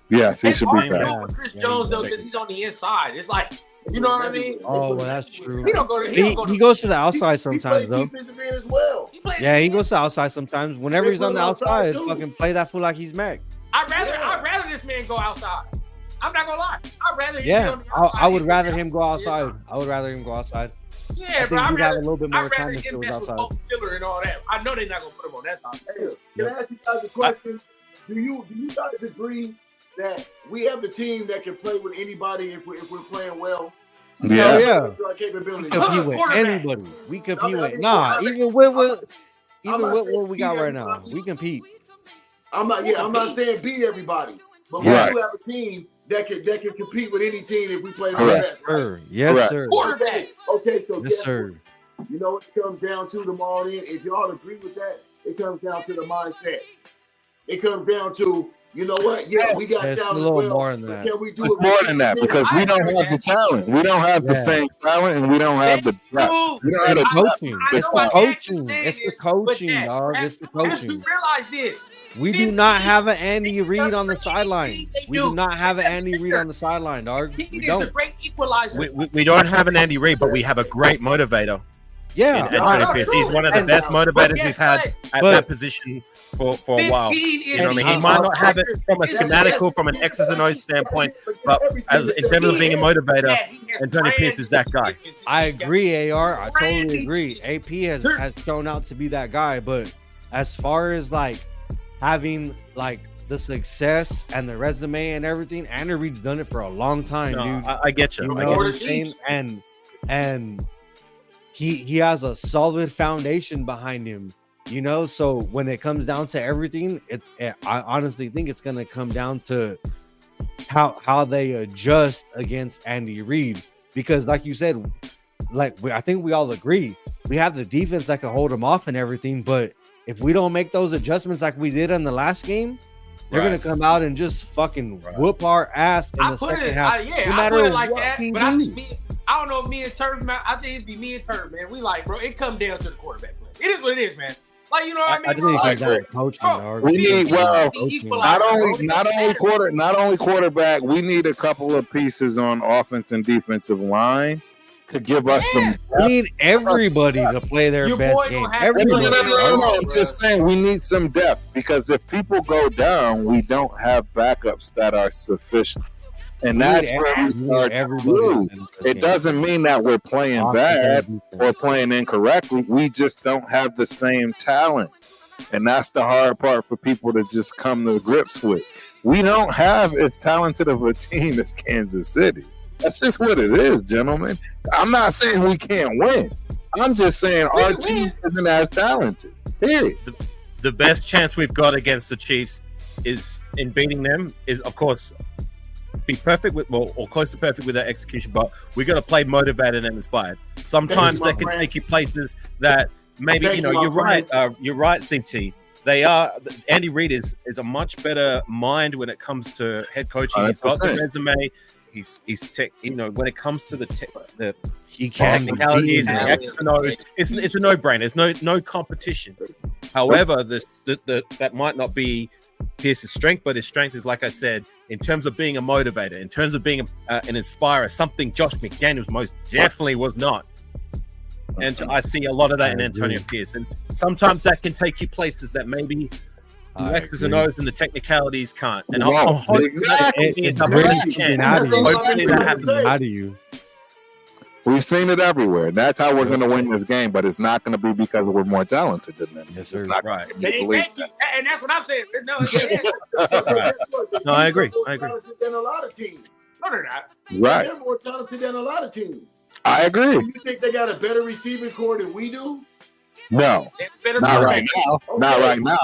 Yes, he It's should hard be to back. know with Chris Yeah, Jones, he's though, back. because he's on the inside. It's like, you know what I mean? Oh, well, that's true. He don't go to. He goes to the outside sometimes, he though. plays defensive end as well. Yeah, he goes to the outside sometimes. Whenever They he's on put the him outside, outside, too. fucking play that fool like he's Mac. I'd rather this man go outside. I'm not gonna lie. I'd rather him be Yeah, on the outside. I would rather him go outside. I would rather him go outside. Yeah, I bro. think I'd we'd have a rather, little bit I'd more time rather if it him was mess with outside. Bob Stiller and all that. I know they're not gonna put him on that side. Hey, can I ask you guys a question? Do you guys agree that we have the team that can play with anybody if we're playing well? Yeah. yeah. To our capabilities. We compete with Quarterback. anybody. We compete I mean, with I'm even not with saying what we got beat right now. everybody. We compete. I'm not saying beat everybody, but Right. we do have a team that can compete with any team if we play Correct. our Yes, best. Right? sir. Yes, Correct. sir. Quarterback. Okay, so Yes, guess sir. what? You know what it comes down to tomorrow then? If y'all agree with that, it comes down to the mindset. It comes down to, you know what? Yeah, we got It's a talent. little as well, more than but that. Can we do It's it more with than that 50 because we don't have the talent. We don't have the Yeah. same talent, and we don't have the depth. We don't have the Coaching. I It's know the I can't coaching. keep saying It's the this, coaching, but dog. that- It's the Have you coaching. realized this? We do not have an Andy Reid on the sideline. We do not have an Andy Reid on the sideline, dog. He We is don't. the great equalizer. We don't have an Andy Reid, but we have a great motivator Yeah, in Antonio I- Pierce. He's one of the And- best motivators Guess we've had what? at But- that position for a while. 15 is You know what I mean? He the might not have it from a It's- schematical, from an X's and O's standpoint, but as in terms of being a motivator, Yeah, he has Antonio Pierce is that guy. I agree, AR. I totally Randy. agree. AP has shown out to be that guy, but as far as like having like the success and the resume and everything, Andy Reid's done it for a long time, No, dude. I get you. You I know get what you. I'm saying? And he has a solid foundation behind him, you know. So when it comes down to everything, I honestly think it's gonna come down to how they adjust against Andy Reid, because like you said, I think we all agree we have the defense that can hold him off and everything, but if we don't make those adjustments like we did in the last game, they're Right. gonna come out and just fucking whoop our ass in I the put second it, half. I put it like what that. we But I do. think I don't know if me and Turf, man. I think it'd be me and Turf, man. We like, bro. It comes down to the quarterback play. It is what it is, man. Like, you know what I mean? I think it bro? comes down to Bro, coaching, dog. We need Equalizer, not bro. only quarterback. We need a couple of pieces on offense and defensive line to give us some. We need everybody to play their Your best boy game. gonna have to No, Everybody. play I'm just saying we need some depth because if people go down, we don't have backups that are sufficient, and that's where we start to lose. It doesn't mean that we're playing bad or playing incorrectly. We just don't have the same talent, and that's the hard part for people to just come to grips with. We don't have as talented of a team as Kansas City. That's just what it is, gentlemen. I'm not saying we can't win. I'm just saying We our can team win. isn't as talented. Period. The best chance we've got against the Chiefs is in beating them is, of course, be perfect with, well, or close to perfect with their execution, but we got to play motivated and inspired. Sometimes Thank you, they can my friend. take you places that maybe, Thank you know, you, my you're right. friend. You're right, CT. They are. Andy Reid is a much better mind when it comes to head coaching. He's got the 100%. resume. He's tech. You know, when it comes to the He can technicalities and Yeah. the X's and O's, it's a no-brainer. There's no competition. However, that might not be Pierce's strength, but his strength is, like I said, in terms of being a motivator, in terms of being an inspirer, something Josh McDaniels most definitely was not. And I see a lot of that in I Antonio agree. Pierce. And sometimes that can take you places that maybe the I X's and agree. O's and the technicalities can't. And Whoa, I'm hoping exactly. that It a brings better something chance. out of you. Hopefully that happens. Out of you. We've seen it everywhere. That's how we're going to win this game, but it's not going to be because we're more talented than them. Yes, It's sir. not Right. going to believe Thank you. And that's what I'm saying. No, Right. No, I agree. I agree. Talented than a lot of teams. no, they're not. Right. They're more talented than a lot of teams. I agree. You think they got a better receiving core than we do? No, They're better not right quarterback. now. Not right now.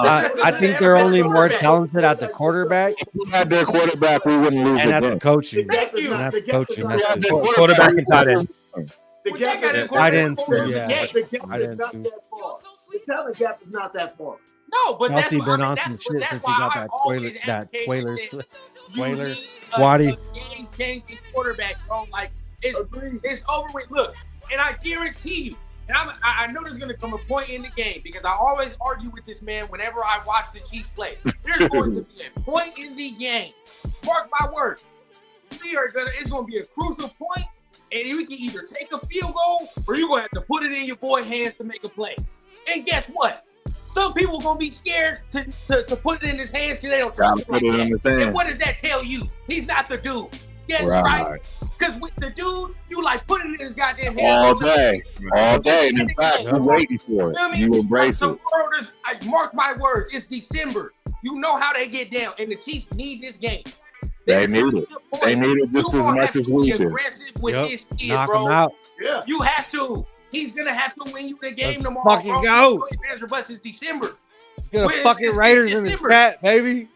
I think they're only more talented at the quarterback If we had their quarterback, we wouldn't lose and a at the game. coaching. Thank you. And at the The gap is coaching. not We That's had it. their Quarterback and tight end. The Well, gap they got is a Tight ends, quarterback yeah. game. The gap Tight is ends, not too. that far. The talent gap is not that far. No, but that's Kelsey why, been on that's some what- shit that's since he why got I that always Twaler, that advocate Twaler, that you Twaler, need Swatty. a game-changing quarterback, bro. Like Agreed. it's over with. Look, and I guarantee you, and I know there's going to come a point in the game because I always argue with this man whenever I watch the Chiefs play. There's going to be a point in the game. Mark my words. It's going to be a crucial point, and we can either take a field goal or you're going to have to put it in your boy's hands to make a play. And guess what? Some people going to be scared to put it in his hands because they don't trust Gotta him put like it that. in his And hands. what does that tell you? He's not the dude. Yeah, Right. right? Because with the dude, you like put it in his goddamn hands. All day. All day. And in fact, Yeah. you're waiting for Feel it. me? You embrace Like it. the world is, mark my words, it's December. You know how they get down, and the Chiefs need this game. They need it. They need it just You as gonna much have as to we be do. aggressive with Yep. this kid, Knock bro. him out. Yeah. You have to. He's gonna have to win you the game Let's tomorrow. fucking bro. go. But it's December. Let's get a Well, fucking it's Raiders in his December. chat, baby.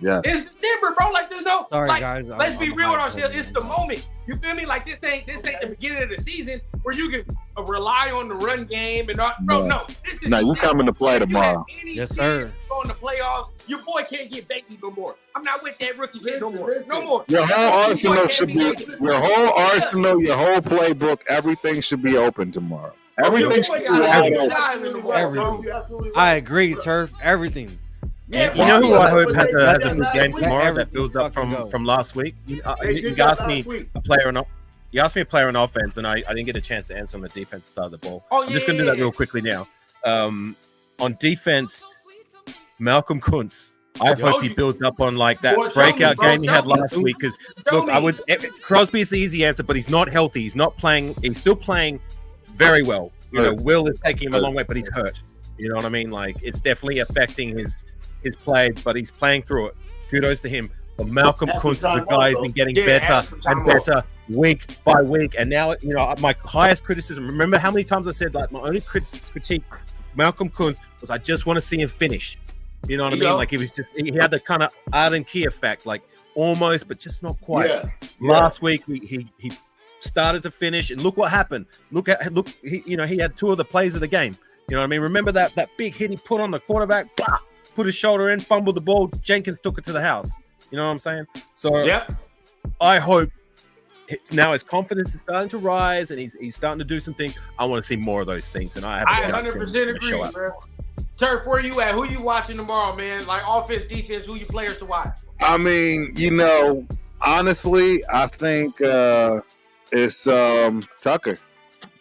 Yeah. It's December, bro. Like there's no. Sorry, like, guys. Let's be I'm real with hyped. ourselves. It's the moment. You feel me? Like this ain't the beginning of the season where you can rely on the run game and all. Bro, no. This is No, you December. coming to play If you have tomorrow. any Yes, chance sir. to go in the playoffs, your boy can't get baby no more. I'm not with that rookie shit no Listen, more. listen. No more. Your whole boy arsenal can't should be baby. your whole arsenal, your whole playbook, everything should be open tomorrow. Everything Your should boy be got wide every open. time in the world, Everything. bro. I agree, Turf. Everything. Yeah, You know who I hope But has they a did that good last game week. tomorrow that Everything builds up fucking go. from last week? They You did that asked me last week. a player on. You asked me a player on offense, and I didn't get a chance to answer on the defensive side of the ball. Oh, I'm just going to do that real quickly now. On defense, Malcolm Kuntz. I hope he builds up on like that Boy, show breakout me, bro, game he had show me. last week. Because Show look, me. I would Crosby's the easy answer, but he's not healthy. He's not playing. He's still playing very well. You know, Will is taking him a long way, but he's hurt. You know what I mean? Like it's definitely affecting his play, but he's playing through it. Kudos to him. But Malcolm That's Kuntz is some a time guy off, who's though. been getting Yeah, better that's some time and better week by week. And now, you know, my highest criticism. Remember how many times I said like my only critique Malcolm Kuntz was I just want to see him finish. You know what I You mean? know? Like he had the kind of Arden Key effect, like almost, but just not quite. Yeah. Last week he started to finish, and look what happened. Look, he had two of the plays of the game. You know what I mean? Remember that big hit he put on the quarterback? Blah, put his shoulder in, fumbled the ball. Jenkins took it to the house. You know what I'm saying? So Yep. I hope now his confidence is starting to rise, and he's starting to do some things. I want to see more of those things, and I have I a gut 100% feeling it's agree, gonna show up. man. Turf, where you at? Who you watching tomorrow, man? Like offense, defense, who you players to watch? I mean, you know, honestly, I think it's Tucker.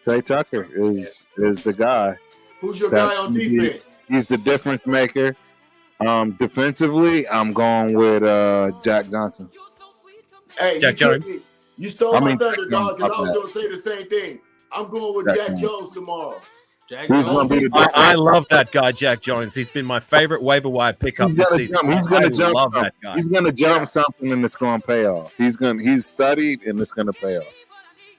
Trey Tucker is the guy. Who's your That- guy on defense? He's the difference maker. Defensively, I'm going with Jack Johnson. Hey, Jack Jones. You stole I my mean, thunder, Jack dog, because I Jones, was going to say the same thing. I'm going with Jack Jack Jones. Jones tomorrow. Jack He's Jones. going to be the I difference. love that guy, Jack Jones. He's been my favorite waiver wire pickup He's this gonna season. jump. He's gonna I jump love something. that guy. He's gonna jump something, and it's gonna pay off. He's studied, and it's gonna pay off.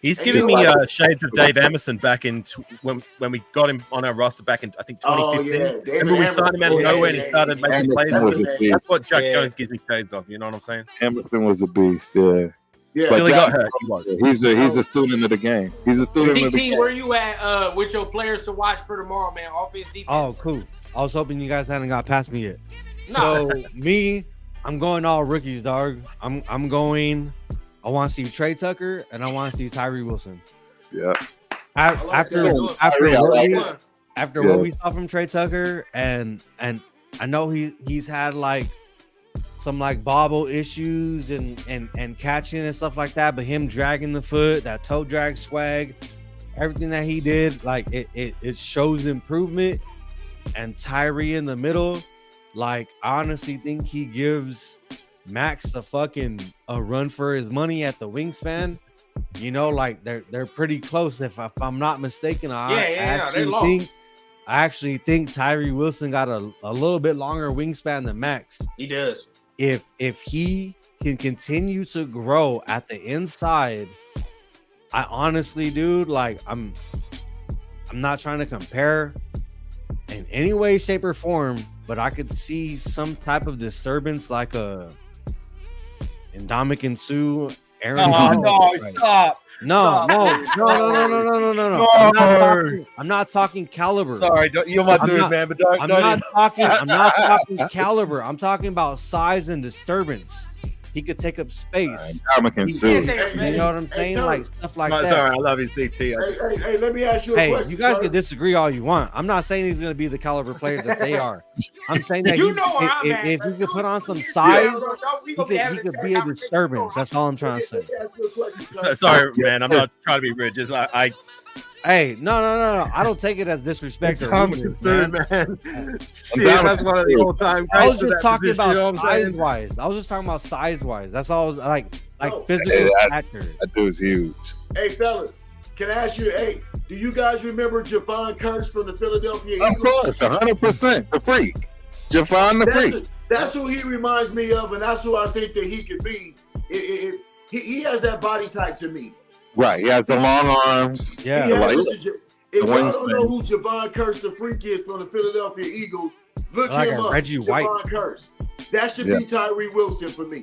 He's And giving just me like- shades of Dave Emerson back in when we got him on our roster back in I think 2015. Oh, yeah. David Remember we signed him out of Emerson. nowhere and he started making Emerson plays. was a That's beast. That's what Jack Yeah. Jones gives me shades of. You know what I'm saying? Emerson was a beast. Yeah, Yeah. But Till he Jack- got hurt, he was. he's a student of the game. He's a student of the DT, game. where you at with your players to watch for tomorrow, man? Offense, defense. Oh, cool. I was hoping you guys hadn't got past me yet. No. So me, I'm going all rookies, dog. I'm going. I want to see Trey Tucker and I want to see Tyree Wilson. Yeah, After that. after Tyree, I what like we, it. after Yeah. what we saw from Trey Tucker, and I know he's had like some like bobble issues and catching and stuff like that, but him dragging the foot, that toe drag swag, everything that he did, like it shows improvement. And Tyree in the middle, like I honestly think he gives Max a run for his money at the wingspan. You know, like they're pretty close. If I'm not mistaken, I actually think Tyree Wilson got a little bit longer wingspan than Max. He does. If he can continue to grow at the inside, I honestly, dude, like I'm not trying to compare in any way, shape, or form, but I could see some type of disturbance like a Ndamukong Suh, Aaron. Stop. No. I'm not talking caliber. Sorry, you're my dude, man. But I'm not talking caliber. I'm talking about size and disturbance. He could take up space. Ndamukong Suh. You know what I'm saying? Like stuff like that. Sorry, I love you, CT. Hey, let me ask you a question. You guys sir. can disagree all you want. I'm not saying he's going to be the caliber player that they are. I'm saying that if he could put on some size, he could be a disturbance. That's all I'm trying to say. Let me ask you a question, sir. Sorry, man. I'm not trying to be rude. Just Hey, no. I don't take it as disrespect. I'm concerned, man. Shit, that's one of the old time. I was just talking about size wise. That's all. Like physical stature. That dude's huge. Hey, fellas, can I ask you? Hey, do you guys remember Javon Curse from the Philadelphia Eagles? Of course, 100%. The freak, Javon the freak. That's who he reminds me of, and that's who I think that he could be. He has that body type to me. Right, he has the long arms. Yeah. If y'all don't know who Javon Curse the freak is from the Philadelphia Eagles, look him up. Reggie Javon White. Curse. That should be Tyree Wilson for me.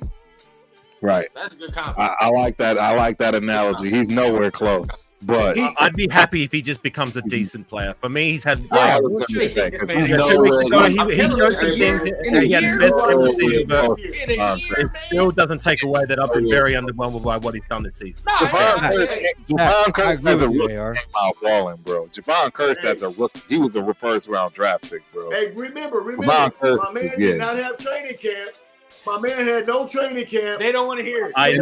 Right. That's a good compliment. I like that. I like that analogy. He's nowhere close, but I'd be happy if he just becomes a decent player. For me, he's had. I was going to say that because he's 2 nowhere weeks ago, close. he showed some things. He had his best game this season, but it still doesn't take away that I've been very underwhelmed by what he's done this season. Javon Curse has a rookie out balling, bro. Javon Curse has a rookie. He was a first round draft pick, bro. Hey, remember, Javon Curse, my man did not have training camp. My man had no training camp. They don't want to hear it. I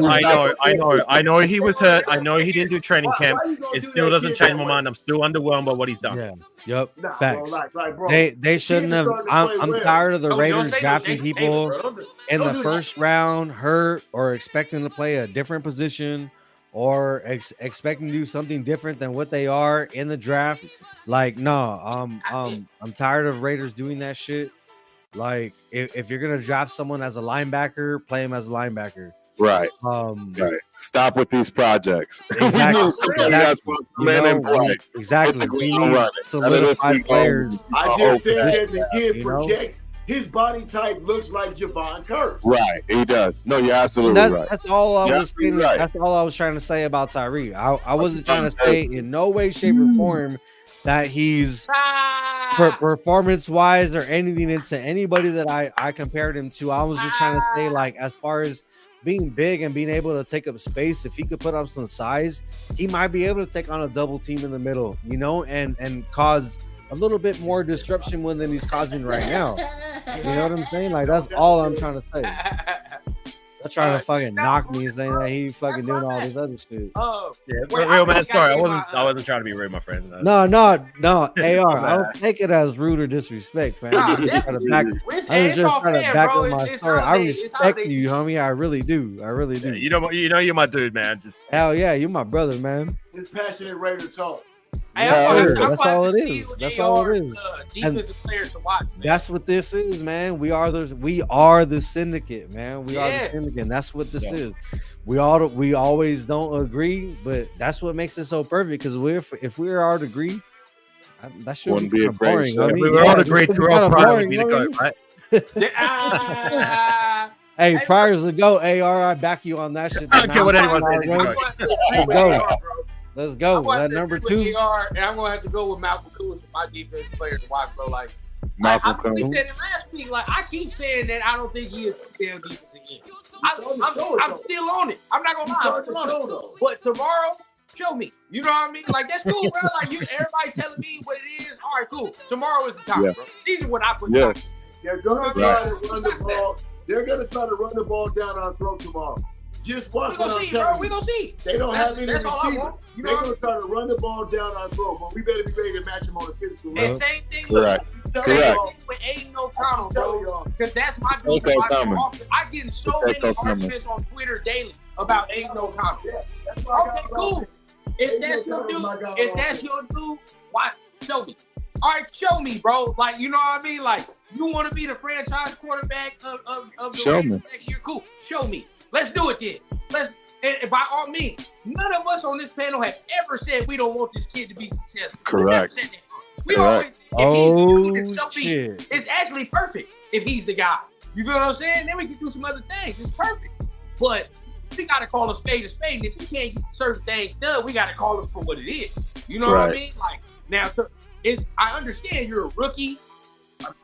know he was hurt. I know he didn't do training camp. It still doesn't change my mind. I'm still underwhelmed by what he's done. Yeah. Yep. Facts. Bro, They shouldn't have. I'm tired of the Raiders drafting Jason people Taylor, in the first round hurt or expecting to play a different position or expecting to do something different than what they are in the draft. Like, no, I'm tired of Raiders doing that shit. Like, if you're gonna draft someone as a linebacker, play him as a linebacker. Right. Right. Stop with these projects. Exactly. We need solidified players. I just said that the kid projects. His body type looks like Javon Curse. Right, he does. No, you're absolutely right. That's all I was saying. Right. That's all I was trying to say about Tyree. I wasn't trying to say in no way, shape, or form that he's performance-wise or anything into anybody that I compared him to. I was just trying to say, like, as far as being big and being able to take up space, if he could put up some size, he might be able to take on a double team in the middle, you know, and cause a little bit more disruption than he's causing right now. You know what I'm saying? Like, that's all I'm trying to say. They're trying to fucking knock me and saying that he fucking doing all this other shit. Oh, yeah, real man. Sorry, I wasn't trying to be rude, my friend. No, AR. I don't take it as rude or disrespect, man. I'm just trying to back up my story. I respect you, homie. I really do. Yeah, you know, you're my dude, man. Just hell yeah, you're my brother, man. It's passionate Raider talk. That's all it is. That's all it is. Defensive players to watch, man. That's what this is, man. We are the Syndicate, man. We are the Syndicate. And that's what this is. We always don't agree, but that's what makes it so perfect. Because if we all agree, that shouldn't be boring. I mean, we all agree through our pride would be the goat, right? Hey, prior to go, AR, I back you on that shit. I don't care what anyone says. Let's go. Let's go. That number 2. And I'm gonna have to go with Malcolm Coons for my defensive player to watch, bro. Like, Malcolm we said it last week. Like, I keep saying that I don't think he is damn defensive end. I'm still on it. I'm not gonna lie. I'm still on it. But tomorrow, show me. You know what I mean? Like, that's cool, bro. Like, everybody telling me what it is. All right, cool. Tomorrow is the time, bro. These are what I put down. They're gonna try to run the ball. They're gonna try to run the ball down our throat tomorrow. Just watch We what gonna I'm see, bro. telling We you. gonna see. They don't have any That's all I receivers. want. You They're know going to try to run the ball down our throat, but we better be ready to match them on the physical And level. same thing Correct. with Correct. with Aiden O'Connell, Tell bro. y'all. Because that's my dude. Take O'Connell. I get so Take many O'Connell. arguments on Twitter daily about Aiden O'Connell. Yeah, that's why I Okay, got cool. If Aiden that's your O'Connell's my guy dude, if on that's offense. your dude, why? Show me. All right, show me, bro. Like, you know what I mean? Like, you want to be the franchise quarterback of the Show Raiders me. next year? Cool. Show me. Let's do it then. And by all means, none of us on this panel have ever said we don't want this kid to be successful. We never Correct. said that. We Correct. always, if he's the dude, Oh so be it. shit! It's actually perfect if he's the guy. You feel what I'm saying? Then we can do some other things. It's perfect. But we got to call a spade a spade. And if he can't get certain things done, we got to call him for what it is. You know what I Right. mean? Like, now, I understand you're a rookie.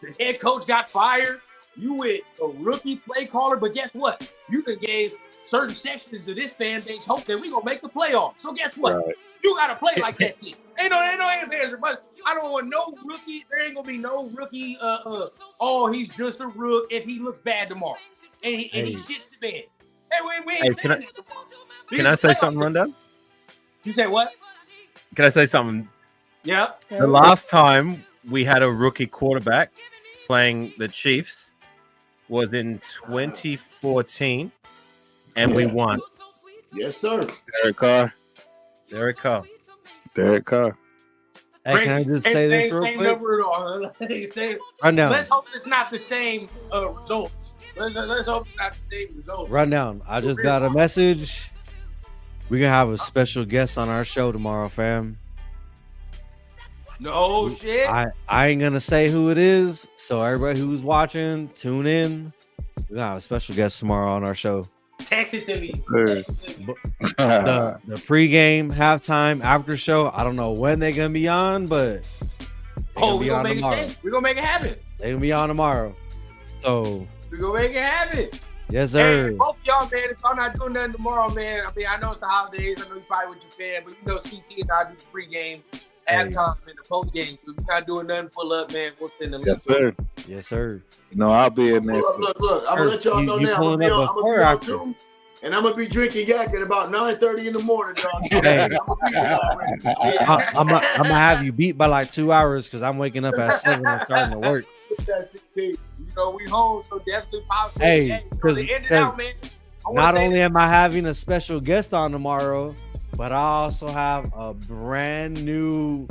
The head coach got fired. You with a rookie play caller, but guess what? You done gave certain sections of this fan base hope that we gonna make the playoffs. So guess what? Right. You gotta play like that kid. Ain't no answer. But I don't want no rookie. There ain't gonna be no rookie. Oh, he's just a rook if he looks bad tomorrow and he shits the bed. Hey, we ain't Hey, saying that tomorrow. Can I say something, Rundown? You say what? Can I say something? Yeah. The last time we had a rookie quarterback playing the Chiefs was in 2014, and we won. Yes, sir. Derek Carr. Derek Carr. Derek Carr. Hey, can I just say this real same quick? number at all. Same- Rundown. Let's hope it's not the same results. Let's hope it's not the same results. Rundown. I just got a message. We're gonna have a special guest on our show tomorrow, fam. No shit. I ain't gonna say who it is, so everybody who's watching, tune in. We're gonna have a special guest tomorrow on our show. Text it to me. Sure. Text it to me. The pregame, halftime, after show. I don't know when they're gonna be on, but We're gonna make it change. We're gonna make it happen. They're gonna be on tomorrow. So We're gonna make it happen. yes, sir. Hey, both y'all, man, if I'm not doing nothing tomorrow, man, I mean, I know it's the holidays. I know you probably with your fan, but you know, CT and I do the pregame, halftime, and the postgame. So if you're not doing nothing, pull up, man. We'll send the link. Yes, sir. Yes, sir. No, I'll be in there. Look. I'm gonna let y'all know You now. pulling I'm up gonna before be or on after? Zoom, and I'm gonna be drinking yak at about 9:30 in the morning, dog. Hey. I'm I'm gonna have you beat by like 2 hours because I'm waking up at 7 and starting to work. You know, we home, so definitely positive. Hey, so 'cause- to end it 'cause out, man. I wanna Not say only am I having a special guest on tomorrow, but I also have a brand new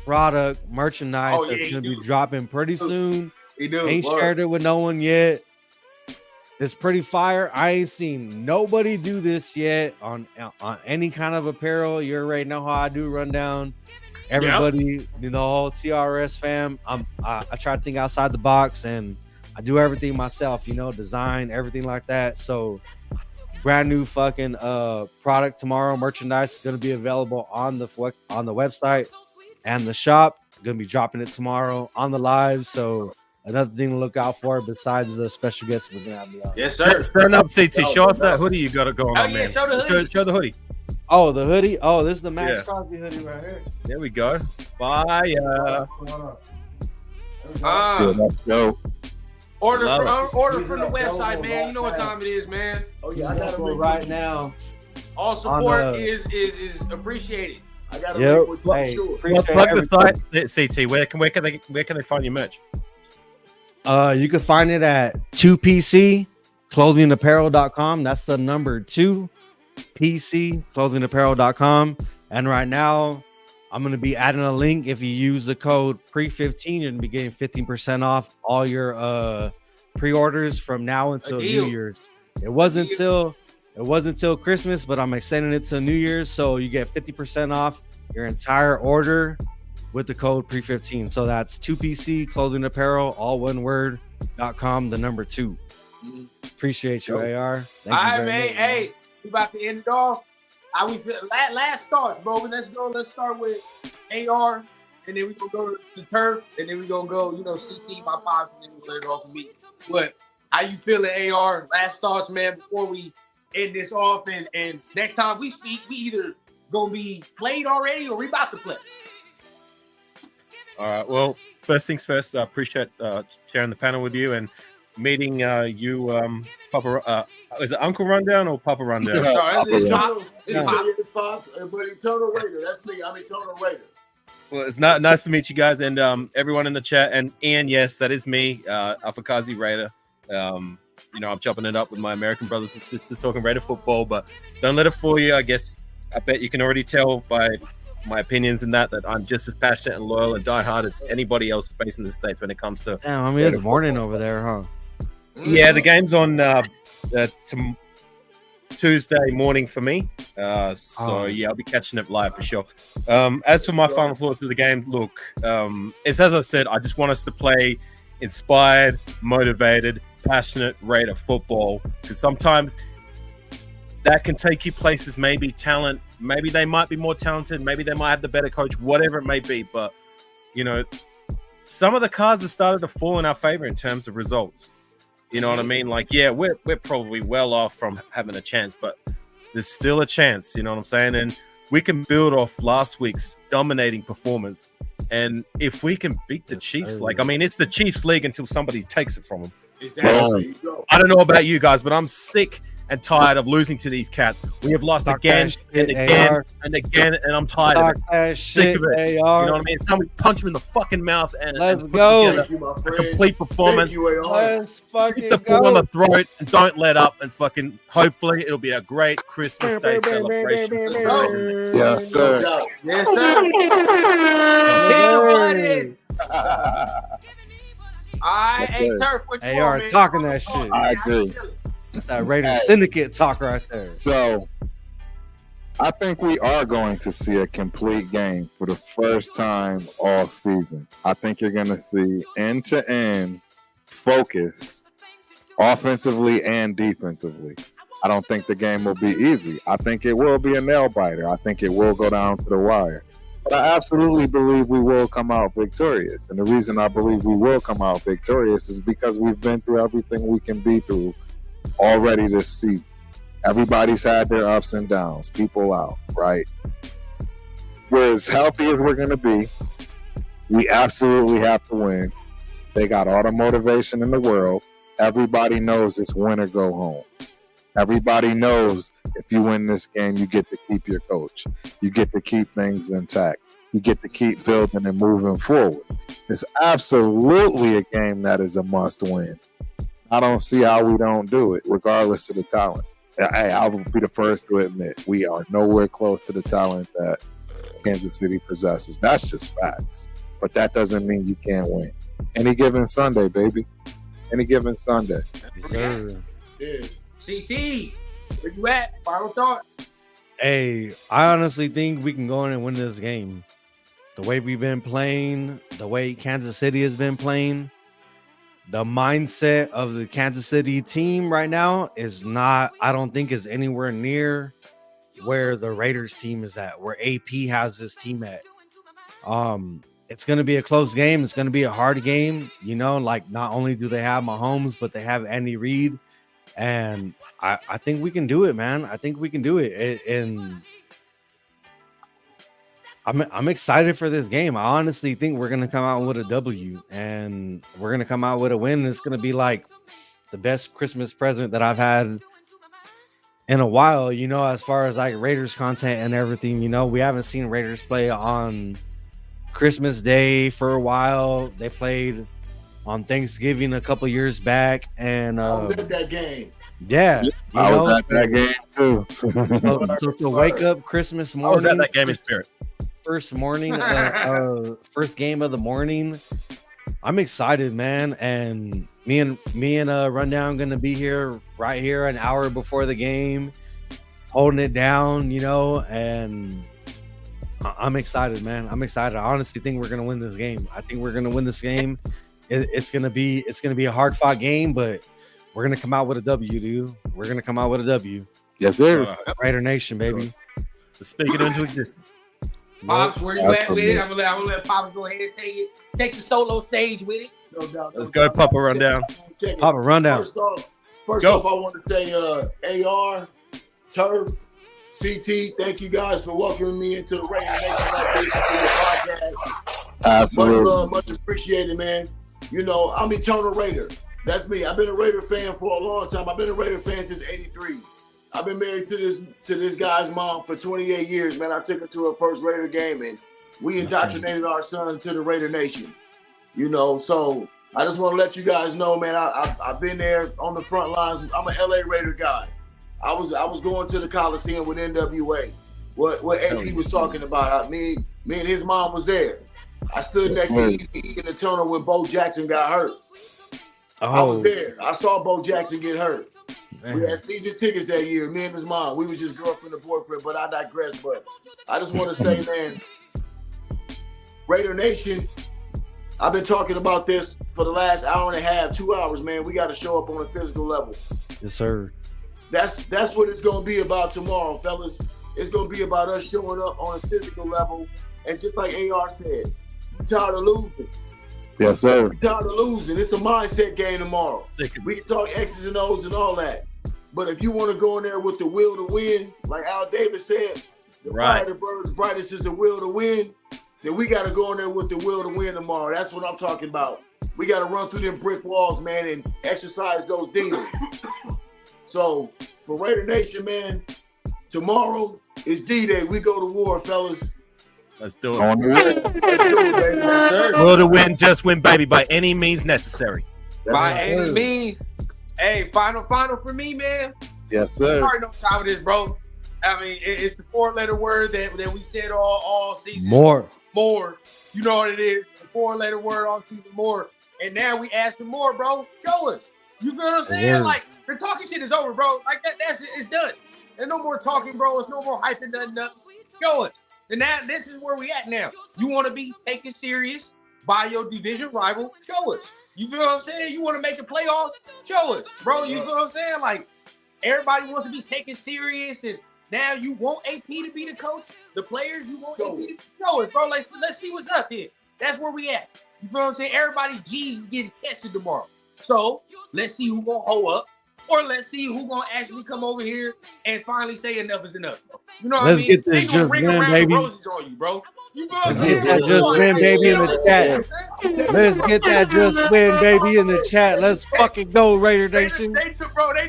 product merchandise Oh, yeah, that's you gonna be do. dropping pretty soon. he do. Ain't Word. shared it with no one yet. It's pretty fire. I ain't seen nobody do this yet on any kind of apparel. You already know how I do rundown. Everybody, the whole TRS fam. I try to think outside the box and I do everything myself. Design everything like that. So brand new fucking product tomorrow. Merchandise is gonna be available on the website and the shop. Gonna be dropping it tomorrow on the live. So another thing to look out for besides the special guests we're gonna have me on. Yes, sir. Stand up, CT. Show us that hoodie you got going Oh, on, yeah, man. show the hoodie. Show the hoodie. Oh, the hoodie. Oh, this is the Max Yeah. Crosby hoodie right here. There we go. Fire. Yeah, that's dope. Order Love from the website, man. You know what time it is, man. Oh yeah, I gotta make right now. All support On the- is appreciated. I gotta Yep. make with you, Hey, sure. appreciate Plug the everything. site, CT. Where can they find your merch? You can find it at 2pcclothingapparel.com. That's the number 2pcclothingapparel.com. And right now, I'm going to be adding a link. If you use the code PRE15, you're going to be getting 15% off all your pre-orders from now until deal. New Year's. It wasn't till Christmas, but I'm extending it to New Year's, so you get 50% off your entire order with the code PRE15. So that's 2pcclothingapparel, all one word, .com, the number 2. Appreciate you, AR. Thank All you right, very man. much. Hey, we about to end it off. How we feel? Last start, bro. Let's go. Let's start with AR, and then we gonna go to Turf, and then we gonna go, CT, my pops, and then we let it off with me. But how you feeling, AR? Last thoughts, man, before we end this off, and next time we speak, we either gonna be played already or we about to play. All right. Well, first things first, I appreciate sharing the panel with you. And meeting you, Papa. Is it Uncle Rundown or Papa Rundown? No, it's Pops. It's Pops, but Eternal Raider. That's me. I'm Eternal Raider. Well, it's nice to meet you guys and everyone in the chat. And Ian, yes, that is me, Afakazi Raider. I'm chopping it up with my American brothers and sisters talking Raider football, but don't let it fool you. I bet you can already tell by my opinions in that I'm just as passionate and loyal and diehard as anybody else based in the States when it comes to. Damn, I mean, it's morning over there, huh? Yeah, the game's on Tuesday morning for me. Yeah, I'll be catching it live for sure. As for my final thoughts of the game, look, it's as I said, I just want us to play inspired, motivated, passionate Raider football, because sometimes that can take you places. Maybe talent, maybe they might be more talented, maybe they might have the better coach, whatever it may be. But some of the cards have started to fall in our favor in terms of results. You know what I mean? Like, yeah, we're probably well off from having a chance, but there's still a chance. You know what I'm saying? And we can build off last week's dominating performance. And if we can beat the Chiefs, it's the Chiefs league until somebody takes it from them. Exactly. I don't know about you guys, but I'm sick and tired of losing to these cats. We have lost again and again and again, and I'm tired of it. Sick of it. You know what I mean? It's time we punch him in the fucking mouth and put together a complete performance. Let's fucking Get the foot on the throat and don't let up, and fucking hopefully it'll be a great Christmas Day celebration. Yes, sir. Yes, sir. Hey, Turf, what you AR want, man? talking that shit. I agree. That's that Raiders Syndicate talk right there. So, I think we are going to see a complete game for the first time all season. I think you're going to see end-to-end focus offensively and defensively. I don't think the game will be easy. I think it will be a nail-biter. I think it will go down to the wire. But I absolutely believe we will come out victorious. And the reason I believe we will come out victorious is because we've been through everything we can be through already this season. Everybody's had their ups and downs, people out, right? We're as healthy as we're going to be. We absolutely have to win. They got all the motivation in the world. Everybody knows it's win or go home. Everybody knows if you win this game, you get to keep your coach. You get to keep things intact. You get to keep building and moving forward. It's absolutely a game that is a must win. I don't see how we don't do it, regardless of the talent. Hey, I will be the first to admit we are nowhere close to the talent that Kansas City possesses. That's just facts. But that doesn't mean you can't win. Any given Sunday, baby. Any given Sunday. Sure. Yeah. CT, where you at? Final thought. Hey, I honestly think we can go in and win this game. The way we've been playing, the way Kansas City has been playing, the mindset of the Kansas City team right now is not, I don't think is anywhere near where the Raiders team is at, where AP has this team at. It's going to be a close game. It's going to be a hard game. Like not only do they have Mahomes, but they have Andy Reid. And I think we can do it, man. I think we can do it. And I'm excited for this game. I honestly think we're going to come out with a W and we're going to come out with a win. It's going to be like the best Christmas present that I've had in a while, as far as like Raiders content and everything. We haven't seen Raiders play on Christmas Day for a while. They played on Thanksgiving a couple years back, and I was at that game. Yeah, I was at that game too. so to wake up Christmas morning, I was at that game in spirit. First game of the morning. I'm excited, man. And me and Rundown gonna be here right here an hour before the game, holding it down, and I'm excited, man. I'm excited. I honestly think we're gonna win this game. I think we're gonna win this game. It's gonna be a hard fought game, but we're gonna come out with a W, dude. We're gonna come out with a W. Yes, sir. Raider Nation, baby. Let's speak it into existence. Pops, where you at with it? I'm gonna let Pops go ahead and take the solo stage with it. No doubt. Let's go, Papa Rundown. Papa Rundown. First off, I want to say AR, Turf, CT, thank you guys for welcoming me into the Raider Nation like this for your podcast. Absolutely. Much love, much appreciated, man. I'm Eternal Raider. That's me. I've been a Raider fan for a long time. I've been a Raider fan since '83. I've been married to this guy's mom for 28 years, man. I took her to her first Raider game, and we indoctrinated our son to the Raider Nation. You know, so I just want to let you guys know, man. I've been there on the front lines. I'm a LA Raider guy. I was going to the Coliseum with NWA. What AP was talking about. Me and his mom was there. I stood next to Easy in the tunnel when Bo Jackson got hurt. I was there. I saw Bo Jackson get hurt. Man. We had season tickets that year. Me and his mom. We was just girlfriend and boyfriend. But I digress. But I just want to say, man, Raider Nation. I've been talking about this for the last hour and a half, 2 hours, man. We got to show up on a physical level. Yes, sir. That's what it's going to be about tomorrow, fellas. It's going to be about us showing up on a physical level. And just like AR said, we're tired of losing. Yes, sir. We're tired of losing. It's a mindset game tomorrow. We can talk X's and O's and all that. But if you want to go in there with the will to win, like Al Davis said, the fire of the birds brightest is the will to win, then we got to go in there with the will to win tomorrow. That's what I'm talking about. We got to run through them brick walls, man, and exercise those demons. So for Raider Nation, man, tomorrow is D-Day. We go to war, fellas. Let's do it. On the way. Let's do it, baby. Yes, sir. Will to win, just win, baby, by any means necessary. By any means. Hey, final for me, man. Yes, You sir. already know what time it is, bro. I mean, it's the 4-letter word that we said all season. More. You know what it is. The 4-letter word all season, more. And now we ask for more, bro. Show us. You feel what I'm saying? Yeah. Like, the talking shit is over, bro. Like, that's it. It's done. There's no more talking, bro. There's no more hyping nothing up. Show us. And now this is where we at now. You want to be taken serious by your division rival? Show us. You feel what I'm saying? You want to make the playoffs? Show us, bro. You feel what I'm saying? Like, everybody wants to be taken serious, and now you want AP to be the coach. The players, you want AP to show us, bro. Like, let's see what's up here. That's where we at. You feel what I'm saying? Everybody, G's is getting tested tomorrow. So let's see who gonna hold up, or let's see who gonna actually come over here and finally say enough is enough, bro. You know what I mean? Let's get this They gonna just ring win, around baby. the roses on you, bro. You know what I'm Let's saying? get that just win, baby, in the chat. Let's get that just win, baby, in the chat. Let's fucking go, Raider Nation. They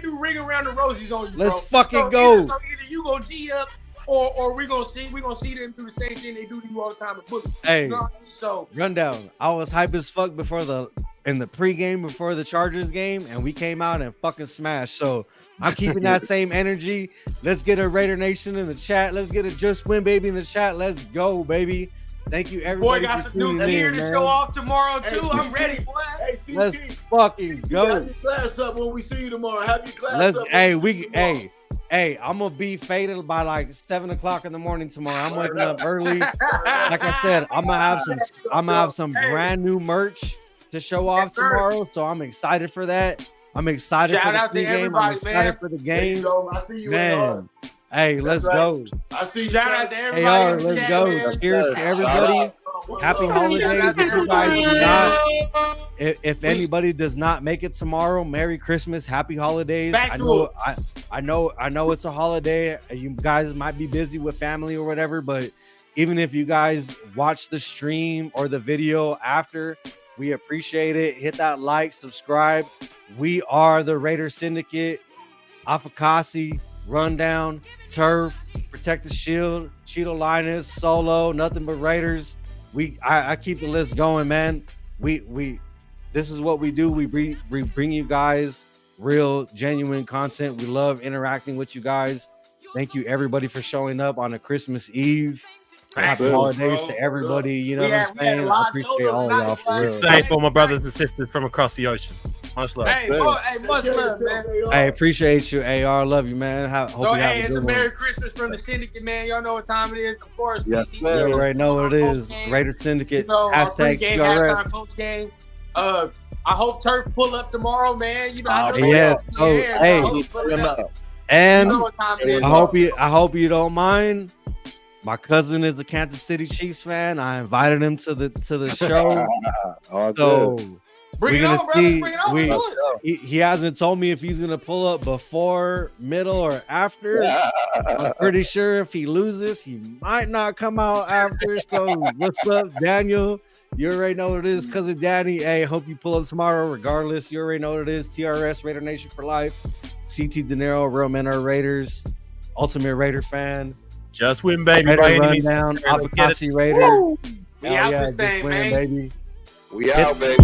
do ring around the roses on you, bro. Let's fucking go. Either you gonna G up, or we gonna see them do the same thing they do to you all the time in books. Hey, You know what I mean? So rundown. I was hype as fuck in the pregame before the Chargers game, and we came out and fucking smashed. So I'm keeping that same energy. Let's get a Raider Nation in the chat. Let's get a just win, baby, in the chat. Let's go, baby. Thank you, boy everybody. got for some new tuning gear in, to man. show off tomorrow too. Hey, I'm ready, boy. Hey, CT, Let's fucking go. have your glass up when we see you tomorrow. Have your glass up. Hey, I'm gonna be faded by like 7 o'clock in the morning tomorrow. I'm waking up early. Like I said, I'm gonna have some brand new merch to show off tomorrow. So I'm excited for that. I'm excited Shout for the out to pregame. I'm everybody, excited man. for the There you game. go. I see you, Man, hey, let's right. go. I see you. Shout out to everybody. AR, in the let's chat, go. man. Cheers to everybody. Happy holidays. If you guys do not, if anybody does not make it tomorrow, Merry Christmas, Happy Holidays. Back to I know it's a holiday. You guys might be busy with family or whatever, but even if you guys watch the stream or the video after, we appreciate it. Hit that like, subscribe. We are the Raider Syndicate. Afakasi, Rundown, Turf, Protect the Shield, Cheeto Linus, Solo, Nothing But Raiders. I keep the list going, man. We this is what we do. We bring you guys real, genuine content. We love interacting with you guys. Thank you, everybody, for showing up on a Christmas Eve. Happy holidays to everybody. You know what I'm saying? I appreciate all of y'all for real. Safe for my brothers and sisters from across the ocean. Much love. Hey, much love, man. I appreciate you, AR. Love you, man. Hope So, you have hey, a it's a good Merry one. Christmas from the Syndicate, man. Y'all know what time it is. Of course, Yes, PC. sir. You already know what it is. Raider Syndicate. You know, Hashtag pregame, CRF. halftime, post game. I hope Turf pull up tomorrow, man. You know, I know yes. they Oh, yeah, hey. I hope he pull it up. And You know what time it is. I hope you don't mind. My cousin is a Kansas City Chiefs fan. I invited him to the show. All So good. Bring it we're on, gonna brother. see. Bring it on. We- Do it. He hasn't told me if he's gonna pull up before, middle, or after. I'm pretty sure if he loses, he might not come out after. So what's up, Daniel? You already know what it is, cousin Danny. Hey, hope you pull up tomorrow. Regardless, you already know what it is. TRS Raider Nation for life. CT De Niro, Real Men Are Raiders. Ultimate Raider fan. Just win, baby. Raider By any means Rundown. necessary. Let's get it. Apokasi Raider. We out this just thing, win, man. baby. We out, baby.